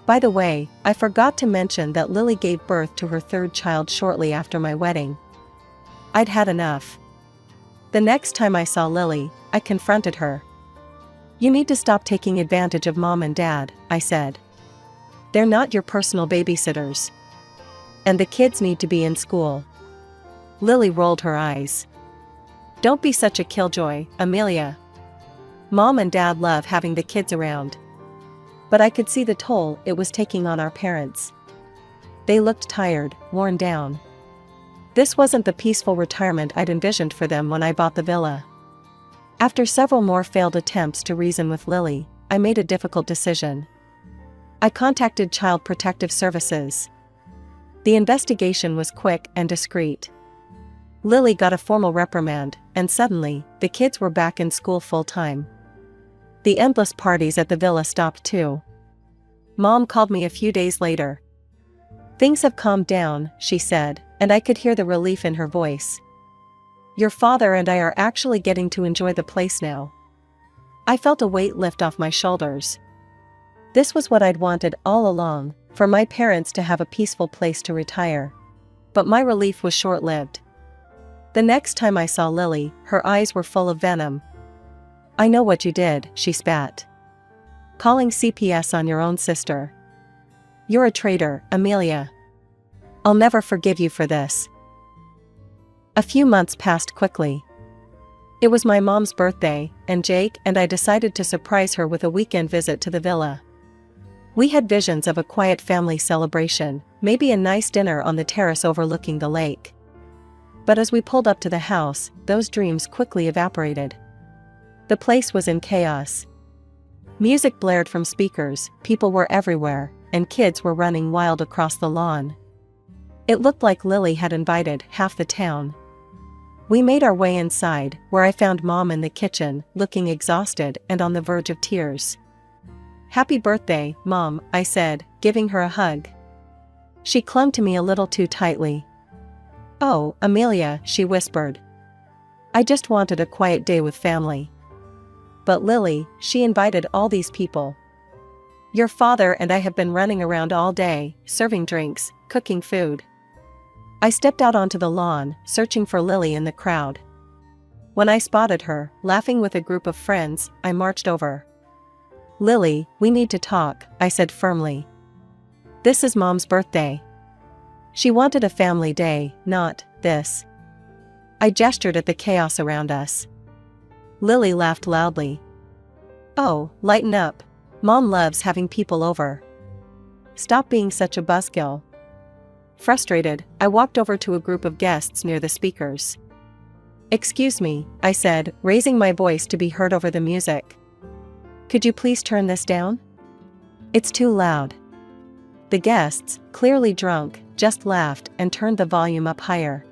By the way, I forgot to mention that Lily gave birth to her 3rd child shortly after my wedding. I'd had enough. The next time I saw Lily, I confronted her. "You need to stop taking advantage of Mom and Dad," I said. "They're not your personal babysitters. And the kids need to be in school." Lily rolled her eyes. "Don't be such a killjoy, Amelia. Mom and Dad love having the kids around." But I could see the toll it was taking on our parents. They looked tired, worn down. This wasn't the peaceful retirement I'd envisioned for them when I bought the villa. After several more failed attempts to reason with Lily, I made a difficult decision. I contacted Child Protective Services. The investigation was quick and discreet. Lily got a formal reprimand, and suddenly, the kids were back in school full-time. The endless parties at the villa stopped too. Mom called me a few days later. "Things have calmed down," she said, and I could hear the relief in her voice. "Your father and I are actually getting to enjoy the place now." I felt a weight lift off my shoulders. This was what I'd wanted all along, for my parents to have a peaceful place to retire. But my relief was short-lived. The next time I saw Lily, her eyes were full of venom. "I know what you did," she spat. "Calling CPS on your own sister. You're a traitor, Amelia. I'll never forgive you for this." A few months passed quickly. It was my mom's birthday, and Jake and I decided to surprise her with a weekend visit to the villa. We had visions of a quiet family celebration, maybe a nice dinner on the terrace overlooking the lake. But as we pulled up to the house, those dreams quickly evaporated. The place was in chaos. Music blared from speakers, people were everywhere, and kids were running wild across the lawn. It looked like Lily had invited half the town. We made our way inside, where I found Mom in the kitchen, looking exhausted and on the verge of tears. "Happy birthday, Mom," I said, giving her a hug. She clung to me a little too tightly. "Oh, Amelia," she whispered. "I just wanted a quiet day with family." "But Lily," she invited all these people. "Your father and I have been running around all day, serving drinks, cooking food." I stepped out onto the lawn, searching for Lily in the crowd. When I spotted her, laughing with a group of friends, I marched over. "Lily, we need to talk," I said firmly. "This is Mom's birthday. She wanted a family day, not this." I gestured at the chaos around us. Lily laughed loudly. "Oh, lighten up. Mom loves having people over. Stop being such a buzzkill." Frustrated, I walked over to a group of guests near the speakers. "Excuse me," I said, raising my voice to be heard over the music. "Could you please turn this down? It's too loud." The guests, clearly drunk, just laughed and turned the volume up higher.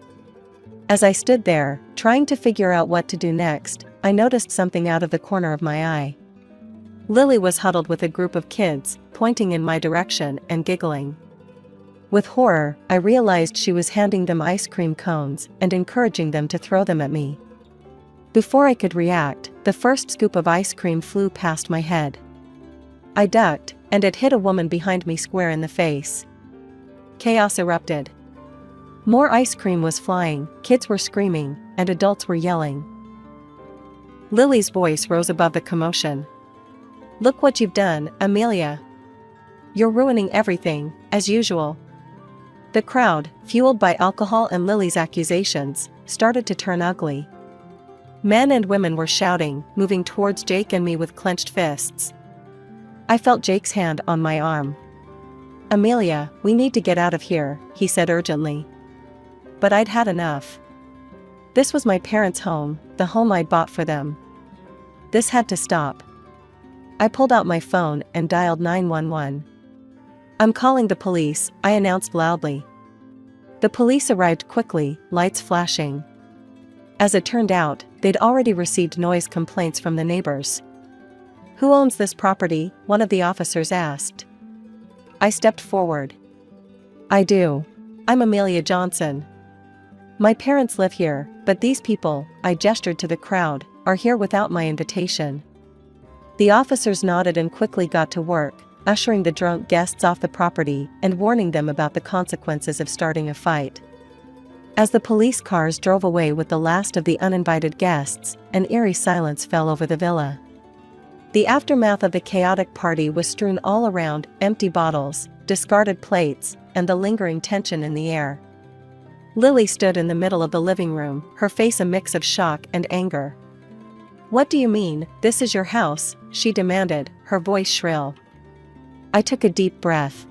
As I stood there, trying to figure out what to do next, I noticed something out of the corner of my eye. Lily was huddled with a group of kids, pointing in my direction and giggling. With horror, I realized she was handing them ice cream cones and encouraging them to throw them at me. Before I could react, the first scoop of ice cream flew past my head. I ducked, and it hit a woman behind me square in the face. Chaos erupted. More ice cream was flying, kids were screaming, and adults were yelling. Lily's voice rose above the commotion. "Look what you've done, Amelia. You're ruining everything, as usual." The crowd, fueled by alcohol and Lily's accusations, started to turn ugly. Men and women were shouting, moving towards Jake and me with clenched fists. I felt Jake's hand on my arm. "Amelia, we need to get out of here," he said urgently. But I'd had enough. This was my parents' home, the home I'd bought for them. This had to stop. I pulled out my phone and dialed 911. "I'm calling the police," I announced loudly. The police arrived quickly, lights flashing. As it turned out, they'd already received noise complaints from the neighbors. "Who owns this property?" one of the officers asked. I stepped forward. "I do. I'm Amelia Johnson. My parents live here, but these people," I gestured to the crowd, "are here without my invitation." The officers nodded and quickly got to work, ushering the drunk guests off the property and warning them about the consequences of starting a fight. As the police cars drove away with the last of the uninvited guests, an eerie silence fell over the villa. The aftermath of the chaotic party was strewn all around: empty bottles, discarded plates, and the lingering tension in the air. Lily stood in the middle of the living room, her face a mix of shock and anger. "What do you mean, this is your house?" she demanded, her voice shrill. I took a deep breath.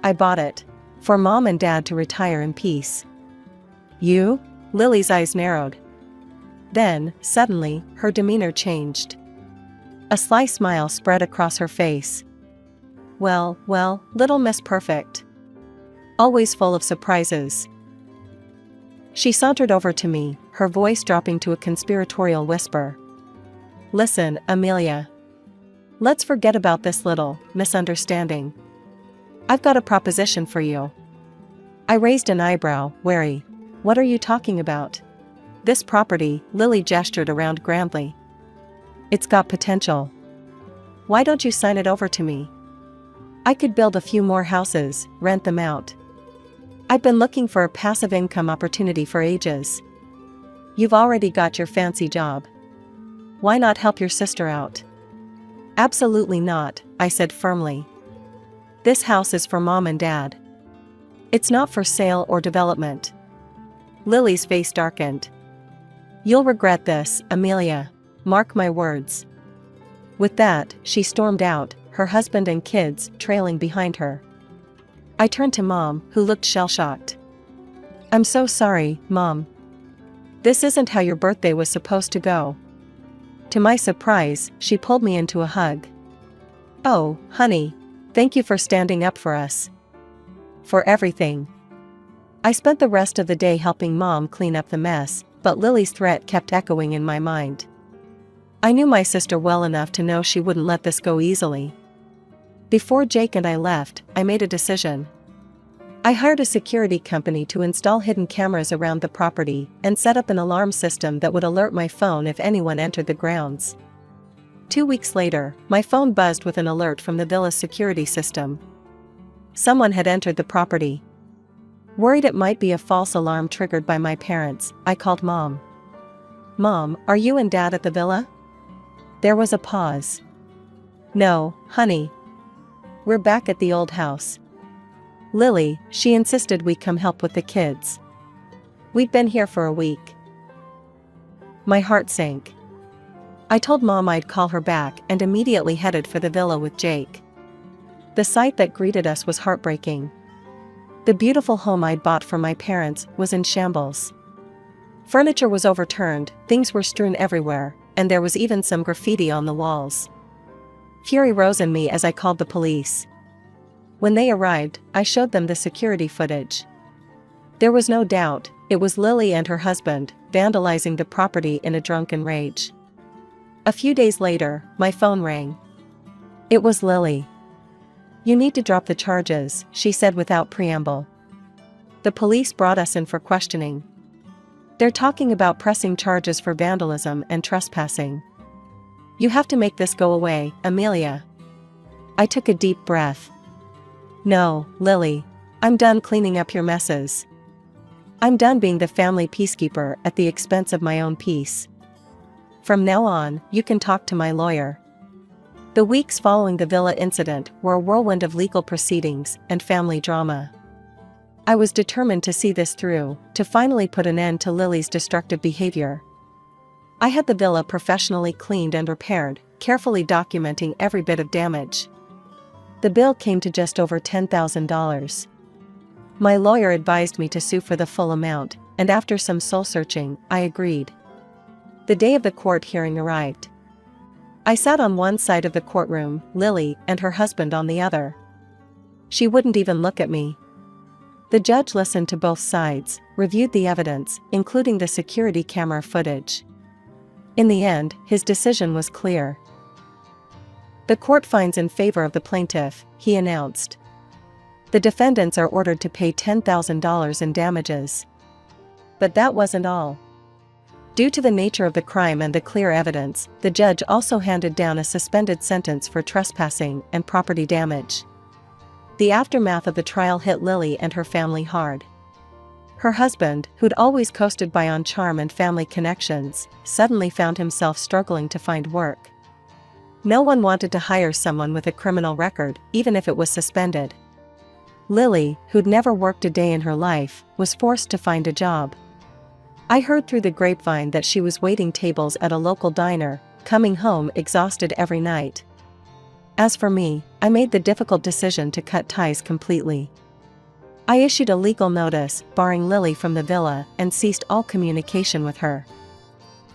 "I bought it. For Mom and Dad to retire in peace." "You?" Lily's eyes narrowed. Then, suddenly, her demeanor changed. A sly smile spread across her face. Well, Little Miss Perfect. Always full of surprises." She sauntered over to me, her voice dropping to a conspiratorial whisper. "Listen, Amelia. Let's forget about this little misunderstanding. I've got a proposition for you." I raised an eyebrow, wary. "What are you talking about?" "This property," Lily gestured around grandly. "It's got potential. Why don't you sign it over to me? I could build a few more houses, rent them out. I've been looking for a passive income opportunity for ages. You've already got your fancy job. Why not help your sister out?" "Absolutely not," I said firmly. "This house is for Mom and Dad. It's not for sale or development." Lily's face darkened. "You'll regret this, Amelia. Mark my words." With that, she stormed out, her husband and kids trailing behind her. I turned to Mom, who looked shell-shocked. "I'm so sorry, Mom. This isn't how your birthday was supposed to go." To my surprise, she pulled me into a hug. "Oh, honey. Thank you for standing up for us. For everything." I spent the rest of the day helping Mom clean up the mess, but Lily's threat kept echoing in my mind. I knew my sister well enough to know she wouldn't let this go easily. Before Jake and I left, I made a decision. I hired a security company to install hidden cameras around the property and set up an alarm system that would alert my phone if anyone entered the grounds. 2 weeks later, my phone buzzed with an alert from the villa's security system. Someone had entered the property. Worried it might be a false alarm triggered by my parents, I called Mom. "Mom, are you and Dad at the villa?" There was a pause. "No, honey. We're back at the old house. Lily, she insisted we come help with the kids. We'd been here for a week." My heart sank. I told Mom I'd call her back and immediately headed for the villa with Jake. The sight that greeted us was heartbreaking. The beautiful home I'd bought for my parents was in shambles. Furniture was overturned, things were strewn everywhere, and there was even some graffiti on the walls. Fury rose in me as I called the police. When they arrived, I showed them the security footage. There was no doubt, it was Lily and her husband, vandalizing the property in a drunken rage. A few days later, my phone rang. It was Lily. "You need to drop the charges," she said without preamble. The police brought us in for questioning. "They're talking about pressing charges for vandalism and trespassing. You have to make this go away, Amelia." I took a deep breath. "No, Lily. I'm done cleaning up your messes. I'm done being the family peacekeeper at the expense of my own peace. From now on, you can talk to my lawyer." The weeks following the villa incident were a whirlwind of legal proceedings and family drama. I was determined to see this through, to finally put an end to Lily's destructive behavior. I had the villa professionally cleaned and repaired, carefully documenting every bit of damage. The bill came to just over $10,000. My lawyer advised me to sue for the full amount, and after some soul-searching, I agreed. The day of the court hearing arrived. I sat on one side of the courtroom, Lily and her husband on the other. She wouldn't even look at me. The judge listened to both sides, reviewed the evidence, including the security camera footage. In the end, his decision was clear. "The court finds in favor of the plaintiff," he announced. "The defendants are ordered to pay $10,000 in damages." But that wasn't all. Due to the nature of the crime and the clear evidence, the judge also handed down a suspended sentence for trespassing and property damage. The aftermath of the trial hit Lily and her family hard. Her husband, who'd always coasted by on charm and family connections, suddenly found himself struggling to find work. No one wanted to hire someone with a criminal record, even if it was suspended. Lily, who'd never worked a day in her life, was forced to find a job. I heard through the grapevine that she was waiting tables at a local diner, coming home exhausted every night. As for me, I made the difficult decision to cut ties completely. I issued a legal notice, barring Lily from the villa, and ceased all communication with her.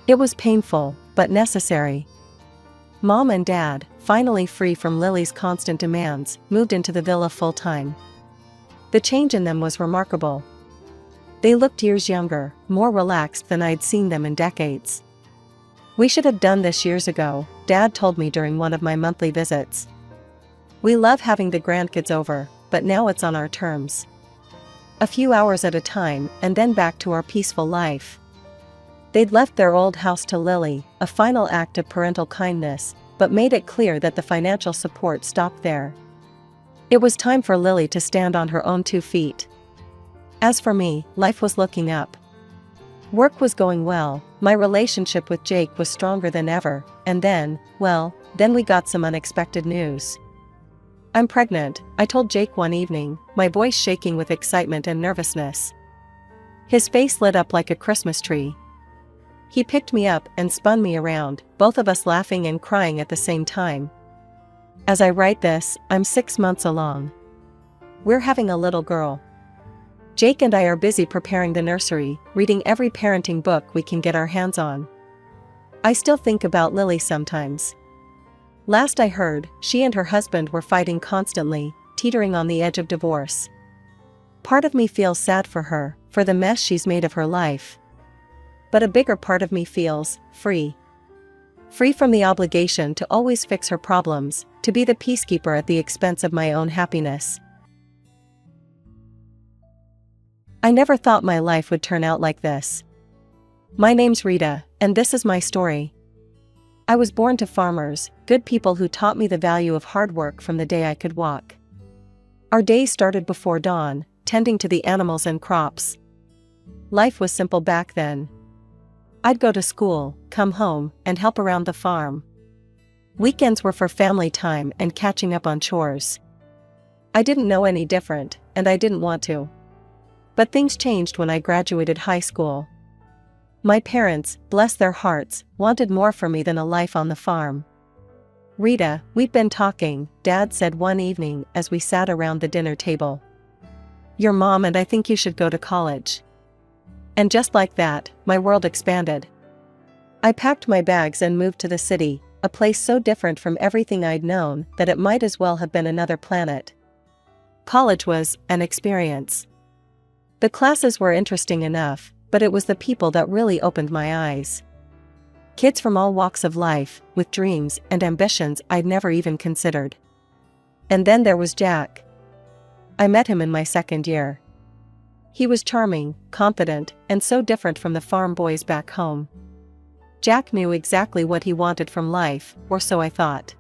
It was painful, but necessary. Mom and Dad, finally free from Lily's constant demands, moved into the villa full-time. The change in them was remarkable. They looked years younger, more relaxed than I'd seen them in decades. "We should have done this years ago," Dad told me during one of my monthly visits. "We love having the grandkids over, but now it's on our terms. A few hours at a time, and then back to our peaceful life." They'd left their old house to Lily, a final act of parental kindness, but made it clear that the financial support stopped there. It was time for Lily to stand on her own 2 feet. As for me, life was looking up. Work was going well, my relationship with Jake was stronger than ever, and then we got some unexpected news. "I'm pregnant," I told Jake one evening, my voice shaking with excitement and nervousness. His face lit up like a Christmas tree. He picked me up and spun me around, both of us laughing and crying at the same time. As I write this, I'm 6 months along. We're having a little girl. Jake and I are busy preparing the nursery, reading every parenting book we can get our hands on. I still think about Lily sometimes. Last I heard, she and her husband were fighting constantly, teetering on the edge of divorce. Part of me feels sad for her, for the mess she's made of her life. But a bigger part of me feels free. Free from the obligation to always fix her problems, to be the peacekeeper at the expense of my own happiness. I never thought my life would turn out like this. My name's Rita, and this is my story. I was born to farmers, good people who taught me the value of hard work from the day I could walk. Our days started before dawn, tending to the animals and crops. Life was simple back then. I'd go to school, come home, and help around the farm. Weekends were for family time and catching up on chores. I didn't know any different, and I didn't want to. But things changed when I graduated high school. My parents, bless their hearts, wanted more for me than a life on the farm. "Rita, we've been talking," Dad said one evening as we sat around the dinner table. "Your mom and I think you should go to college." And just like that, my world expanded. I packed my bags and moved to the city, a place so different from everything I'd known that it might as well have been another planet. College was an experience. The classes were interesting enough, but it was the people that really opened my eyes. Kids from all walks of life, with dreams and ambitions I'd never even considered. And then there was Jack. I met him in my second year. He was charming, confident, and so different from the farm boys back home. Jack knew exactly what he wanted from life, or so I thought.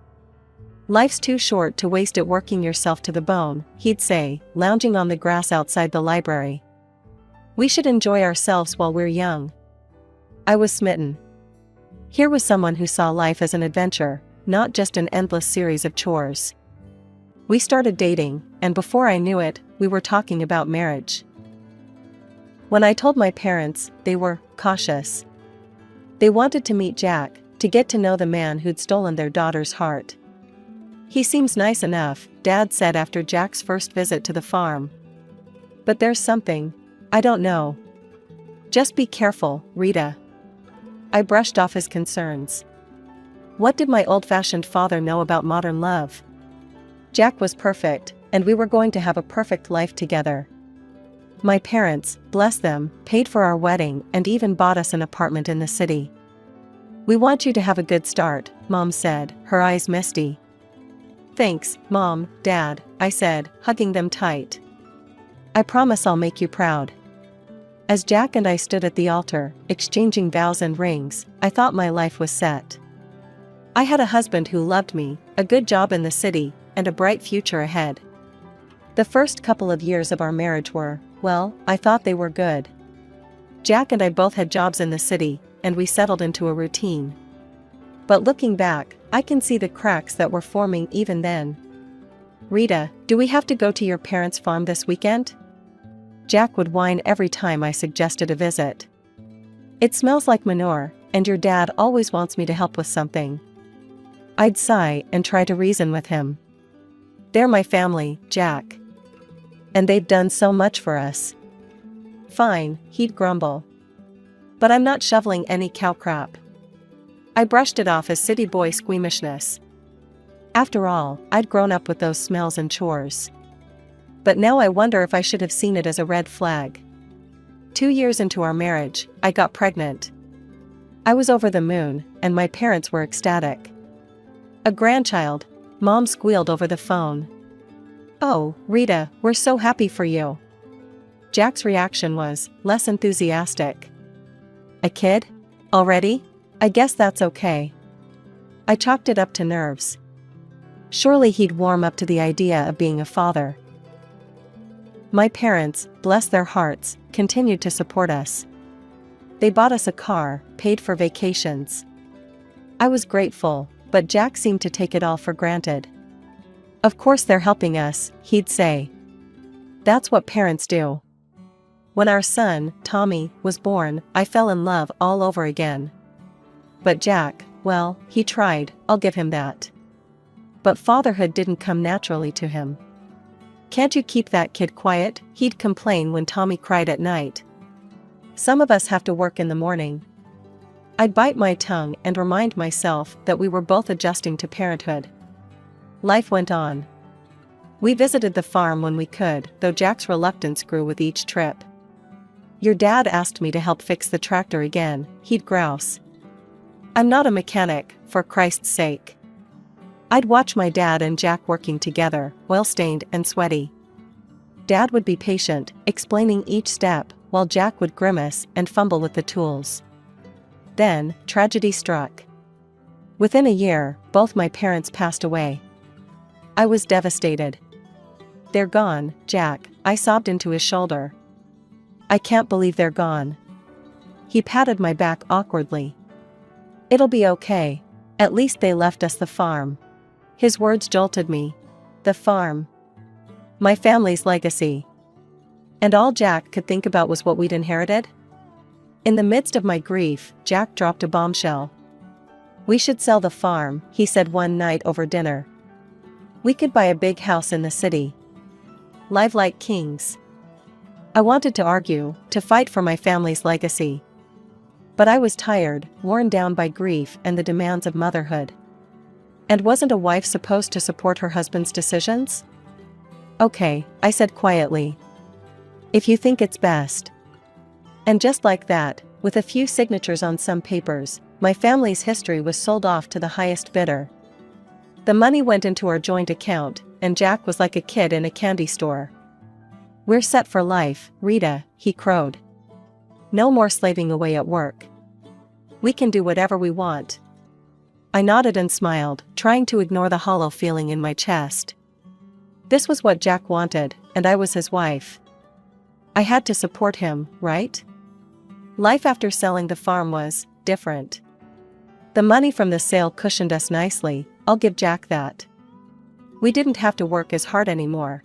"Life's too short to waste it working yourself to the bone," he'd say, lounging on the grass outside the library. "We should enjoy ourselves while we're young." I was smitten. Here was someone who saw life as an adventure, not just an endless series of chores. We started dating, and before I knew it, we were talking about marriage. When I told my parents, they were cautious. They wanted to meet Jack, to get to know the man who'd stolen their daughter's heart. "He seems nice enough," Dad said after Jack's first visit to the farm. "But there's something, I don't know." "Just be careful, Rita." I brushed off his concerns. What did my old-fashioned father know about modern love? Jack was perfect, and we were going to have a perfect life together. My parents, bless them, paid for our wedding and even bought us an apartment in the city. "We want you to have a good start," Mom said, her eyes misty. "Thanks, Mom, Dad," I said, hugging them tight. "I promise I'll make you proud." As Jack and I stood at the altar, exchanging vows and rings, I thought my life was set. I had a husband who loved me, a good job in the city, and a bright future ahead. The first couple of years of our marriage were, well, I thought they were good. Jack and I both had jobs in the city, and we settled into a routine. But looking back, I can see the cracks that were forming even then. "Rita, do we have to go to your parents' farm this weekend?" Jack would whine every time I suggested a visit. "It smells like manure, and your dad always wants me to help with something." I'd sigh and try to reason with him. "They're my family, Jack. And they've done so much for us." "Fine," he'd grumble. "But I'm not shoveling any cow crap." I brushed it off as city boy squeamishness. After all, I'd grown up with those smells and chores. But now I wonder if I should have seen it as a red flag. 2 years into our marriage, I got pregnant. I was over the moon, and my parents were ecstatic. "A grandchild," Mom squealed over the phone. "Oh, Rita, we're so happy for you." Jack's reaction was less enthusiastic. "A kid? Already? I guess that's okay." I chalked it up to nerves. Surely he'd warm up to the idea of being a father. My parents, bless their hearts, continued to support us. They bought us a car, paid for vacations. I was grateful, but Jack seemed to take it all for granted. "Of course they're helping us," he'd say. That's what parents do. When our son, Tommy, was born, I fell in love all over again. But Jack, well, he tried, I'll give him that. But fatherhood didn't come naturally to him. "Can't you keep that kid quiet?" he'd complain when Tommy cried at night. "Some of us have to work in the morning." I'd bite my tongue and remind myself that we were both adjusting to parenthood. Life went on. We visited the farm when we could, though Jack's reluctance grew with each trip. "Your dad asked me to help fix the tractor again," he'd grouse. "I'm not a mechanic, for Christ's sake." I'd watch my dad and Jack working together, oil-stained and sweaty. Dad would be patient, explaining each step, while Jack would grimace and fumble with the tools. Then, tragedy struck. Within a year, both my parents passed away. I was devastated. "They're gone, Jack," I sobbed into his shoulder. "I can't believe they're gone." He patted my back awkwardly. "It'll be okay. At least they left us the farm." His words jolted me. The farm. My family's legacy. And all Jack could think about was what we'd inherited? In the midst of my grief, Jack dropped a bombshell. "We should sell the farm," he said one night over dinner. "We could buy a big house in the city. Live like kings." I wanted to argue, to fight for my family's legacy. But I was tired, worn down by grief and the demands of motherhood. And wasn't a wife supposed to support her husband's decisions? "Okay," I said quietly. "If you think it's best." And just like that, with a few signatures on some papers, my family's history was sold off to the highest bidder. The money went into our joint account, and Jack was like a kid in a candy store. "We're set for life, Rita," he crowed. "No more slaving away at work. We can do whatever we want." I nodded and smiled, trying to ignore the hollow feeling in my chest. This was what Jack wanted, and I was his wife. I had to support him, right? Life after selling the farm was different. The money from the sale cushioned us nicely, I'll give Jack that. We didn't have to work as hard anymore.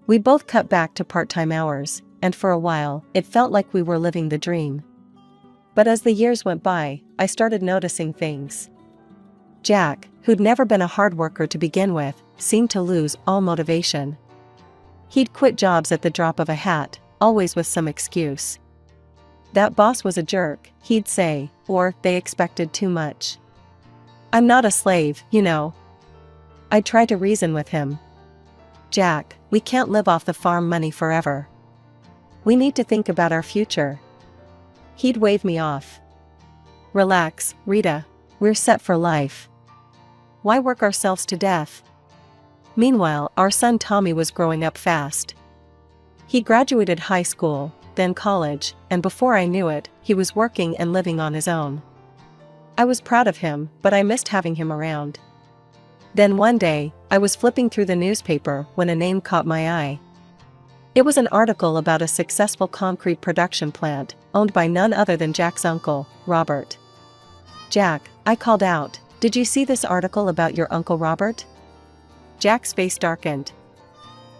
We both cut back to part-time hours, and for a while, it felt like we were living the dream. But as the years went by, I started noticing things. Jack, who'd never been a hard worker to begin with, seemed to lose all motivation. He'd quit jobs at the drop of a hat, always with some excuse. "That boss was a jerk," he'd say, or "they expected too much." "I'm not a slave, you know." I'd try to reason with him. "Jack, we can't live off the farm money forever. We need to think about our future." He'd wave me off. "Relax, Rita. We're set for life. Why work ourselves to death?" Meanwhile, our son Tommy was growing up fast. He graduated high school, then college, and before I knew it, he was working and living on his own. I was proud of him, but I missed having him around. Then one day, I was flipping through the newspaper when a name caught my eye. It was an article about a successful concrete production plant, owned by none other than Jack's uncle, Robert. "Jack," I called out, "did you see this article about your Uncle Robert?" Jack's face darkened.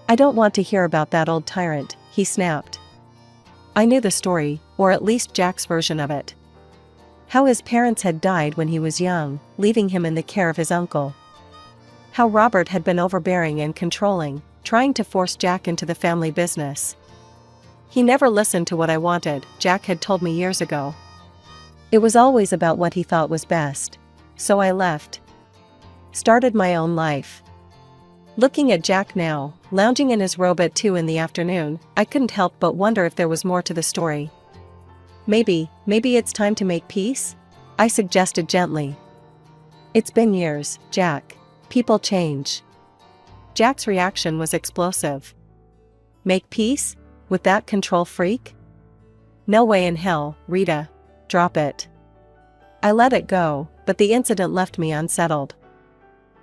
"I don't want to hear about that old tyrant," he snapped. I knew the story, or at least Jack's version of it. How his parents had died when he was young, leaving him in the care of his uncle. How Robert had been overbearing and controlling, trying to force Jack into the family business. He never listened to what I wanted, Jack had told me years ago. It was always about what he thought was best. So I left. Started my own life. Looking at Jack now, lounging in his robe at 2 in the afternoon, I couldn't help but wonder if there was more to the story. Maybe it's time to make peace?" I suggested gently. "It's been years, Jack. People change." Jack's reaction was explosive. "Make peace? With that control freak? No way in hell, Rita. Drop it." I let it go, but the incident left me unsettled.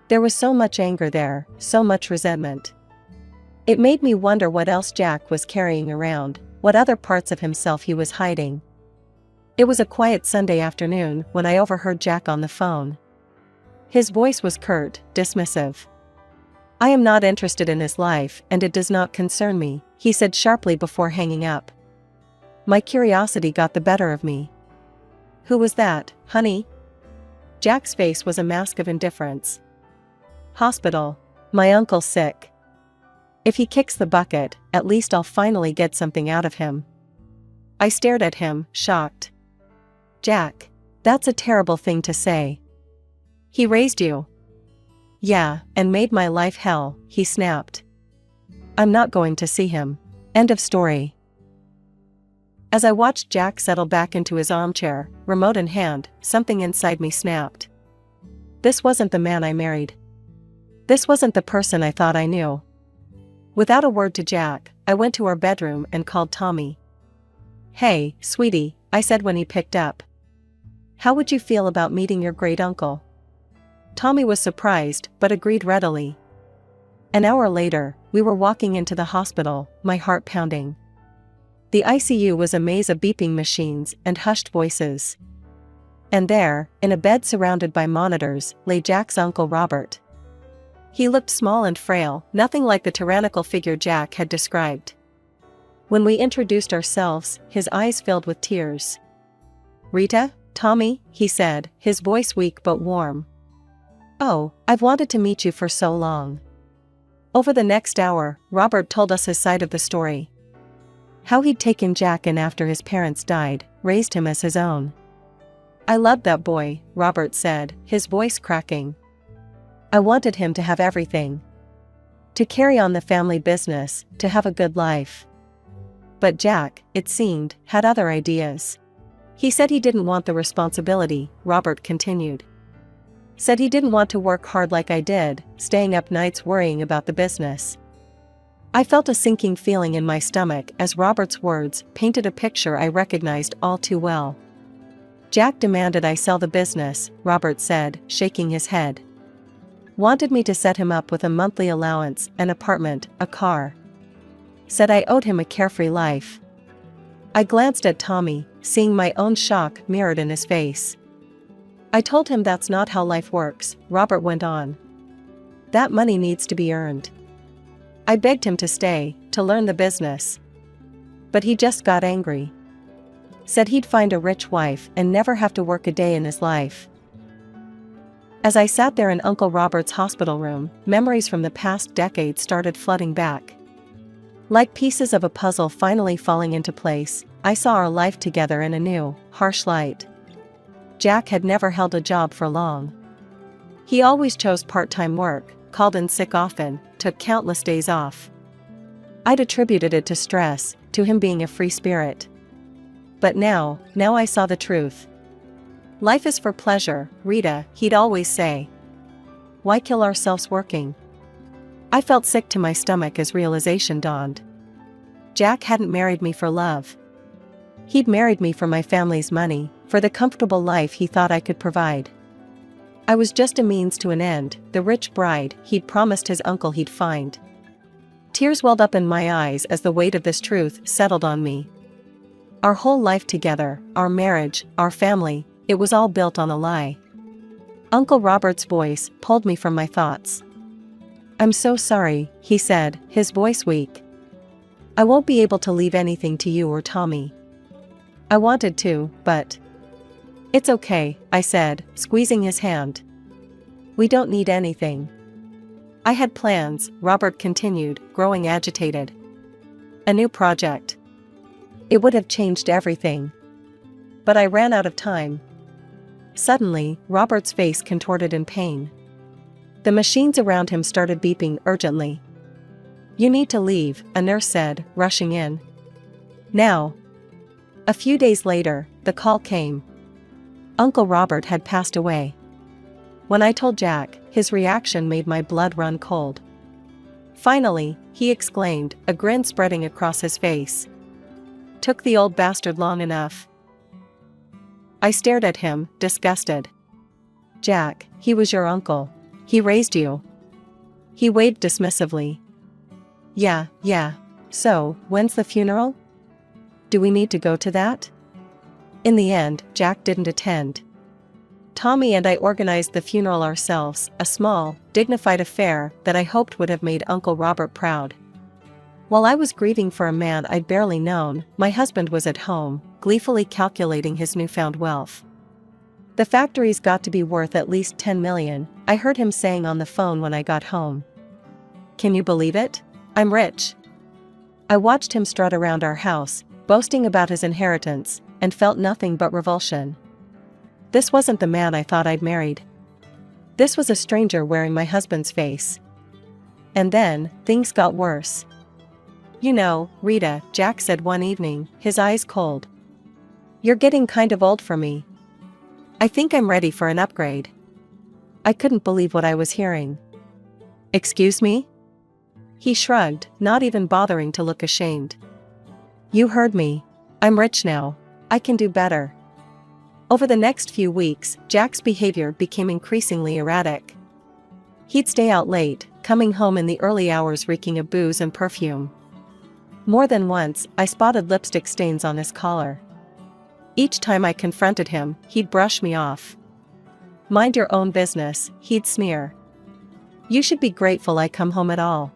There was so much anger there, so much resentment. It made me wonder what else Jack was carrying around, what other parts of himself he was hiding. It was a quiet Sunday afternoon when I overheard Jack on the phone. His voice was curt, dismissive. "I am not interested in his life and it does not concern me," he said sharply before hanging up. My curiosity got the better of me. "Who was that, honey?" Jack's face was a mask of indifference. "Hospital. My uncle's sick. If he kicks the bucket, at least I'll finally get something out of him." I stared at him, shocked. "Jack, that's a terrible thing to say." "He raised you." "Yeah, and made my life hell," he snapped. "I'm not going to see him. End of story." As I watched Jack settle back into his armchair, remote in hand, something inside me snapped. This wasn't the man I married. This wasn't the person I thought I knew. Without a word to Jack, I went to our bedroom and called Tommy. "Hey, sweetie," I said when he picked up. "How would you feel about meeting your great uncle?" Tommy was surprised, but agreed readily. An hour later, we were walking into the hospital, my heart pounding. The ICU was a maze of beeping machines and hushed voices. And there, in a bed surrounded by monitors, lay Jack's uncle Robert. He looked small and frail, nothing like the tyrannical figure Jack had described. When we introduced ourselves, his eyes filled with tears. "Rita, Tommy," he said, his voice weak but warm. "Oh, I've wanted to meet you for so long." Over the next hour, Robert told us his side of the story. How he'd taken Jack in after his parents died, raised him as his own. "I loved that boy," Robert said, his voice cracking. "I wanted him to have everything. To carry on the family business, to have a good life. But Jack, it seemed, had other ideas. He said he didn't want the responsibility," Robert continued. "Said he didn't want to work hard like I did, staying up nights worrying about the business." I felt a sinking feeling in my stomach as Robert's words painted a picture I recognized all too well. "Jack demanded I sell the business," Robert said, shaking his head. "Wanted me to set him up with a monthly allowance, an apartment, a car. Said I owed him a carefree life." I glanced at Tommy, seeing my own shock mirrored in his face. "I told him that's not how life works," Robert went on. "That money needs to be earned. I begged him to stay, to learn the business. But he just got angry. Said he'd find a rich wife and never have to work a day in his life." As I sat there in Uncle Robert's hospital room, memories from the past decade started flooding back. Like pieces of a puzzle finally falling into place, I saw our life together in a new, harsh light. Jack had never held a job for long. He always chose part-time work, called in sick often, took countless days off. I'd attributed it to stress, to him being a free spirit. But now I saw the truth. "Life is for pleasure, Rita," he'd always say. "Why kill ourselves working?" I felt sick to my stomach as realization dawned. Jack hadn't married me for love. He'd married me for my family's money, for the comfortable life he thought I could provide. I was just a means to an end, the rich bride he'd promised his uncle he'd find. Tears welled up in my eyes as the weight of this truth settled on me. Our whole life together, our marriage, our family, it was all built on a lie. Uncle Robert's voice pulled me from my thoughts. "I'm so sorry," he said, his voice weak. "I won't be able to leave anything to you or Tommy. I wanted to, but..." "It's okay," I said, squeezing his hand. "We don't need anything." "I had plans," Robert continued, growing agitated. "A new project. It would have changed everything. But I ran out of time." Suddenly, Robert's face contorted in pain. The machines around him started beeping urgently. "You need to leave," a nurse said, rushing in. "Now." A few days later, the call came. Uncle Robert had passed away. When I told Jack, his reaction made my blood run cold. "Finally," he exclaimed, a grin spreading across his face. "Took the old bastard long enough." I stared at him, disgusted. "Jack, he was your uncle. He raised you." He waved dismissively. Yeah. So, when's the funeral? Do we need to go to that?" In the end, Jack didn't attend. Tommy and I organized the funeral ourselves, a small, dignified affair that I hoped would have made Uncle Robert proud. While I was grieving for a man I'd barely known, my husband was at home, gleefully calculating his newfound wealth. "The factory's got to be worth at least 10 million, I heard him saying on the phone when I got home. Can you believe it? I'm rich." I watched him strut around our house, boasting about his inheritance, and felt nothing but revulsion. This wasn't the man I thought I'd married. This was a stranger wearing my husband's face. And then, things got worse. "You know, Rita," Jack said one evening, his eyes cold. "You're getting kind of old for me. I think I'm ready for an upgrade." I couldn't believe what I was hearing. "Excuse me?" He shrugged, not even bothering to look ashamed. You heard me. I'm rich now. I can do better. Over the next few weeks, Jack's behavior became increasingly erratic. He'd stay out late, coming home in the early hours reeking of booze and perfume. More than once, I spotted lipstick stains on his collar. Each time I confronted him, he'd brush me off. Mind your own business, he'd sneer. You should be grateful I come home at all.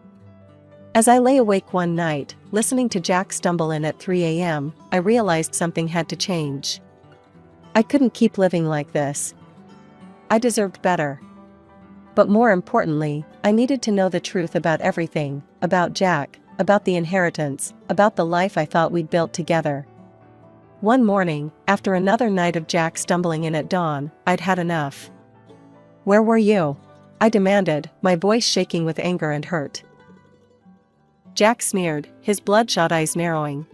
As I lay awake one night, listening to Jack stumble in at 3 a.m., I realized something had to change. I couldn't keep living like this. I deserved better. But more importantly, I needed to know the truth about everything, about Jack, about the inheritance, about the life I thought we'd built together. One morning, after another night of Jack stumbling in at dawn, I'd had enough. Where were you? I demanded, my voice shaking with anger and hurt. Jack sneered, his bloodshot eyes narrowing.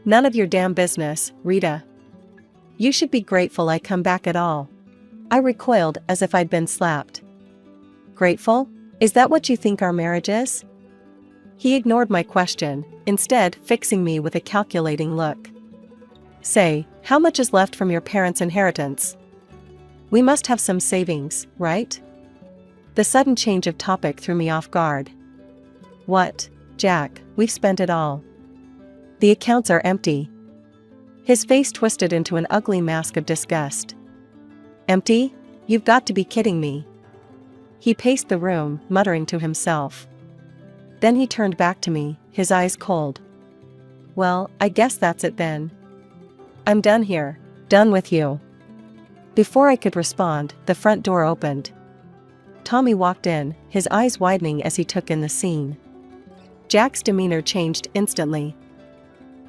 None of your damn business, Rita. You should be grateful I come back at all. I recoiled as if I'd been slapped. Grateful? Is that what you think our marriage is? He ignored my question, instead fixing me with a calculating look. Say, how much is left from your parents' inheritance? We must have some savings, right? The sudden change of topic threw me off guard. What, Jack, we've spent it all. The accounts are empty. His face twisted into an ugly mask of disgust. Empty? You've got to be kidding me. He paced the room, muttering to himself. Then he turned back to me, his eyes cold. Well, I guess that's it then. I'm done here. Done with you. Before I could respond, the front door opened. Tommy walked in, his eyes widening as he took in the scene. Jack's demeanor changed instantly.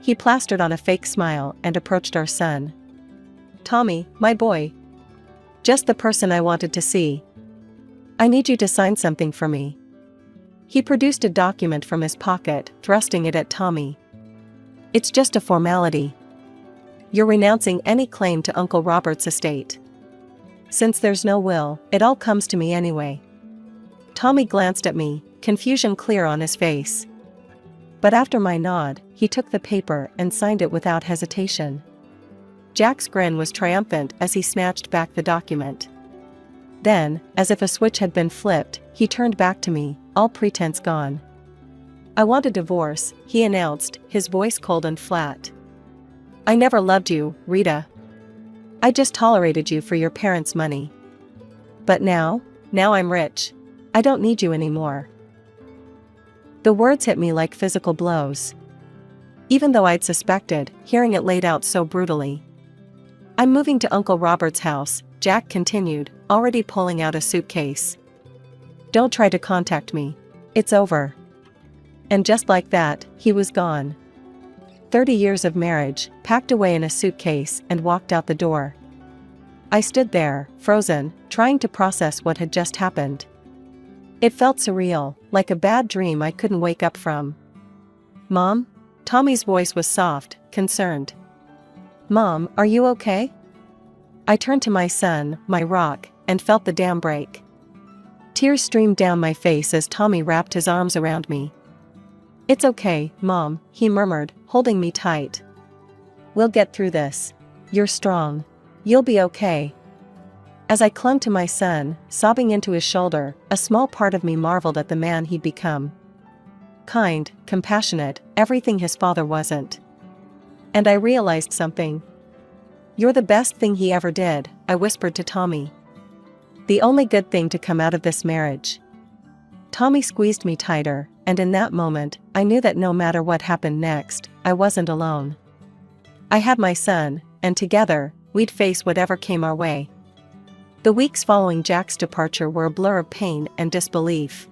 He plastered on a fake smile and approached our son. Tommy, my boy. Just the person I wanted to see. I need you to sign something for me. He produced a document from his pocket, thrusting it at Tommy. It's just a formality. You're renouncing any claim to Uncle Robert's estate. Since there's no will, it all comes to me anyway. Tommy glanced at me, confusion clear on his face. But after my nod, he took the paper and signed it without hesitation. Jack's grin was triumphant as he snatched back the document. Then, as if a switch had been flipped, he turned back to me, all pretense gone. I want a divorce, he announced, his voice cold and flat. I never loved you, Rita. I just tolerated you for your parents' money. But now I'm rich. I don't need you anymore. The words hit me like physical blows. Even though I'd suspected, hearing it laid out so brutally. I'm moving to Uncle Robert's house, Jack continued, already pulling out a suitcase. Don't try to contact me. It's over. And just like that, he was gone. 30 years of marriage, packed away in a suitcase, and walked out the door. I stood there, frozen, trying to process what had just happened. It felt surreal, like a bad dream I couldn't wake up from. Mom? Tommy's voice was soft, concerned. Mom, are you okay? I turned to my son, my rock, and felt the dam break. Tears streamed down my face as Tommy wrapped his arms around me. It's okay, Mom, he murmured, holding me tight. We'll get through this. You're strong. You'll be okay. As I clung to my son, sobbing into his shoulder, a small part of me marveled at the man he'd become. Kind, compassionate, everything his father wasn't. And I realized something. You're the best thing he ever did, I whispered to Tommy. The only good thing to come out of this marriage. Tommy squeezed me tighter, and in that moment, I knew that no matter what happened next, I wasn't alone. I had my son, and together, we'd face whatever came our way. The weeks following Jack's departure were a blur of pain and disbelief.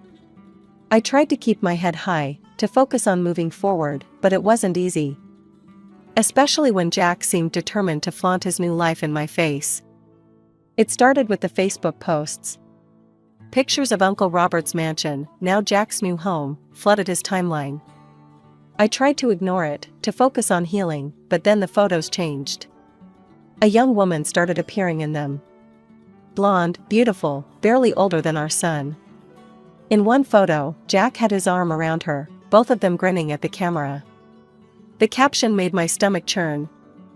I tried to keep my head high, to focus on moving forward, but it wasn't easy. Especially when Jack seemed determined to flaunt his new life in my face. It started with the Facebook posts. Pictures of Uncle Robert's mansion, now Jack's new home, flooded his timeline. I tried to ignore it, to focus on healing, but then the photos changed. A young woman started appearing in them. Blonde, beautiful, barely older than our son. In one photo, Jack had his arm around her, both of them grinning at the camera. The caption made my stomach churn.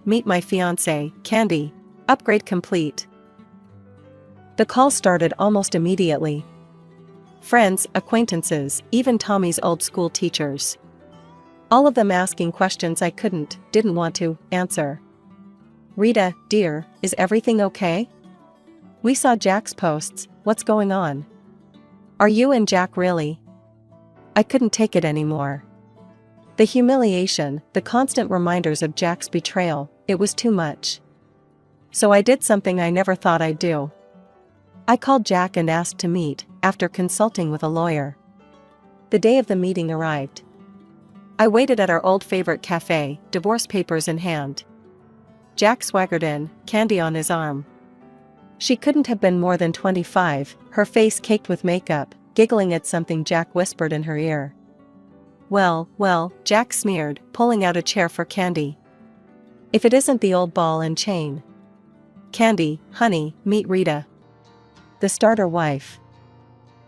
"Meet my fiancé, Candy. Upgrade complete." The call started almost immediately. Friends, acquaintances, even Tommy's old school teachers. All of them asking questions I didn't want to, answer. "Rita, dear, is everything okay? We saw Jack's posts, what's going on? Are you and Jack really?" I couldn't take it anymore. The humiliation, the constant reminders of Jack's betrayal, it was too much. So I did something I never thought I'd do. I called Jack and asked to meet, after consulting with a lawyer. The day of the meeting arrived. I waited at our old favorite cafe, divorce papers in hand. Jack swaggered in, Candy on his arm. She couldn't have been more than 25, her face caked with makeup, giggling at something Jack whispered in her ear. Well, Jack sneered, pulling out a chair for Candy. "If it isn't the old ball and chain. Candy, honey, meet Rita, the starter wife."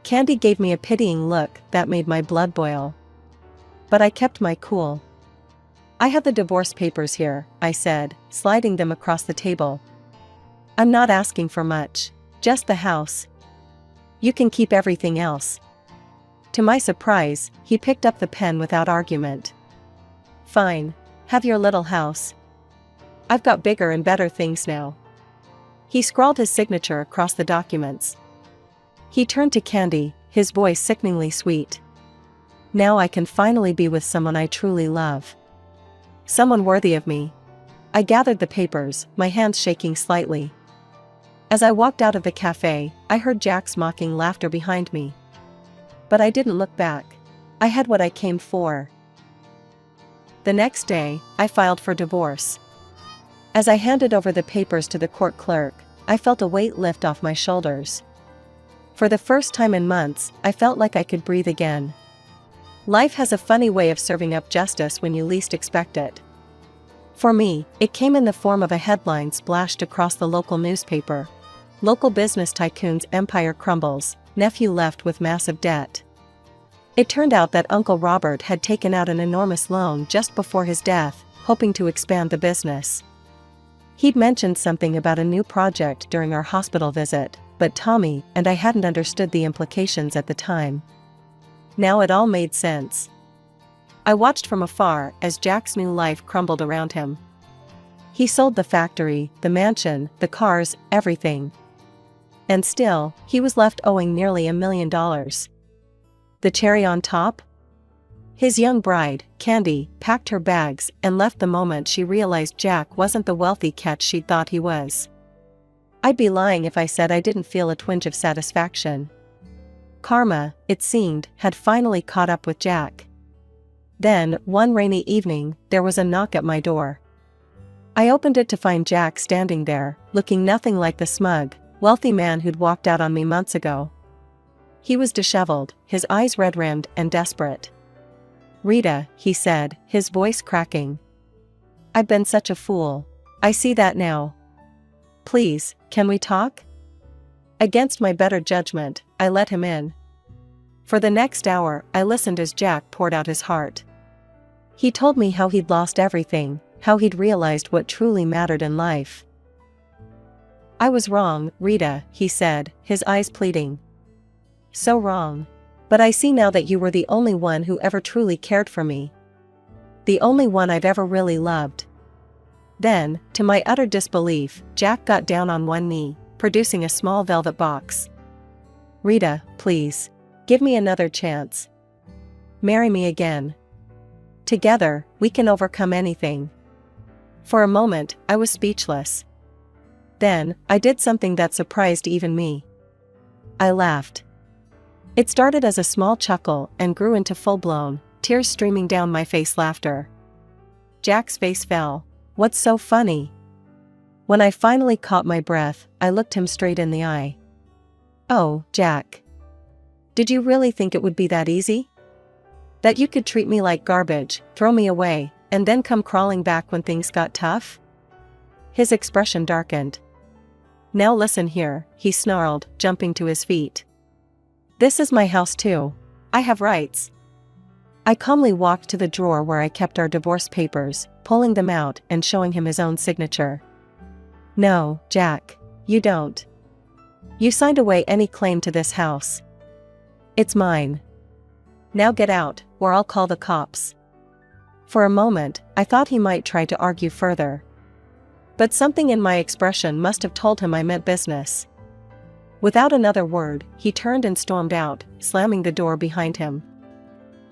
Candy gave me a pitying look that made my blood boil. But I kept my cool. "I have the divorce papers here," I said, sliding them across the table. "I'm not asking for much, just the house. You can keep everything else." To my surprise, he picked up the pen without argument. "Fine. Have your little house. I've got bigger and better things now." He scrawled his signature across the documents. He turned to Candy, his voice sickeningly sweet. "Now I can finally be with someone I truly love. Someone worthy of me." I gathered the papers, my hands shaking slightly. As I walked out of the cafe, I heard Jack's mocking laughter behind me. But I didn't look back. I had what I came for. The next day, I filed for divorce. As I handed over the papers to the court clerk, I felt a weight lift off my shoulders. For the first time in months, I felt like I could breathe again. Life has a funny way of serving up justice when you least expect it. For me, it came in the form of a headline splashed across the local newspaper. "Local business tycoon's empire crumbles, nephew left with massive debt." It turned out that Uncle Robert had taken out an enormous loan just before his death, hoping to expand the business. He'd mentioned something about a new project during our hospital visit, but Tommy and I hadn't understood the implications at the time. Now it all made sense. I watched from afar as Jack's new life crumbled around him. He sold the factory, the mansion, the cars, everything. And still, he was left owing nearly $1 million. The cherry on top? His young bride, Candy, packed her bags and left the moment she realized Jack wasn't the wealthy catch she'd thought he was. I'd be lying if I said I didn't feel a twinge of satisfaction. Karma, it seemed, had finally caught up with Jack. Then, one rainy evening, there was a knock at my door. I opened it to find Jack standing there, looking nothing like the smug, wealthy man who'd walked out on me months ago. He was disheveled, his eyes red-rimmed and desperate. "Rita," he said, his voice cracking. "I've been such a fool. I see that now. Please, can we talk?" Against my better judgment, I let him in. For the next hour, I listened as Jack poured out his heart. He told me how he'd lost everything, how he'd realized what truly mattered in life. "I was wrong, Rita," he said, his eyes pleading. "So wrong. But I see now that you were the only one who ever truly cared for me. The only one I've ever really loved." Then, to my utter disbelief, Jack got down on one knee, producing a small velvet box. "Rita, please. Give me another chance. Marry me again. Together, we can overcome anything." For a moment, I was speechless. Then, I did something that surprised even me. I laughed. It started as a small chuckle and grew into full-blown, tears streaming down my face laughter. Jack's face fell. "What's so funny?" When I finally caught my breath, I looked him straight in the eye. "Oh, Jack. Did you really think it would be that easy? That you could treat me like garbage, throw me away, and then come crawling back when things got tough?" His expression darkened. "Now listen here," he snarled, jumping to his feet. This is my house too. I have rights. I calmly walked to the drawer where I kept our divorce papers, pulling them out and showing him his own signature. No, Jack, you don't. You signed away any claim to this house. It's mine. Now get out, or I'll call the cops. For a moment, I thought he might try to argue further. But something in my expression must have told him I meant business. Without another word, he turned and stormed out, slamming the door behind him.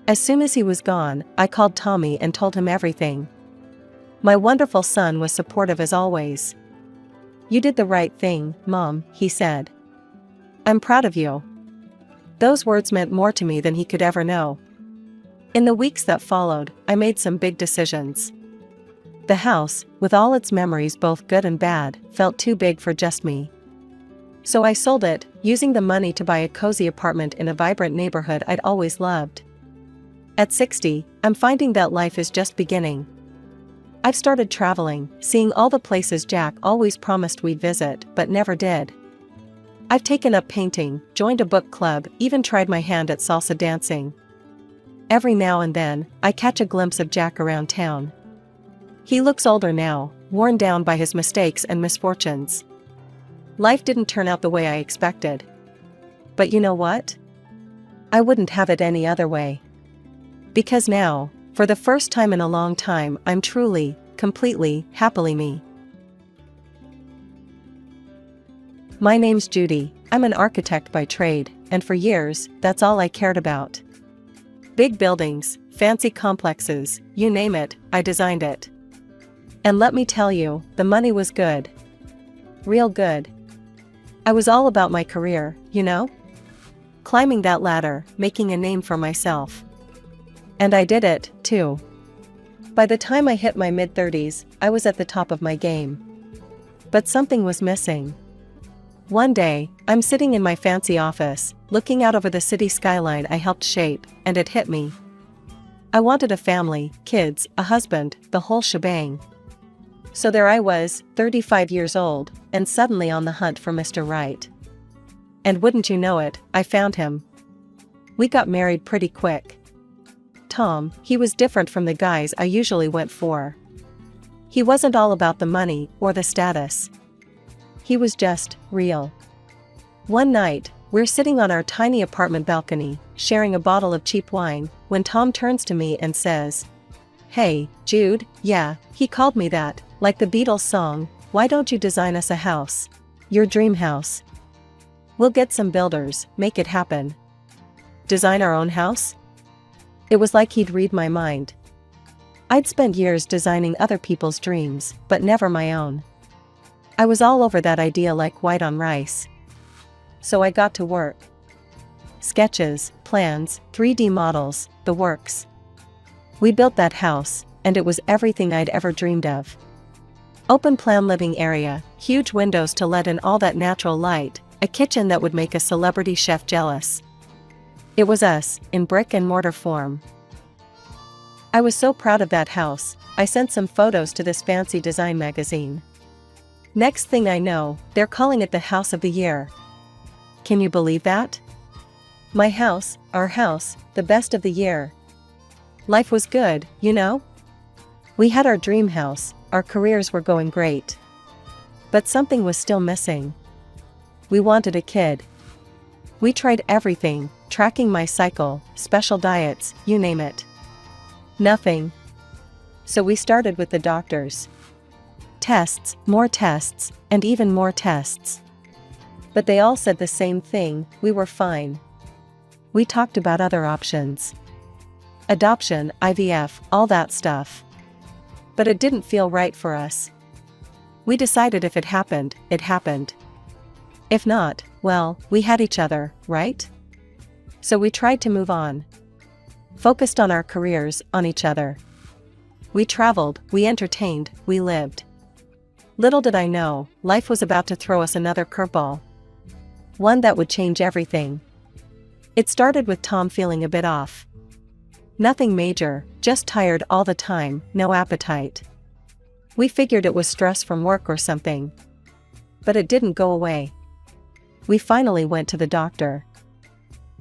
As soon as he was gone, I called Tommy and told him everything. My wonderful son was supportive as always. You did the right thing, Mom, he said. I'm proud of you. Those words meant more to me than he could ever know. In the weeks that followed, I made some big decisions. The house, with all its memories both good and bad, felt too big for just me. So I sold it, using the money to buy a cozy apartment in a vibrant neighborhood I'd always loved. At 60, I'm finding that life is just beginning. I've started traveling, seeing all the places Jack always promised we'd visit, but never did. I've taken up painting, joined a book club, even tried my hand at salsa dancing. Every now and then, I catch a glimpse of Jack around town. He looks older now, worn down by his mistakes and misfortunes. Life didn't turn out the way I expected. But you know what? I wouldn't have it any other way. Because now, for the first time in a long time, I'm truly, completely, happily me. My name's Judy, I'm an architect by trade, and for years, that's all I cared about. Big buildings, fancy complexes, you name it, I designed it. And let me tell you, the money was good. Real good. I was all about my career, you know? Climbing that ladder, making a name for myself. And I did it, too. By the time I hit my mid-30s, I was at the top of my game. But something was missing. One day, I'm sitting in my fancy office, looking out over the city skyline I helped shape, and it hit me. I wanted a family, kids, a husband, the whole shebang. So there I was, 35 years old, and suddenly on the hunt for Mr. Right. And wouldn't you know it, I found him. We got married pretty quick. Tom, he was different from the guys I usually went for. He wasn't all about the money or the status. He was just real. One night, we're sitting on our tiny apartment balcony, sharing a bottle of cheap wine, when Tom turns to me and says, "Hey, Jude, yeah, he called me that, like the Beatles song, why don't you design us a house? Your dream house. We'll get some builders, make it happen." Design our own house? It was like he'd read my mind. I'd spent years designing other people's dreams, but never my own. I was all over that idea like white on rice. So I got to work. Sketches, plans, 3D models, the works. We built that house, and it was everything I'd ever dreamed of. Open plan living area, huge windows to let in all that natural light, a kitchen that would make a celebrity chef jealous. It was us, in brick and mortar form. I was so proud of that house, I sent some photos to this fancy design magazine. Next thing I know, they're calling it the House of the Year. Can you believe that? My house, our house, the best of the year. Life was good, you know? We had our dream house, our careers were going great. But something was still missing. We wanted a kid. We tried everything, tracking my cycle, special diets, you name it. Nothing. So we started with the doctors. Tests, and even more tests. But they all said the same thing, we were fine. We talked about other options. Adoption, IVF, all that stuff. But it didn't feel right for us. We decided if it happened, it happened. If not, well, we had each other, right? So we tried to move on. Focused on our careers, on each other. We traveled, we entertained, we lived. Little did I know, life was about to throw us another curveball. One that would change everything. It started with Tom feeling a bit off. Nothing major, just tired all the time, no appetite. We figured it was stress from work or something. But it didn't go away. We finally went to the doctor.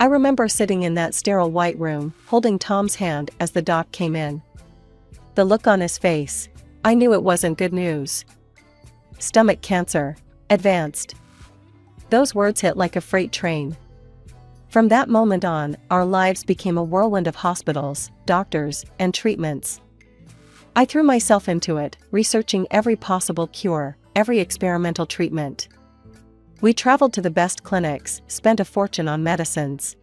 I remember sitting in that sterile white room, holding Tom's hand as the doc came in. The look on his face. I knew it wasn't good news. Stomach cancer. Advanced. Those words hit like a freight train. From that moment on, our lives became a whirlwind of hospitals, doctors, and treatments. I threw myself into it, researching every possible cure, every experimental treatment. We traveled to the best clinics, spent a fortune on medicines.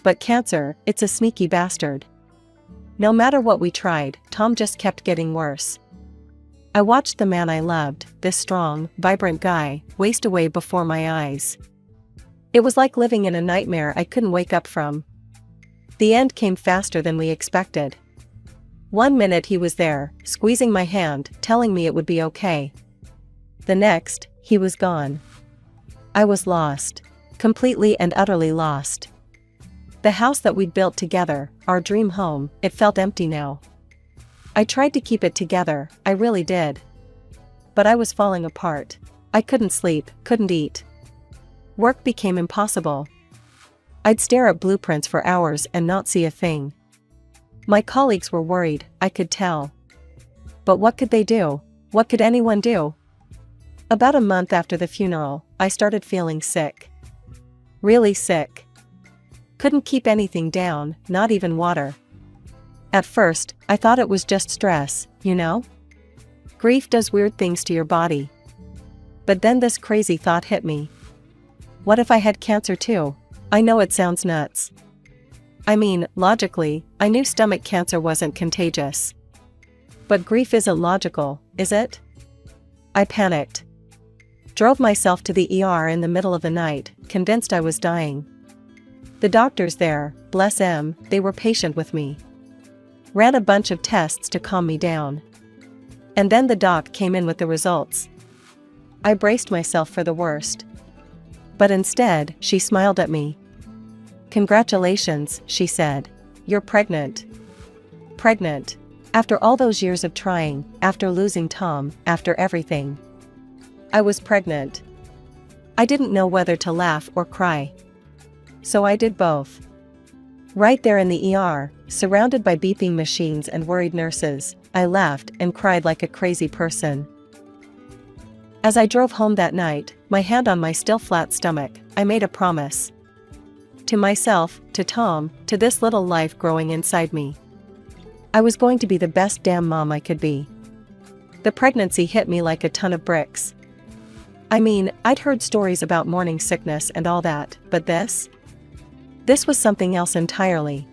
But cancer, it's a sneaky bastard. No matter what we tried, Tom just kept getting worse. I watched the man I loved, this strong, vibrant guy, waste away before my eyes. It was like living in a nightmare I couldn't wake up from. The end came faster than we expected. One minute he was there, squeezing my hand, telling me it would be okay. The next, he was gone. I was lost. Completely and utterly lost. The house that we'd built together, our dream home, it felt empty now. I tried to keep it together, I really did. But I was falling apart. I couldn't sleep, couldn't eat. Work became impossible. I'd stare at blueprints for hours and not see a thing. My colleagues were worried, I could tell. But what could they do? What could anyone do? About a month after the funeral, I started feeling sick. Really sick. Couldn't keep anything down, not even water. At first, I thought it was just stress, you know? Grief does weird things to your body. But then this crazy thought hit me. What if I had cancer too? I know it sounds nuts. I mean, logically, I knew stomach cancer wasn't contagious. But grief isn't logical, is it? I panicked. Drove myself to the ER in the middle of the night, convinced I was dying. The doctors there, bless them, they were patient with me. Ran a bunch of tests to calm me down. And then the doc came in with the results. I braced myself for the worst. But instead, she smiled at me. "Congratulations," she said. "You're pregnant." Pregnant. After all those years of trying, after losing Tom, after everything. I was pregnant. I didn't know whether to laugh or cry. So I did both. Right there in the ER, surrounded by beeping machines and worried nurses, I laughed and cried like a crazy person. As I drove home that night, my hand on my still flat stomach, I made a promise. To myself, to Tom, to this little life growing inside me. I was going to be the best damn mom I could be. The pregnancy hit me like a ton of bricks. I mean, I'd heard stories about morning sickness and all that, but this? This was something else entirely.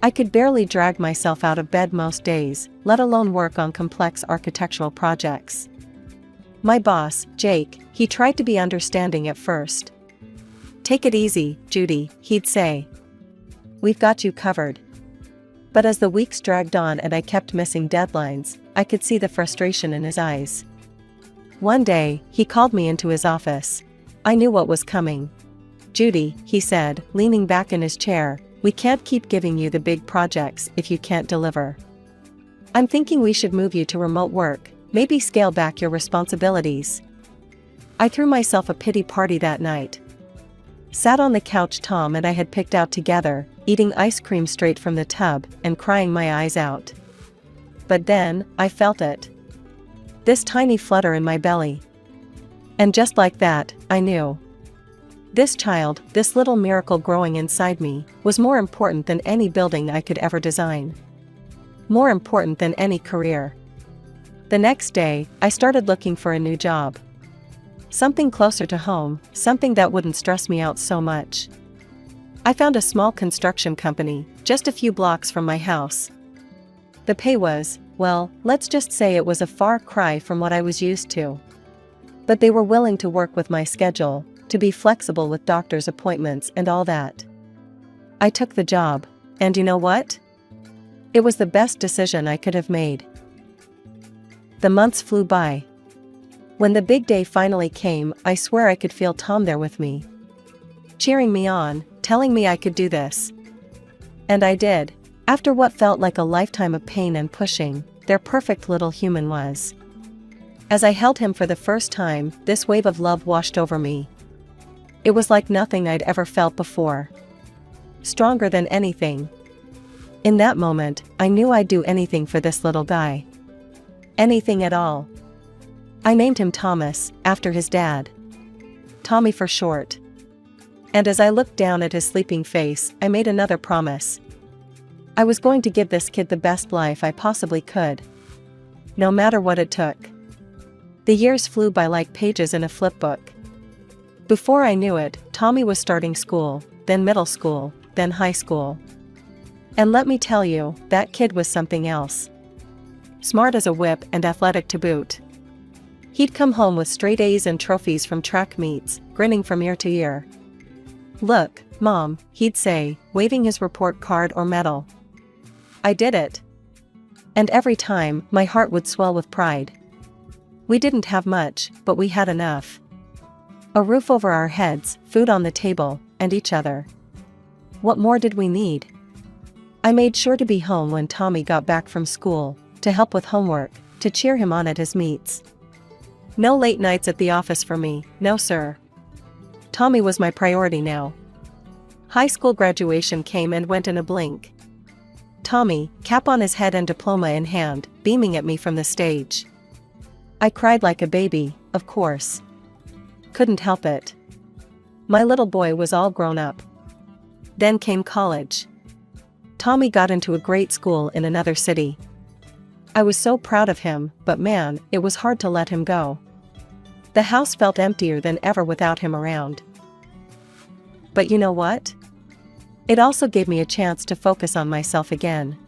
I could barely drag myself out of bed most days, let alone work on complex architectural projects. My boss, Jake, he tried to be understanding at first. "Take it easy, Judy," he'd say. "We've got you covered." But as the weeks dragged on and I kept missing deadlines, I could see the frustration in his eyes. One day, he called me into his office. I knew what was coming. "Judy," he said, leaning back in his chair, "we can't keep giving you the big projects if you can't deliver. I'm thinking we should move you to remote work, maybe scale back your responsibilities." I threw myself a pity party that night. Sat on the couch Tom and I had picked out together, eating ice cream straight from the tub and crying my eyes out. But then, I felt it. This tiny flutter in my belly. And just like that, I knew. This child, this little miracle growing inside me, was more important than any building I could ever design. More important than any career. The next day, I started looking for a new job. Something closer to home, something that wouldn't stress me out so much. I found a small construction company, just a few blocks from my house. The pay was, well, let's just say it was a far cry from what I was used to. But they were willing to work with my schedule, to be flexible with doctor's appointments and all that. I took the job, and you know what? It was the best decision I could have made. The months flew by. When the big day finally came, I swear I could feel Tom there with me. Cheering me on, telling me I could do this. And I did. After what felt like a lifetime of pain and pushing, their perfect little human was. As I held him for the first time, this wave of love washed over me. It was like nothing I'd ever felt before. Stronger than anything. In that moment, I knew I'd do anything for this little guy. Anything at all. I named him Thomas, after his dad. Tommy for short. And as I looked down at his sleeping face, I made another promise. I was going to give this kid the best life I possibly could. No matter what it took. The years flew by like pages in a flipbook. Before I knew it, Tommy was starting school, then middle school, then high school. And let me tell you, that kid was something else. Smart as a whip and athletic to boot. He'd come home with straight A's and trophies from track meets, grinning from ear to ear. "Look, Mom," he'd say, waving his report card or medal. "I did it." And every time, my heart would swell with pride. We didn't have much, but we had enough. A roof over our heads, food on the table, and each other. What more did we need? I made sure to be home when Tommy got back from school, to help with homework, to cheer him on at his meets. No late nights at the office for me, no sir. Tommy was my priority now. High school graduation came and went in a blink. Tommy, cap on his head and diploma in hand, beaming at me from the stage. I cried like a baby, of course. Couldn't help it. My little boy was all grown up. Then came college. Tommy got into a great school in another city. I was so proud of him, but man, it was hard to let him go. The house felt emptier than ever without him around. But you know what? It also gave me a chance to focus on myself again.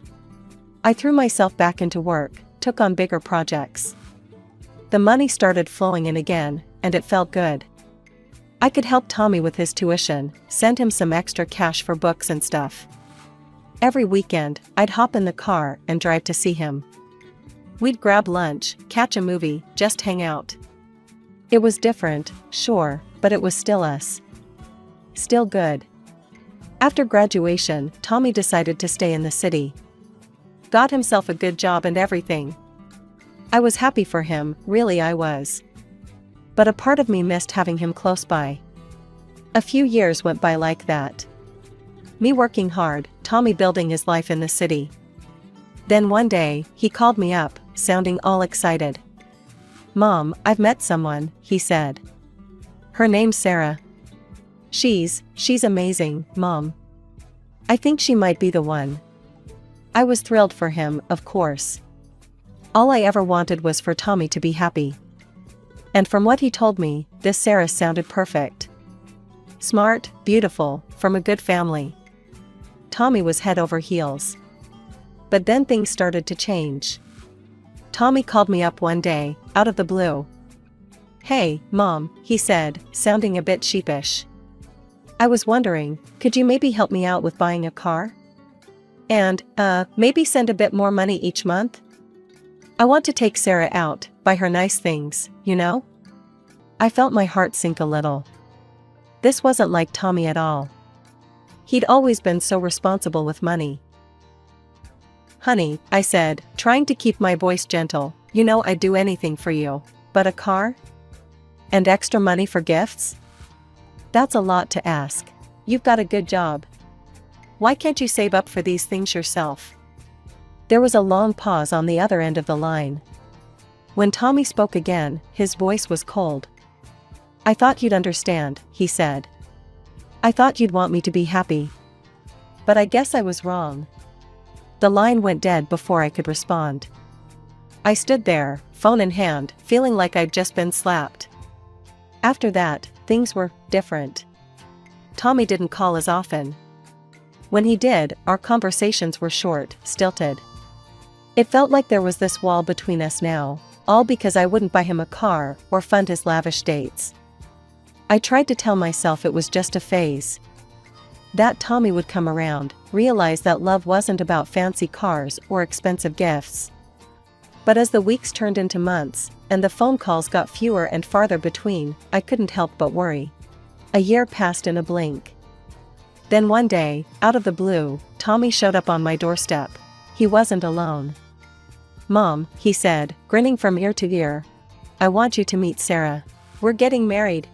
I threw myself back into work, took on bigger projects. The money started flowing in again, and it felt good. I could help Tommy with his tuition, send him some extra cash for books and stuff. Every weekend, I'd hop in the car and drive to see him. We'd grab lunch, catch a movie, just hang out. It was different, sure, but it was still us. Still good. After graduation, Tommy decided to stay in the city. Got himself a good job and everything. I was happy for him, really I was. But a part of me missed having him close by. A few years went by like that. Me working hard, Tommy building his life in the city. Then one day, he called me up, sounding all excited. "Mom, I've met someone," he said. "Her name's Sarah. She's amazing, Mom. I think she might be the one." I was thrilled for him, of course. All I ever wanted was for Tommy to be happy. And from what he told me, this Sarah sounded perfect. Smart, beautiful, from a good family. Tommy was head over heels. But then things started to change. Tommy called me up one day, out of the blue. "Hey, Mom," he said, sounding a bit sheepish. "I was wondering, could you maybe help me out with buying a car? And, maybe send a bit more money each month? I want to take Sarah out, buy her nice things, you know?" I felt my heart sink a little. This wasn't like Tommy at all. He'd always been so responsible with money. "Honey," I said, trying to keep my voice gentle, "you know I'd do anything for you. But a car? And extra money for gifts? That's a lot to ask. You've got a good job. Why can't you save up for these things yourself?" There was a long pause on the other end of the line. When Tommy spoke again, his voice was cold. "I thought you'd understand," he said. "I thought you'd want me to be happy. But I guess I was wrong." The line went dead before I could respond. I stood there, phone in hand, feeling like I'd just been slapped. After that, things were different. Tommy didn't call as often. When he did, our conversations were short, stilted. It felt like there was this wall between us now, all because I wouldn't buy him a car or fund his lavish dates. I tried to tell myself it was just a phase. That Tommy would come around, realize that love wasn't about fancy cars or expensive gifts. But as the weeks turned into months, and the phone calls got fewer and farther between, I couldn't help but worry. A year passed in a blink. Then one day, out of the blue, Tommy showed up on my doorstep. He wasn't alone. "Mom," he said, grinning from ear to ear, "I want you to meet Sarah. We're getting married."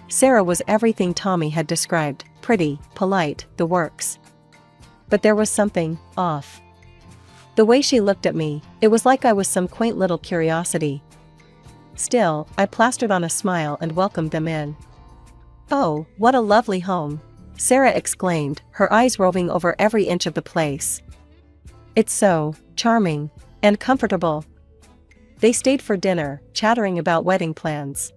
Sarah was everything Tommy had described, pretty, polite, the works. But there was something off. The way she looked at me, it was like I was some quaint little curiosity. Still, I plastered on a smile and welcomed them in. "Oh, what a lovely home," Sarah exclaimed, her eyes roving over every inch of the place. "It's so charming and comfortable." They stayed for dinner, chattering about wedding plans.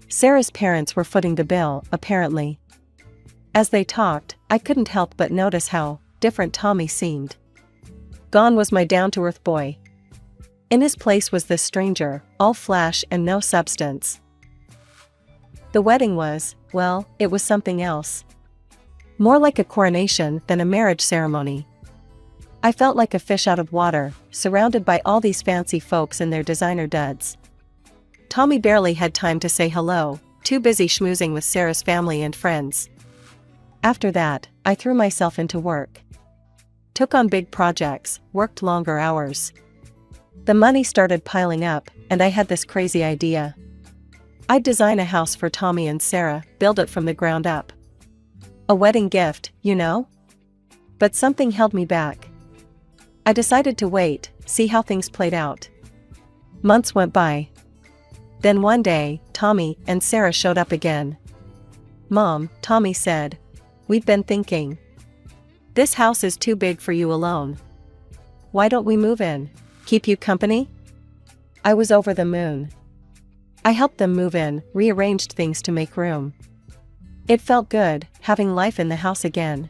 Sarah's parents were footing the bill, apparently. As they talked, I couldn't help but notice how different Tommy seemed. Gone was my down-to-earth boy. In his place was this stranger, all flash and no substance. The wedding was, well, it was something else. More like a coronation than a marriage ceremony. I felt like a fish out of water, surrounded by all these fancy folks in their designer duds. Tommy barely had time to say hello, too busy schmoozing with Sarah's family and friends. After that, I threw myself into work. Took on big projects, worked longer hours. The money started piling up, and I had this crazy idea. I'd design a house for Tommy and Sarah, build it from the ground up. A wedding gift, you know? But something held me back. I decided to wait, see how things played out. Months went by. Then one day, Tommy and Sarah showed up again. "Mom," Tommy said, "we've been thinking. This house is too big for you alone. Why don't we move in? Keep you company?" I was over the moon. I helped them move in, rearranged things to make room. It felt good, having life in the house again.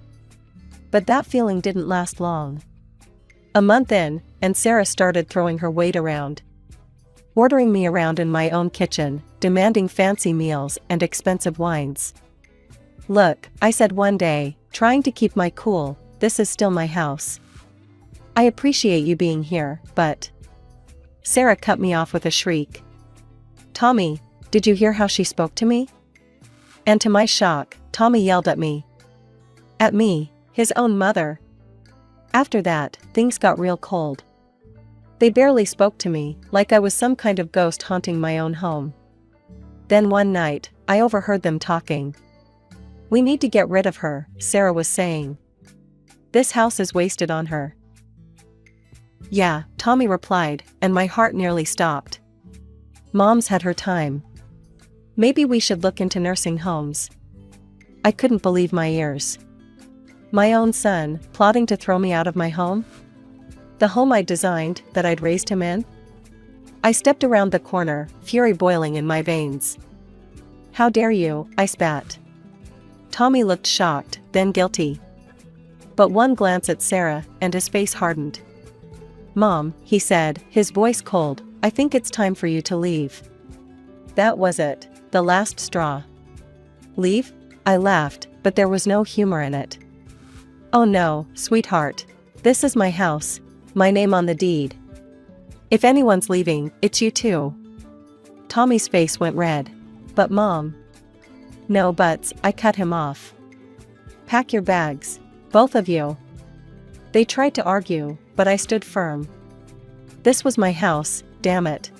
But that feeling didn't last long. A month in, and Sarah started throwing her weight around. Ordering me around in my own kitchen, demanding fancy meals and expensive wines. "Look," I said one day, trying to keep my cool, "this is still my house. I appreciate you being here, but..." Sarah cut me off with a shriek. "Tommy, did you hear how she spoke to me?" And to my shock, Tommy yelled at me. At me, his own mother. After that, things got real cold. They barely spoke to me, like I was some kind of ghost haunting my own home. Then one night, I overheard them talking. "We need to get rid of her," Sarah was saying. "This house is wasted on her." "Yeah," Tommy replied, and my heart nearly stopped. Mom's had her time. Maybe we should look into nursing homes. I couldn't believe my ears. My own son, plotting to throw me out of my home? The home I'd designed, that I'd raised him in? I stepped around the corner, fury boiling in my veins. "How dare you," I spat. Tommy looked shocked, then guilty. But one glance at Sarah, and his face hardened. "Mom," he said, his voice cold, "I think it's time for you to leave." That was it, the last straw. "Leave?" I laughed, but there was no humor in it. "Oh no, sweetheart. This is my house, my name on the deed. If anyone's leaving, it's you too." Tommy's face went red. "But Mom..." "No buts," I cut him off. "Pack your bags. Both of you." They tried to argue, but I stood firm. This was my house, damn it.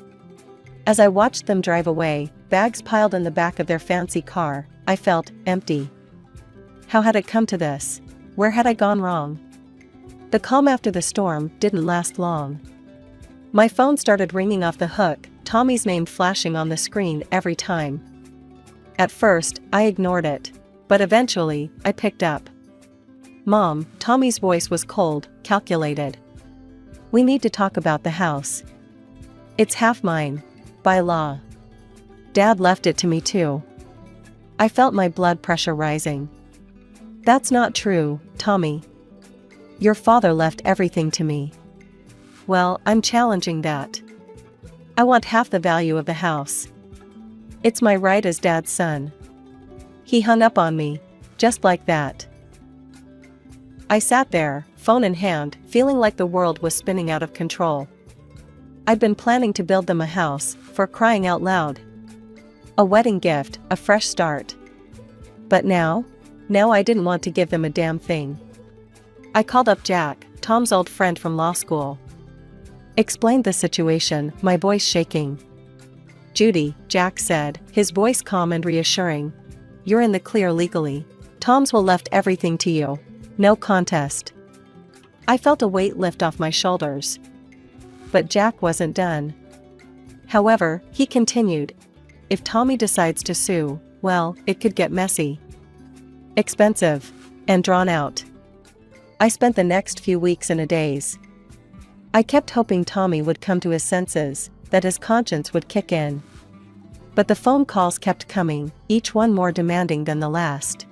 As I watched them drive away, bags piled in the back of their fancy car, I felt empty. How had it come to this? Where had I gone wrong? The calm after the storm didn't last long. My phone started ringing off the hook, Tommy's name flashing on the screen every time. At first, I ignored it, but eventually, I picked up. "Mom," Tommy's voice was cold, calculated. "We need to talk about the house. It's half mine, by law. Dad left it to me too." I felt my blood pressure rising. "That's not true, Tommy. Your father left everything to me." "Well, I'm challenging that. I want half the value of the house. It's my right as Dad's son." He hung up on me, just like that. I sat there, phone in hand, feeling like the world was spinning out of control. I'd been planning to build them a house, for crying out loud. A wedding gift, a fresh start. But now I didn't want to give them a damn thing. I called up Jack, Tom's old friend from law school. Explained the situation, my voice shaking. Judy, Jack said, his voice calm and reassuring. You're in the clear legally. Tom's will left everything to you. No contest. I felt a weight lift off my shoulders. But Jack wasn't done. However, he continued, if Tommy decides to sue, well, it could get messy, expensive, and drawn out. I spent the next few weeks in a daze. I kept hoping Tommy would come to his senses, that his conscience would kick in. But the phone calls kept coming, each one more demanding than the last.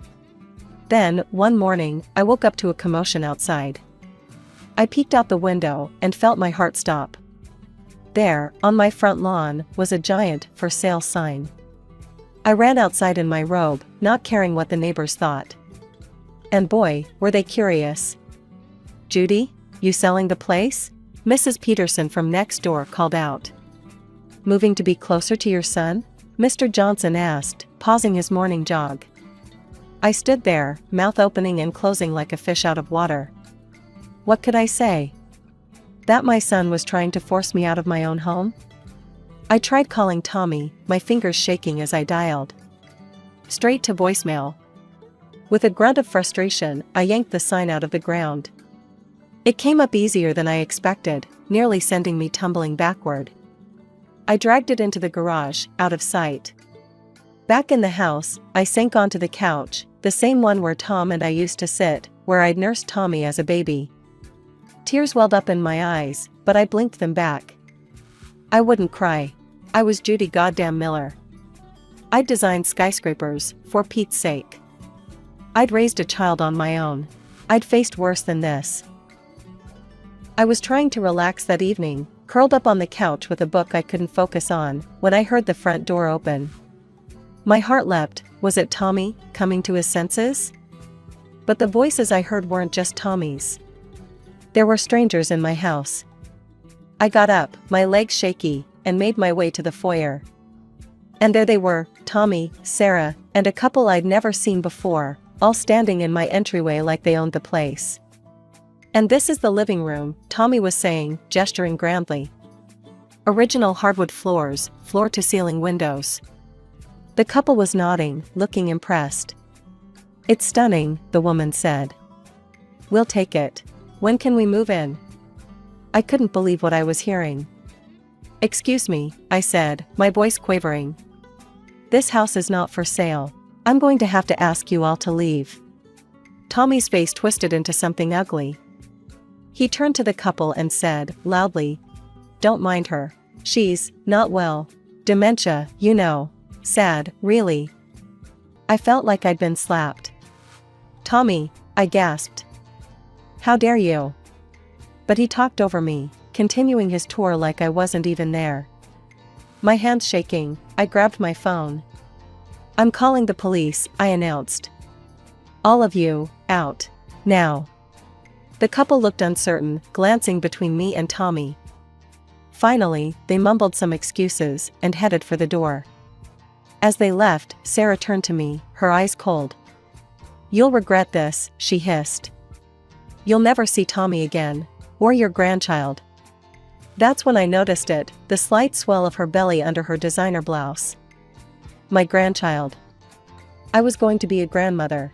Then, one morning, I woke up to a commotion outside. I peeked out the window and felt my heart stop. There, on my front lawn, was a giant for sale sign. I ran outside in my robe, not caring what the neighbors thought. And boy, were they curious. Judy, you selling the place? Mrs. Peterson from next door called out. Moving to be closer to your son? Mr. Johnson asked, pausing his morning jog. I stood there, mouth opening and closing like a fish out of water. What could I say? That my son was trying to force me out of my own home? I tried calling Tommy, my fingers shaking as I dialed. Straight to voicemail. With a grunt of frustration, I yanked the sign out of the ground. It came up easier than I expected, nearly sending me tumbling backward. I dragged it into the garage, out of sight. Back in the house, I sank onto the couch, the same one where Tom and I used to sit, where I'd nursed Tommy as a baby. Tears welled up in my eyes, but I blinked them back. I wouldn't cry. I was Judy Goddamn Miller. I'd designed skyscrapers, for Pete's sake. I'd raised a child on my own. I'd faced worse than this. I was trying to relax that evening, curled up on the couch with a book I couldn't focus on, when I heard the front door open. My heart leapt. Was it Tommy, coming to his senses? But the voices I heard weren't just Tommy's. There were strangers in my house. I got up, my legs shaky, and made my way to the foyer. And there they were, Tommy, Sarah, and a couple I'd never seen before, all standing in my entryway like they owned the place. And this is the living room, Tommy was saying, gesturing grandly. Original hardwood floors, floor-to-ceiling windows. The couple was nodding, looking impressed. It's stunning, the woman said. We'll take it. When can we move in? I couldn't believe what I was hearing. Excuse me, I said, my voice quavering. This house is not for sale. I'm going to have to ask you all to leave. Tommy's face twisted into something ugly. He turned to the couple and said, loudly, don't mind her. She's not well. Dementia, you know. Sad, really. I felt like I'd been slapped. Tommy, I gasped. How dare you? But he talked over me, continuing his tour like I wasn't even there. My hands shaking, I grabbed my phone. I'm calling the police, I announced. All of you, out. Now. The couple looked uncertain, glancing between me and Tommy. Finally, they mumbled some excuses and headed for the door. As they left, Sarah turned to me, her eyes cold. You'll regret this, she hissed. You'll never see Tommy again, or your grandchild. That's when I noticed it, the slight swell of her belly under her designer blouse. My grandchild. I was going to be a grandmother.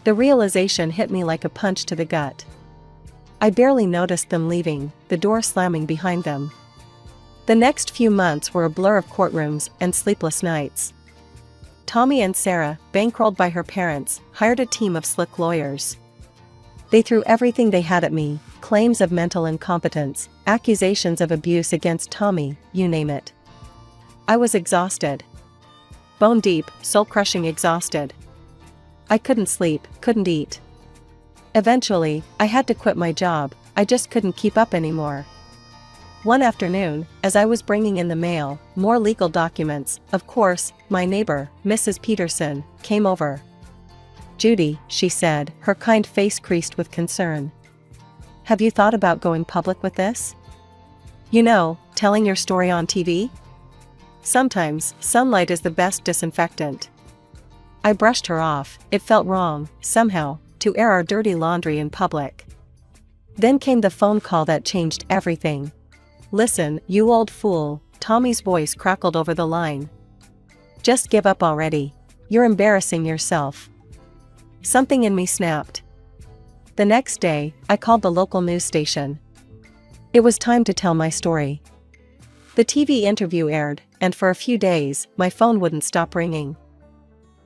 The realization hit me like a punch to the gut. I barely noticed them leaving, the door slamming behind them. The next few months were a blur of courtrooms and sleepless nights. Tommy and Sarah, bankrolled by her parents, hired a team of slick lawyers. They threw everything they had at me, claims of mental incompetence, accusations of abuse against Tommy, you name it. I was exhausted. Bone deep, soul-crushing exhausted. I couldn't sleep, couldn't eat. Eventually, I had to quit my job, I just couldn't keep up anymore. One afternoon, as I was bringing in the mail, more legal documents, of course, my neighbor, Mrs. Peterson, came over. Judy, she said, her kind face creased with concern. Have you thought about going public with this? You know, telling your story on TV? Sometimes, sunlight is the best disinfectant. I brushed her off, it felt wrong, somehow, to air our dirty laundry in public. Then came the phone call that changed everything. Listen, you old fool, Tommy's voice crackled over the line. "Just give up already. You're embarrassing yourself." Something in me snapped. The next day, I called the local news station. It was time to tell my story. The TV interview aired, and for a few days, my phone wouldn't stop ringing.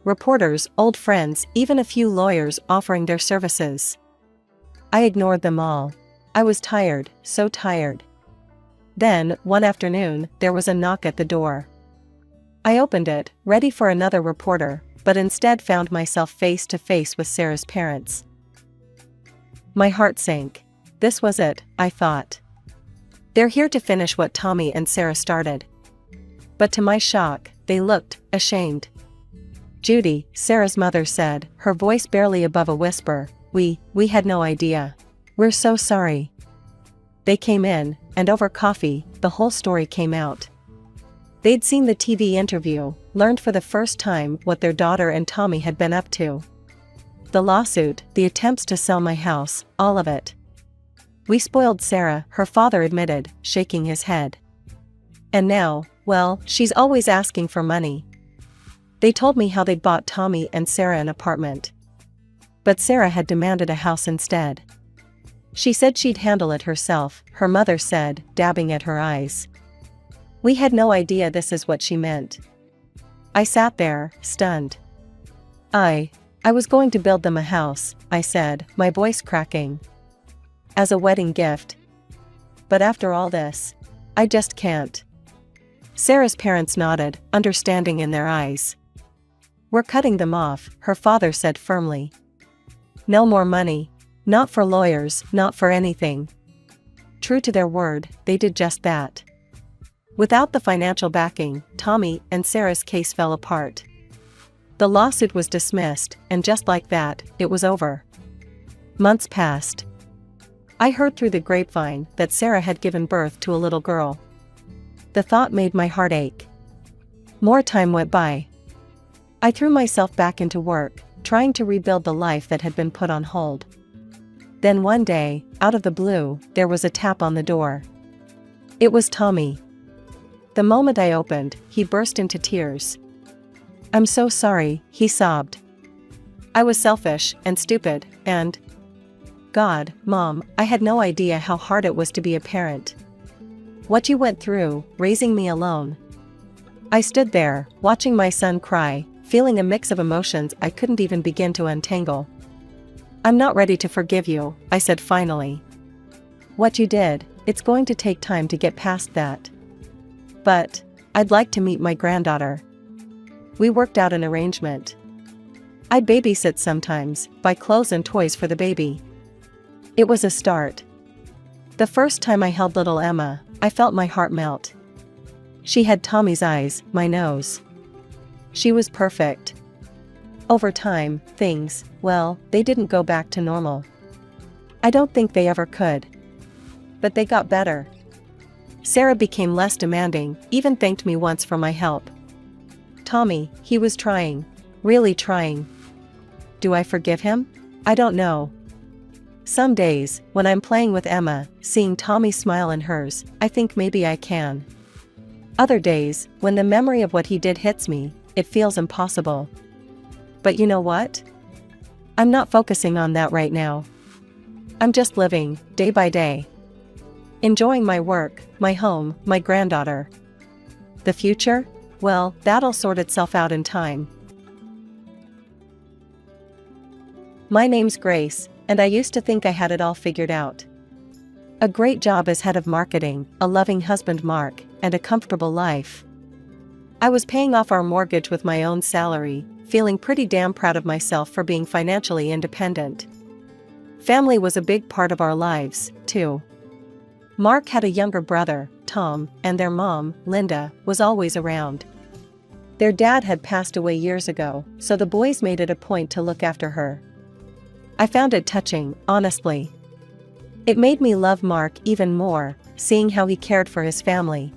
Reporters, old friends, even a few lawyers offering their services. I ignored them all. I was tired, so tired. Then, one afternoon, there was a knock at the door. I opened it, ready for another reporter, but instead found myself face to face with Sarah's parents. My heart sank. This was it, I thought. They're here to finish what Tommy and Sarah started. But to my shock, they looked ashamed. "Judy," Sarah's mother said, her voice barely above a whisper, we had no idea. We're so sorry." They came in, and over coffee, the whole story came out. They'd seen the TV interview, learned for the first time what their daughter and Tommy had been up to. The lawsuit, the attempts to sell my house, all of it. "We spoiled Sarah," her father admitted, shaking his head. "And now, well, she's always asking for money." They told me how they'd bought Tommy and Sarah an apartment. But Sarah had demanded a house instead. She said she'd handle it herself, her mother said, dabbing at her eyes. We had no idea this is what she meant. I sat there, stunned. I was going to build them a house," I said, my voice cracking. "As a wedding gift. But after all this, I just can't." Sarah's parents nodded, understanding in their eyes. "We're cutting them off," her father said firmly. "No more money. Not for lawyers, not for anything." True to their word, they did just that. Without the financial backing, Tommy and Sarah's case fell apart. The lawsuit was dismissed, and just like that, it was over. Months passed. I heard through the grapevine that Sarah had given birth to a little girl. The thought made my heart ache. More time went by. I threw myself back into work, trying to rebuild the life that had been put on hold. Then one day, out of the blue, there was a tap on the door. It was Tommy. The moment I opened, he burst into tears. "I'm so sorry," he sobbed. "I was selfish and stupid, and God, Mom, I had no idea how hard it was to be a parent. What you went through, raising me alone." I stood there, watching my son cry, feeling a mix of emotions I couldn't even begin to untangle. "I'm not ready to forgive you," I said finally. "What you did, it's going to take time to get past that. But I'd like to meet my granddaughter." We worked out an arrangement. I'd babysit sometimes, buy clothes and toys for the baby. It was a start. The first time I held little Emma, I felt my heart melt. She had Tommy's eyes, my nose. She was perfect. Over time, things, well, they didn't go back to normal. I don't think they ever could. But they got better. Sarah became less demanding, even thanked me once for my help. Tommy, he was trying. Really trying. Do I forgive him? I don't know. Some days, when I'm playing with Emma, seeing Tommy smile in hers, I think maybe I can. Other days, when the memory of what he did hits me, it feels impossible. But you know what? I'm not focusing on that right now. I'm just living, day by day. Enjoying my work, my home, my granddaughter. The future? Well, that'll sort itself out in time. My name's Grace, and I used to think I had it all figured out. A great job as head of marketing, a loving husband Mark, and a comfortable life. I was paying off our mortgage with my own salary, feeling pretty damn proud of myself for being financially independent. Family was a big part of our lives, too. Mark had a younger brother, Tom, and their mom, Linda, was always around. Their dad had passed away years ago, so the boys made it a point to look after her. I found it touching, honestly. It made me love Mark even more, seeing how he cared for his family.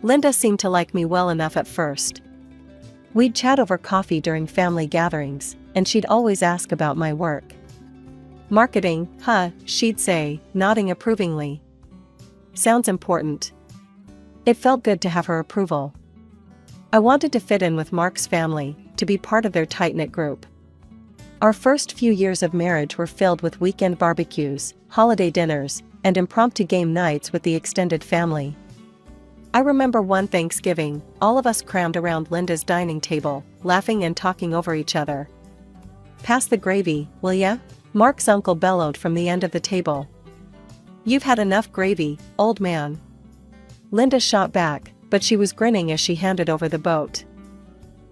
Linda seemed to like me well enough at first. We'd chat over coffee during family gatherings, and she'd always ask about my work. "Marketing, huh?" she'd say, nodding approvingly. "Sounds important." It felt good to have her approval. I wanted to fit in with Mark's family, to be part of their tight-knit group. Our first few years of marriage were filled with weekend barbecues, holiday dinners, and impromptu game nights with the extended family. I remember one Thanksgiving, all of us crammed around Linda's dining table, laughing and talking over each other. "Pass the gravy, will ya?" Mark's uncle bellowed from the end of the table. "You've had enough gravy, old man." Linda shot back, but she was grinning as she handed over the boat.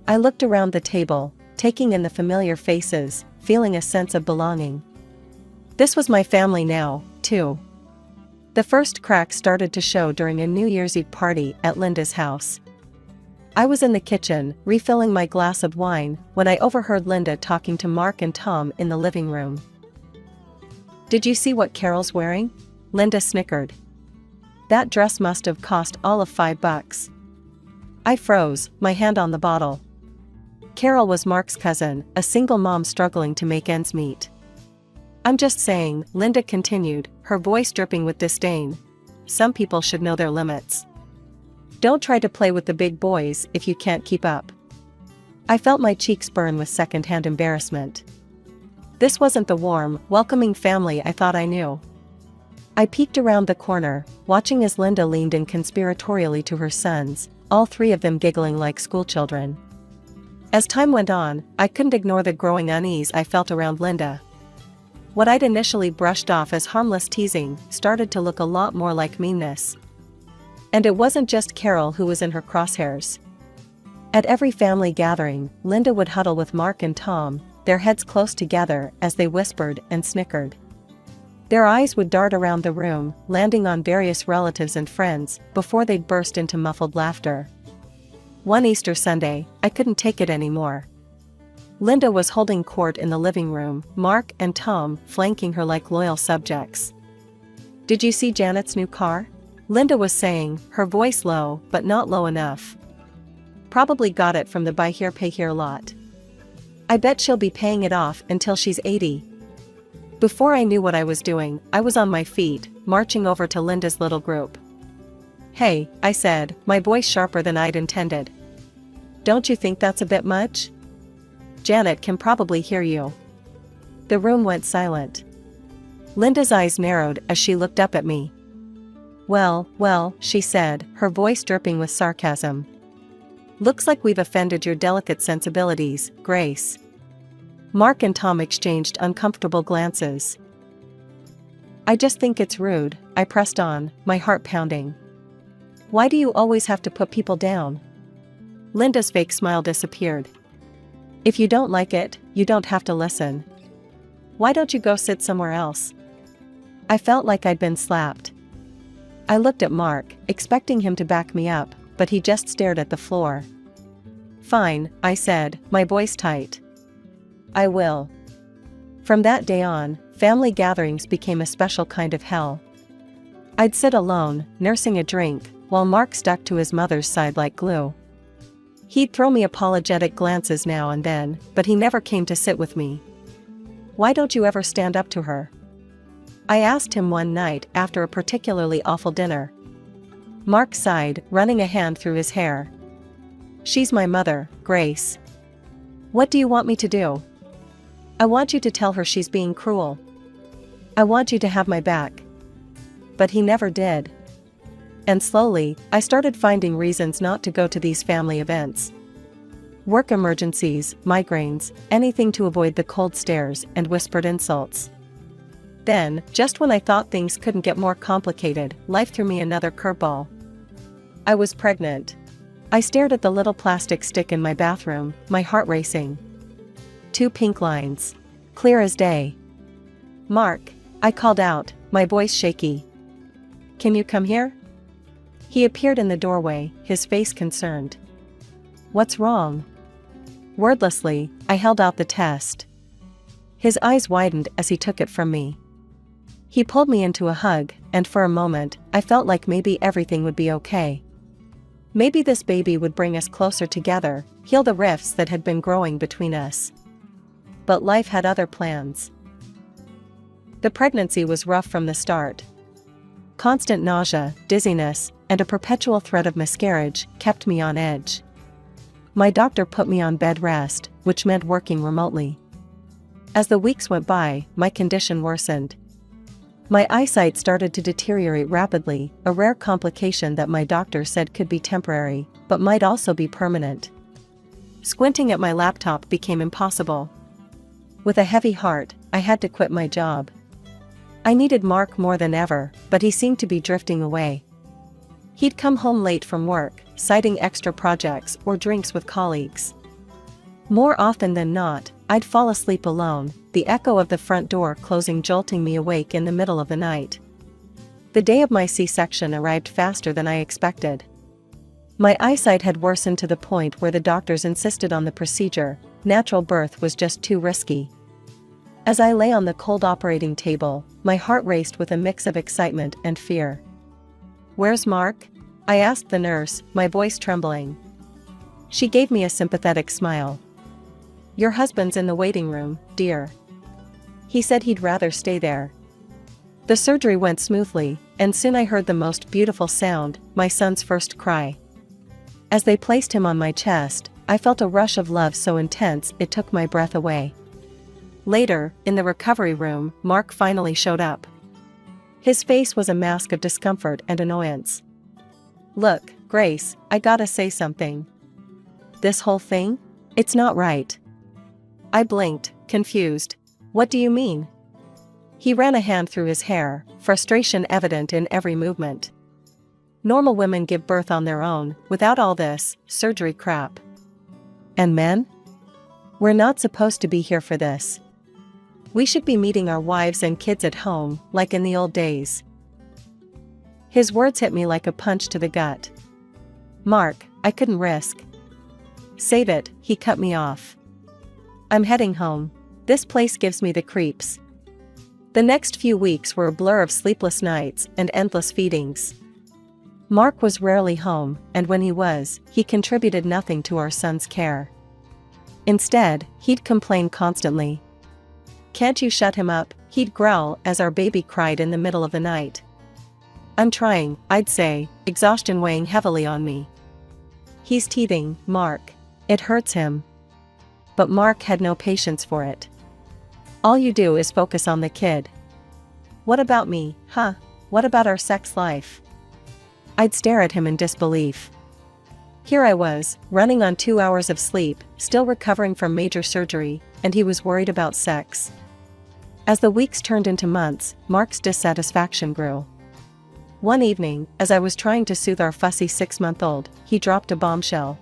I looked around the table, taking in the familiar faces, feeling a sense of belonging. This was my family now, too. The first cracks started to show during a New Year's Eve party at Linda's house. I was in the kitchen, refilling my glass of wine, when I overheard Linda talking to Mark and Tom in the living room. "Did you see what Carol's wearing?" Linda snickered. "That dress must have cost all of $5. I froze, my hand on the bottle. Carol was Mark's cousin, a single mom struggling to make ends meet. "I'm just saying," Linda continued, her voice dripping with disdain. "Some people should know their limits. Don't try to play with the big boys if you can't keep up." I felt my cheeks burn with second-hand embarrassment. This wasn't the warm, welcoming family I thought I knew. I peeked around the corner, watching as Linda leaned in conspiratorially to her sons, all three of them giggling like schoolchildren. As time went on, I couldn't ignore the growing unease I felt around Linda. What I'd initially brushed off as harmless teasing started to look a lot more like meanness. And it wasn't just Carol who was in her crosshairs. At every family gathering, Linda would huddle with Mark and Tom, their heads close together as they whispered and snickered. Their eyes would dart around the room, landing on various relatives and friends, before they'd burst into muffled laughter. One Easter Sunday, I couldn't take it anymore. Linda was holding court in the living room, Mark and Tom flanking her like loyal subjects. "Did you see Janet's new car?" Linda was saying, her voice low, but not low enough. "Probably got it from the buy here pay here lot. I bet she'll be paying it off until she's 80. Before I knew what I was doing, I was on my feet, marching over to Linda's little group. "Hey," I said, my voice sharper than I'd intended. "Don't you think that's a bit much? Janet can probably hear you." The room went silent. Linda's eyes narrowed as she looked up at me. Well, she said, her voice dripping with sarcasm. "Looks like we've offended your delicate sensibilities, Grace." Mark and Tom exchanged uncomfortable glances. "I just think it's rude," I pressed on, my heart pounding. "Why do you always have to put people down?" Linda's fake smile disappeared. "If you don't like it, you don't have to listen. Why don't you go sit somewhere else?" I felt like I'd been slapped. I looked at Mark, expecting him to back me up, but he just stared at the floor. "Fine," I said, my voice tight. "I will." From that day on, family gatherings became a special kind of hell. I'd sit alone, nursing a drink, while Mark stuck to his mother's side like glue. He'd throw me apologetic glances now and then, but he never came to sit with me. "Why don't you ever stand up to her?" I asked him one night after a particularly awful dinner. Mark sighed, running a hand through his hair. "She's my mother, Grace. What do you want me to do?" "I want you to tell her she's being cruel. I want you to have my back." But he never did. And slowly, I started finding reasons not to go to these family events. Work emergencies, migraines, anything to avoid the cold stares and whispered insults. Then, just when I thought things couldn't get more complicated, life threw me another curveball. I was pregnant. I stared at the little plastic stick in my bathroom, my heart racing. 2 pink lines. Clear as day. "Mark," I called out, my voice shaky. "Can you come here?" He appeared in the doorway, his face concerned. "What's wrong?" Wordlessly, I held out the test. His eyes widened as he took it from me. He pulled me into a hug, and for a moment, I felt like maybe everything would be okay. Maybe this baby would bring us closer together, heal the rifts that had been growing between us. But life had other plans. The pregnancy was rough from the start. Constant nausea, dizziness, and a perpetual threat of miscarriage kept me on edge. My doctor put me on bed rest, which meant working remotely. As the weeks went by, my condition worsened. My eyesight started to deteriorate rapidly, a rare complication that my doctor said could be temporary, but might also be permanent. Squinting at my laptop became impossible. With a heavy heart, I had to quit my job. I needed Mark more than ever, but he seemed to be drifting away. He'd come home late from work, citing extra projects or drinks with colleagues. More often than not, I'd fall asleep alone, the echo of the front door closing jolting me awake in the middle of the night. The day of my C-section arrived faster than I expected. My eyesight had worsened to the point where the doctors insisted on the procedure. Natural birth was just too risky. As I lay on the cold operating table, my heart raced with a mix of excitement and fear. "Where's Mark?" I asked the nurse, my voice trembling. She gave me a sympathetic smile. "Your husband's in the waiting room, dear. He said he'd rather stay there." The surgery went smoothly, and soon I heard the most beautiful sound, my son's first cry. As they placed him on my chest, I felt a rush of love so intense it took my breath away. Later, in the recovery room, Mark finally showed up. His face was a mask of discomfort and annoyance. "Look, Grace, I gotta say something. This whole thing? It's not right." I blinked, confused. "What do you mean?" He ran a hand through his hair, frustration evident in every movement. "Normal women give birth on their own, without all this surgery crap. And men? We're not supposed to be here for this. We should be meeting our wives and kids at home, like in the old days." His words hit me like a punch to the gut. "Mark, I couldn't risk." "Save it," he cut me off. "I'm heading home. This place gives me the creeps." The next few weeks were a blur of sleepless nights and endless feedings. Mark was rarely home, and when he was, he contributed nothing to our son's care. Instead, he'd complain constantly. "Can't you shut him up?" he'd growl as our baby cried in the middle of the night. "I'm trying," I'd say, exhaustion weighing heavily on me. "He's teething, Mark. It hurts him." But Mark had no patience for it. "All you do is focus on the kid. What about me, huh? What about our sex life?" I'd stare at him in disbelief. Here I was, running on 2 hours of sleep, still recovering from major surgery, and he was worried about sex. As the weeks turned into months, Mark's dissatisfaction grew. One evening, as I was trying to soothe our fussy 6-month-old, he dropped a bombshell.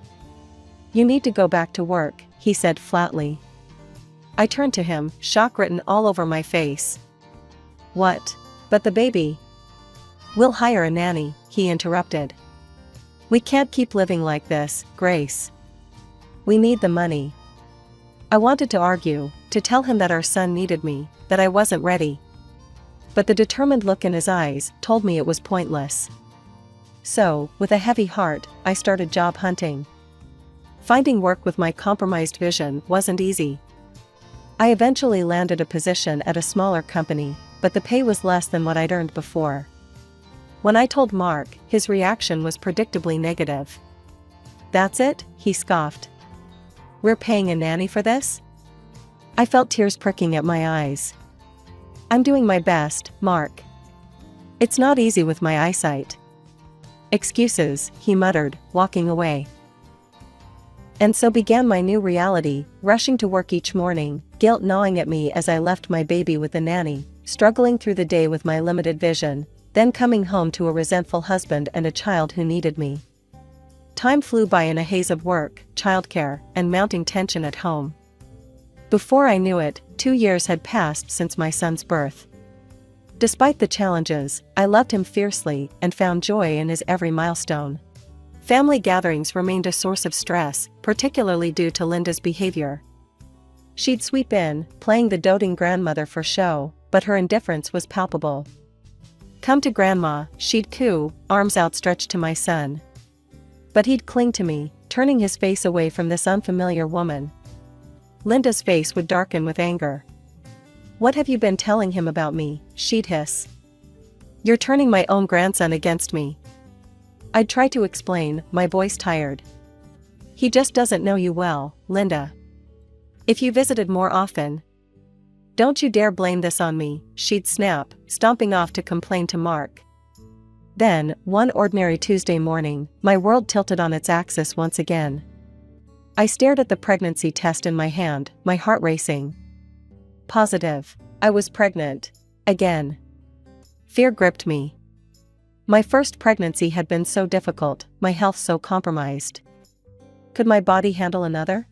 "You need to go back to work," he said flatly. I turned to him, shock written all over my face. "What? But the baby?" "We'll hire a nanny," he interrupted. "We can't keep living like this, Grace. We need the money." I wanted to argue, to tell him that our son needed me, that I wasn't ready. But the determined look in his eyes told me it was pointless. So, with a heavy heart, I started job hunting. Finding work with my compromised vision wasn't easy. I eventually landed a position at a smaller company, but the pay was less than what I'd earned before. When I told Mark, his reaction was predictably negative. "That's it?" he scoffed. "We're paying a nanny for this?" I felt tears pricking at my eyes. "I'm doing my best, Mark. It's not easy with my eyesight." "Excuses," he muttered, walking away. And so began my new reality, rushing to work each morning, guilt gnawing at me as I left my baby with the nanny, struggling through the day with my limited vision, then coming home to a resentful husband and a child who needed me. Time flew by in a haze of work, childcare, and mounting tension at home. Before I knew it, 2 years had passed since my son's birth. Despite the challenges, I loved him fiercely and found joy in his every milestone. Family gatherings remained a source of stress, particularly due to Linda's behavior. She'd sweep in, playing the doting grandmother for show, but her indifference was palpable. "Come to Grandma," she'd coo, arms outstretched to my son. But he'd cling to me, turning his face away from this unfamiliar woman. Linda's face would darken with anger. "What have you been telling him about me?" she'd hiss. "You're turning my own grandson against me." I'd try to explain, my voice tired. He just doesn't know you well, Linda. If you visited more often. Don't you dare blame this on me, she'd snap, stomping off to complain to Mark. Then, one ordinary Tuesday morning, my world tilted on its axis once again. I stared at the pregnancy test in my hand, my heart racing. Positive. I was pregnant. Again. Fear gripped me. My first pregnancy had been so difficult, my health so compromised. Could my body handle another?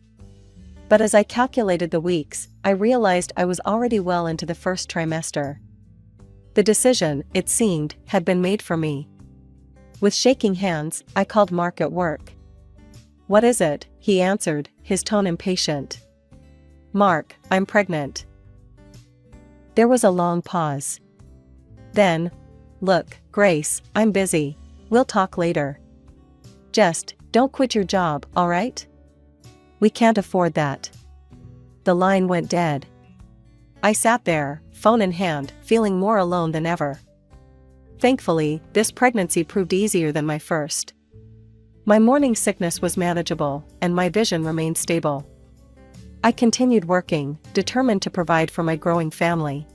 But as I calculated the weeks, I realized I was already well into the first trimester. The decision, it seemed, had been made for me. With shaking hands, I called Mark at work. "What is it?" he answered, his tone impatient. "Mark, I'm pregnant." There was a long pause. Then, "Look, Grace, I'm busy. We'll talk later. Just, don't quit your job, all right? We can't afford that." The line went dead. I sat there, phone in hand, feeling more alone than ever. Thankfully, this pregnancy proved easier than my first. My morning sickness was manageable, and my vision remained stable. I continued working, determined to provide for my growing family.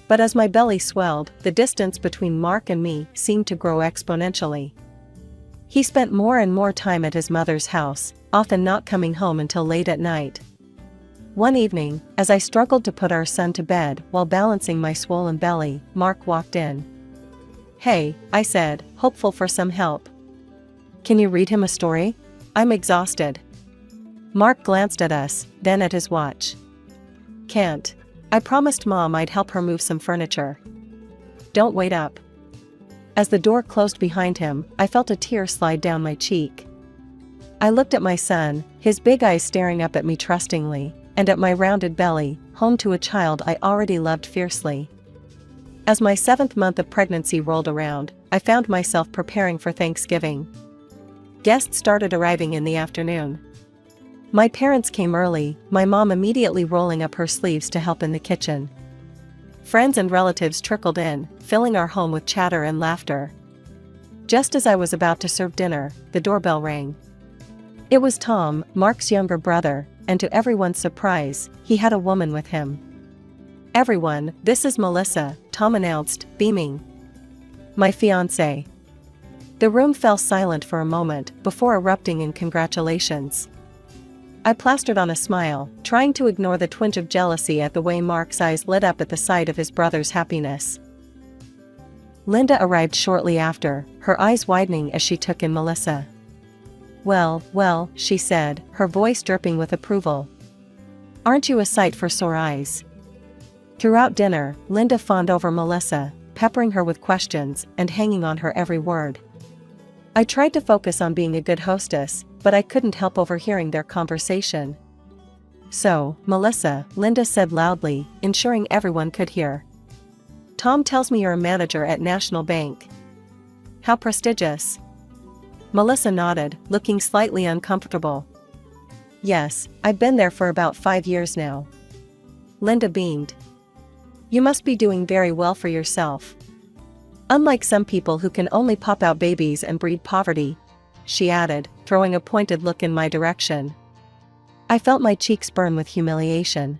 But as my belly swelled, the distance between Mark and me seemed to grow exponentially. He spent more and more time at his mother's house, often not coming home until late at night. One evening, as I struggled to put our son to bed while balancing my swollen belly, Mark walked in. "Hey," I said, hopeful for some help. "Can you read him a story? I'm exhausted." Mark glanced at us, then at his watch. "Can't. I promised Mom I'd help her move some furniture." "Don't wait up." As the door closed behind him, I felt a tear slide down my cheek. I looked at my son, his big eyes staring up at me trustingly, and at my rounded belly, home to a child I already loved fiercely. As my 7th month of pregnancy rolled around, I found myself preparing for Thanksgiving. Guests started arriving in the afternoon. My parents came early, my mom immediately rolling up her sleeves to help in the kitchen. Friends and relatives trickled in, filling our home with chatter and laughter. Just as I was about to serve dinner, the doorbell rang. It was Tom, Mark's younger brother, and to everyone's surprise, he had a woman with him. "Everyone, this is Melissa," Tom announced, beaming. "My fiancé." The room fell silent for a moment before erupting in congratulations. I plastered on a smile, trying to ignore the twinge of jealousy at the way Mark's eyes lit up at the sight of his brother's happiness. Linda arrived shortly after, her eyes widening as she took in Melissa. "Well, well," she said, her voice dripping with approval. "Aren't you a sight for sore eyes?" Throughout dinner, Linda fawned over Melissa, peppering her with questions and hanging on her every word. I tried to focus on being a good hostess, but I couldn't help overhearing their conversation. "So, Melissa," Linda said loudly, ensuring everyone could hear. "Tom tells me you're a manager at National Bank. How prestigious." Melissa nodded, looking slightly uncomfortable. "Yes, I've been there for about 5 years now." Linda beamed. "You must be doing very well for yourself. Unlike some people who can only pop out babies and breed poverty," she added, throwing a pointed look in my direction. I felt my cheeks burn with humiliation.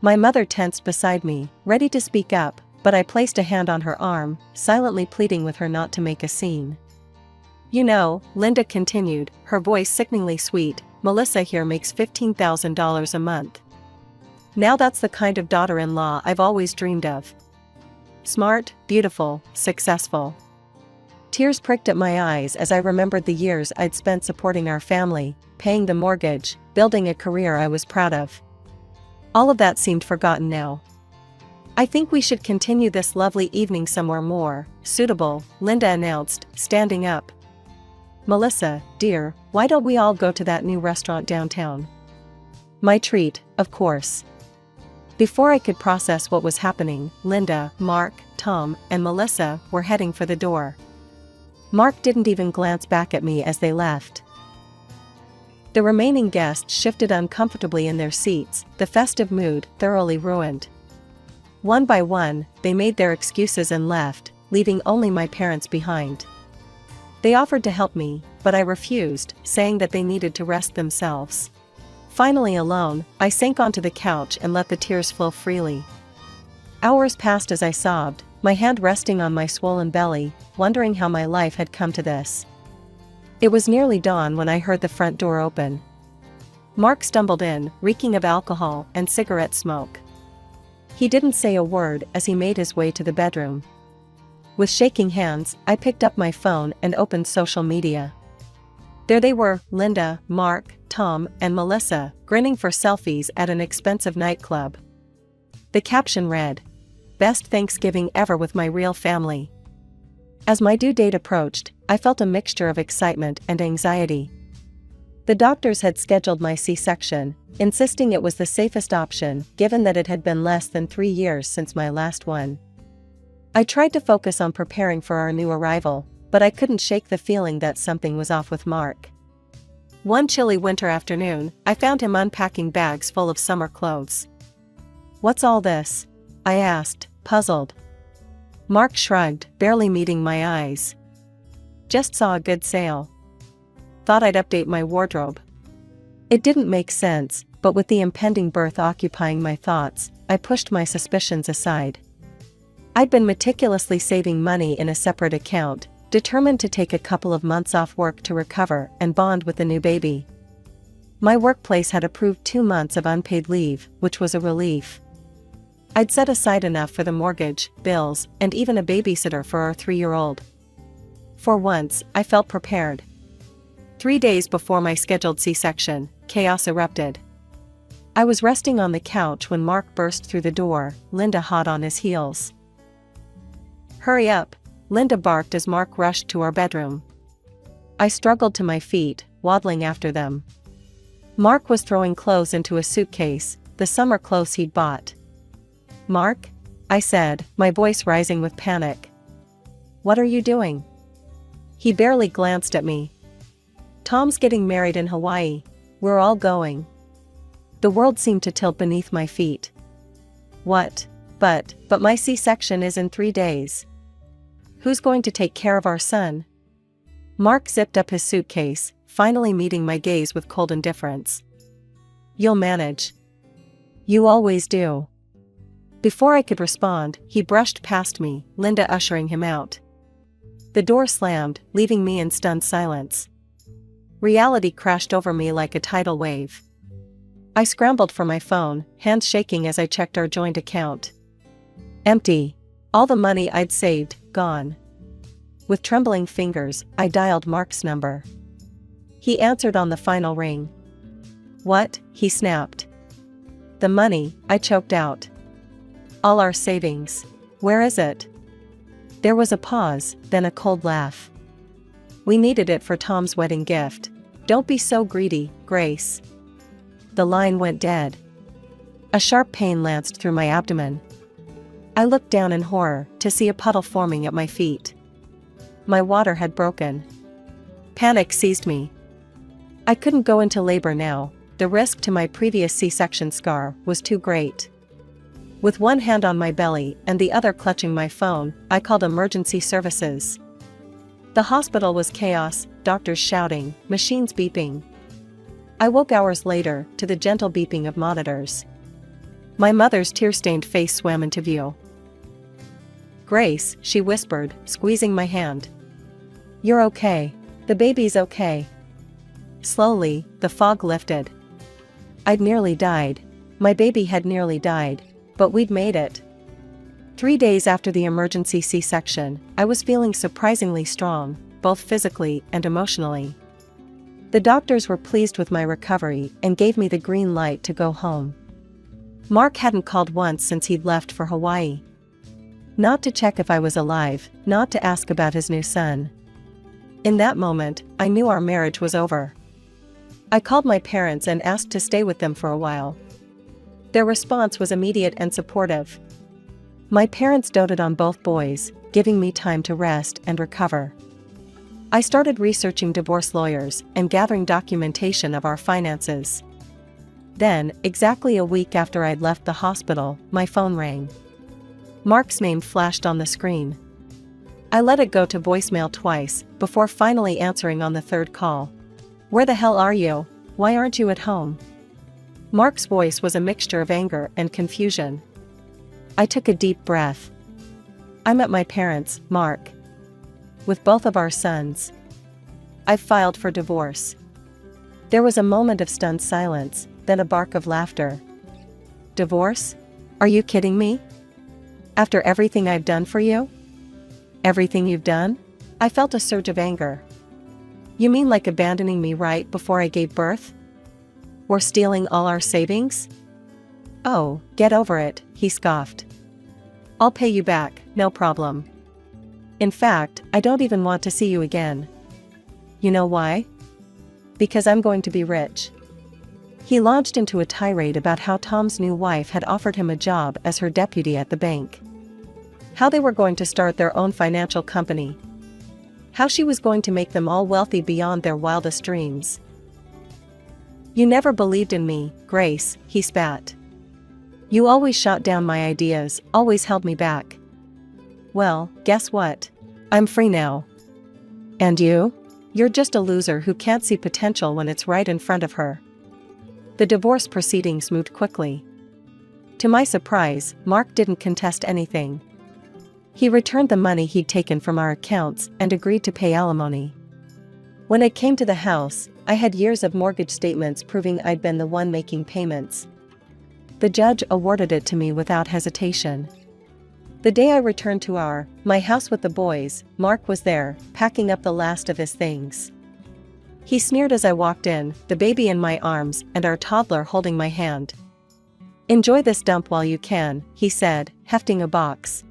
My mother tensed beside me, ready to speak up, but I placed a hand on her arm, silently pleading with her not to make a scene. "You know," Linda continued, her voice sickeningly sweet, "Melissa here makes $15,000 a month. Now that's the kind of daughter-in-law I've always dreamed of. Smart, beautiful, successful." Tears pricked at my eyes as I remembered the years I'd spent supporting our family, paying the mortgage, building a career I was proud of. All of that seemed forgotten now. "I think we should continue this lovely evening somewhere more suitable," Linda announced, standing up. "Melissa, dear, why don't we all go to that new restaurant downtown?" My treat, of course. Before I could process what was happening, Linda, Mark, Tom, and Melissa were heading for the door. Mark didn't even glance back at me as they left. The remaining guests shifted uncomfortably in their seats, the festive mood thoroughly ruined. One by one, they made their excuses and left, leaving only my parents behind. They offered to help me, but I refused, saying that they needed to rest themselves. Finally alone, I sank onto the couch and let the tears flow freely. Hours passed as I sobbed, my hand resting on my swollen belly, wondering how my life had come to this. It was nearly dawn when I heard the front door open. Mark stumbled in, reeking of alcohol and cigarette smoke. He didn't say a word as he made his way to the bedroom. With shaking hands, I picked up my phone and opened social media. There they were, Linda, Mark, Tom, and Melissa, grinning for selfies at an expensive nightclub. The caption read, "Best Thanksgiving ever with my real family." As my due date approached, I felt a mixture of excitement and anxiety. The doctors had scheduled my C-section, insisting it was the safest option given that it had been less than 3 years since my last one. I tried to focus on preparing for our new arrival, but I couldn't shake the feeling that something was off with Mark. One chilly winter afternoon, I found him unpacking bags full of summer clothes. "What's all this?" I asked, puzzled. Mark shrugged, barely meeting my eyes. "Just saw a good sale. Thought I'd update my wardrobe." It didn't make sense, but with the impending birth occupying my thoughts, I pushed my suspicions aside. I'd been meticulously saving money in a separate account, determined to take a couple of months off work to recover and bond with the new baby. My workplace had approved 2 months of unpaid leave, which was a relief. I'd set aside enough for the mortgage, bills, and even a babysitter for our 3-year-old. For once, I felt prepared. 3 days before my scheduled C-section, chaos erupted. I was resting on the couch when Mark burst through the door, Linda hot on his heels. "Hurry up," Linda barked as Mark rushed to our bedroom. I struggled to my feet, waddling after them. Mark was throwing clothes into a suitcase, the summer clothes he'd bought. "Mark?" I said, my voice rising with panic. "What are you doing?" He barely glanced at me. "Tom's getting married in Hawaii. We're all going." The world seemed to tilt beneath my feet. "What? But my C-section is in 3 days. Who's going to take care of our son?" Mark zipped up his suitcase, finally meeting my gaze with cold indifference. "You'll manage. You always do." Before I could respond, he brushed past me, Linda ushering him out. The door slammed, leaving me in stunned silence. Reality crashed over me like a tidal wave. I scrambled for my phone, hands shaking as I checked our joint account. Empty. All the money I'd saved, gone. With trembling fingers, I dialed Mark's number. He answered on the final ring. "What?" he snapped. "The money," I choked out. "All our savings. Where is it?" There was a pause, then a cold laugh. "We needed it for Tom's wedding gift. Don't be so greedy, Grace." The line went dead. A sharp pain lanced through my abdomen. I looked down in horror to see a puddle forming at my feet. My water had broken. Panic seized me. I couldn't go into labor now. The risk to my previous C-section scar was too great. With one hand on my belly and the other clutching my phone, I called emergency services. The hospital was chaos, doctors shouting, machines beeping. I woke hours later to the gentle beeping of monitors. My mother's tear-stained face swam into view. "Grace," she whispered, squeezing my hand. "You're okay. The baby's okay." Slowly, the fog lifted. I'd nearly died. My baby had nearly died. But we'd made it. 3 days after the emergency C-section, I was feeling surprisingly strong, both physically and emotionally. The doctors were pleased with my recovery and gave me the green light to go home. Mark hadn't called once since he'd left for Hawaii. Not to check if I was alive, not to ask about his new son. In that moment, I knew our marriage was over. I called my parents and asked to stay with them for a while. Their response was immediate and supportive. My parents doted on both boys, giving me time to rest and recover. I started researching divorce lawyers and gathering documentation of our finances. Then, exactly a week after I'd left the hospital, my phone rang. Mark's name flashed on the screen. I let it go to voicemail twice, before finally answering on the third call. "Where the hell are you? Why aren't you at home?" Mark's voice was a mixture of anger and confusion. I took a deep breath. "I'm at my parents', Mark. With both of our sons. I've filed for divorce." There was a moment of stunned silence, then a bark of laughter. "Divorce? Are you kidding me? After everything I've done for you?" "Everything you've done?" I felt a surge of anger. "You mean like abandoning me right before I gave birth? Or stealing all our savings?" "Oh, get over it," he scoffed. "I'll pay you back, no problem. In fact, I don't even want to see you again. You know why? Because I'm going to be rich." He launched into a tirade about how Tom's new wife had offered him a job as her deputy at the bank. How they were going to start their own financial company. How she was going to make them all wealthy beyond their wildest dreams. "You never believed in me, Grace," he spat. "You always shot down my ideas, always held me back. Well, guess what? I'm free now. And you? You're just a loser who can't see potential when it's right in front of her." The divorce proceedings moved quickly. To my surprise, Mark didn't contest anything. He returned the money he'd taken from our accounts and agreed to pay alimony. When it came to the house, I had years of mortgage statements proving I'd been the one making payments. The judge awarded it to me without hesitation. The day I returned to my house with the boys, Mark was there, packing up the last of his things. He sneered as I walked in, the baby in my arms and our toddler holding my hand. "Enjoy this dump while you can," he said, hefting a box.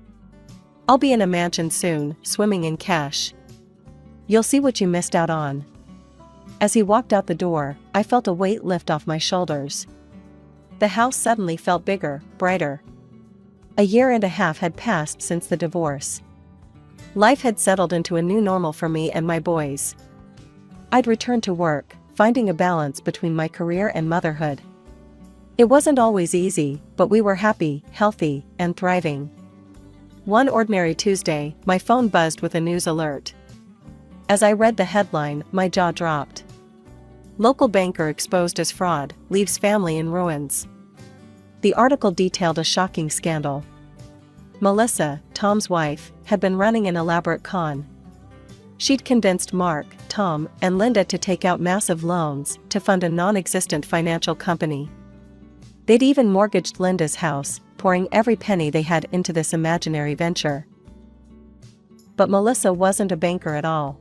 "I'll be in a mansion soon, swimming in cash. You'll see what you missed out on." As he walked out the door, I felt a weight lift off my shoulders. The house suddenly felt bigger, brighter. A year and a half had passed since the divorce. Life had settled into a new normal for me and my boys. I'd returned to work, finding a balance between my career and motherhood. It wasn't always easy, but we were happy, healthy, and thriving. One ordinary Tuesday, my phone buzzed with a news alert. As I read the headline, my jaw dropped. "Local banker exposed as fraud, leaves family in ruins." The article detailed a shocking scandal. Melissa, Tom's wife, had been running an elaborate con. She'd convinced Mark, Tom, and Linda to take out massive loans to fund a non-existent financial company. They'd even mortgaged Linda's house, pouring every penny they had into this imaginary venture. But Melissa wasn't a banker at all.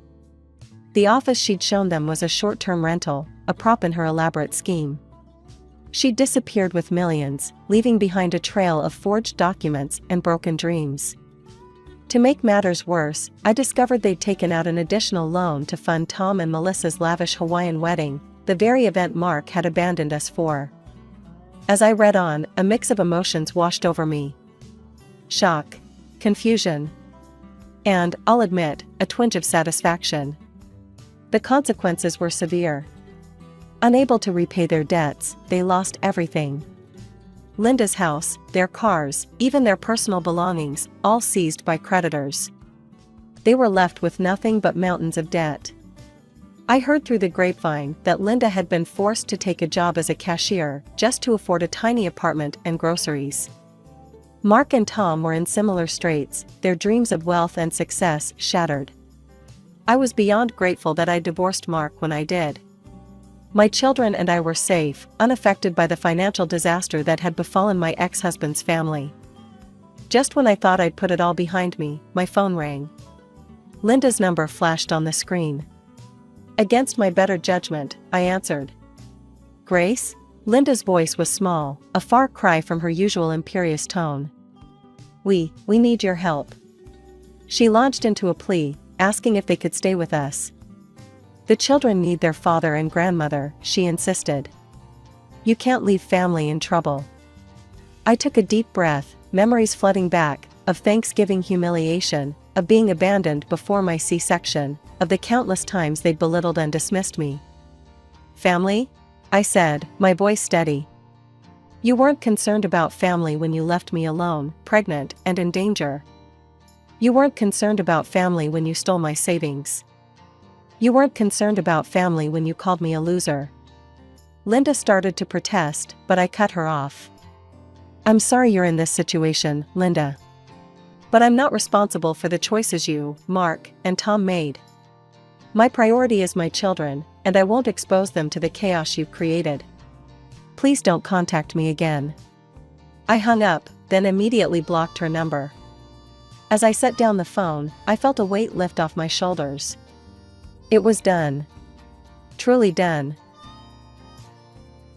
The office she'd shown them was a short-term rental, a prop in her elaborate scheme. She'd disappeared with millions, leaving behind a trail of forged documents and broken dreams. To make matters worse, I discovered they'd taken out an additional loan to fund Tom and Melissa's lavish Hawaiian wedding, the very event Mark had abandoned us for. As I read on, a mix of emotions washed over me. Shock, confusion, and, I'll admit, a twinge of satisfaction. The consequences were severe. Unable to repay their debts, they lost everything. Linda's house, their cars, even their personal belongings, all seized by creditors. They were left with nothing but mountains of debt. I heard through the grapevine that Linda had been forced to take a job as a cashier just to afford a tiny apartment and groceries. Mark and Tom were in similar straits, their dreams of wealth and success shattered. I was beyond grateful that I divorced Mark when I did. My children and I were safe, unaffected by the financial disaster that had befallen my ex-husband's family. Just when I thought I'd put it all behind me, my phone rang. Linda's number flashed on the screen. Against my better judgment, I answered. "Grace?" Linda's voice was small, a far cry from her usual imperious tone. We need your help." She launched into a plea, asking if they could stay with us. "The children need their father and grandmother," she insisted. "You can't leave family in trouble." I took a deep breath, memories flooding back, of Thanksgiving humiliation, of being abandoned before my C-section, of the countless times they'd belittled and dismissed me. "Family?" I said, my voice steady. "You weren't concerned about family when you left me alone, pregnant, and in danger. You weren't concerned about family when you stole my savings. You weren't concerned about family when you called me a loser. Linda started to protest, but I cut her off. I'm sorry you're in this situation, Linda. But I'm not responsible for the choices you, Mark, and Tom made. My priority is my children, and I won't expose them to the chaos you've created. Please don't contact me again. I hung up, then immediately blocked her number. As I set down the phone, I felt a weight lift off my shoulders. It was done. Truly done.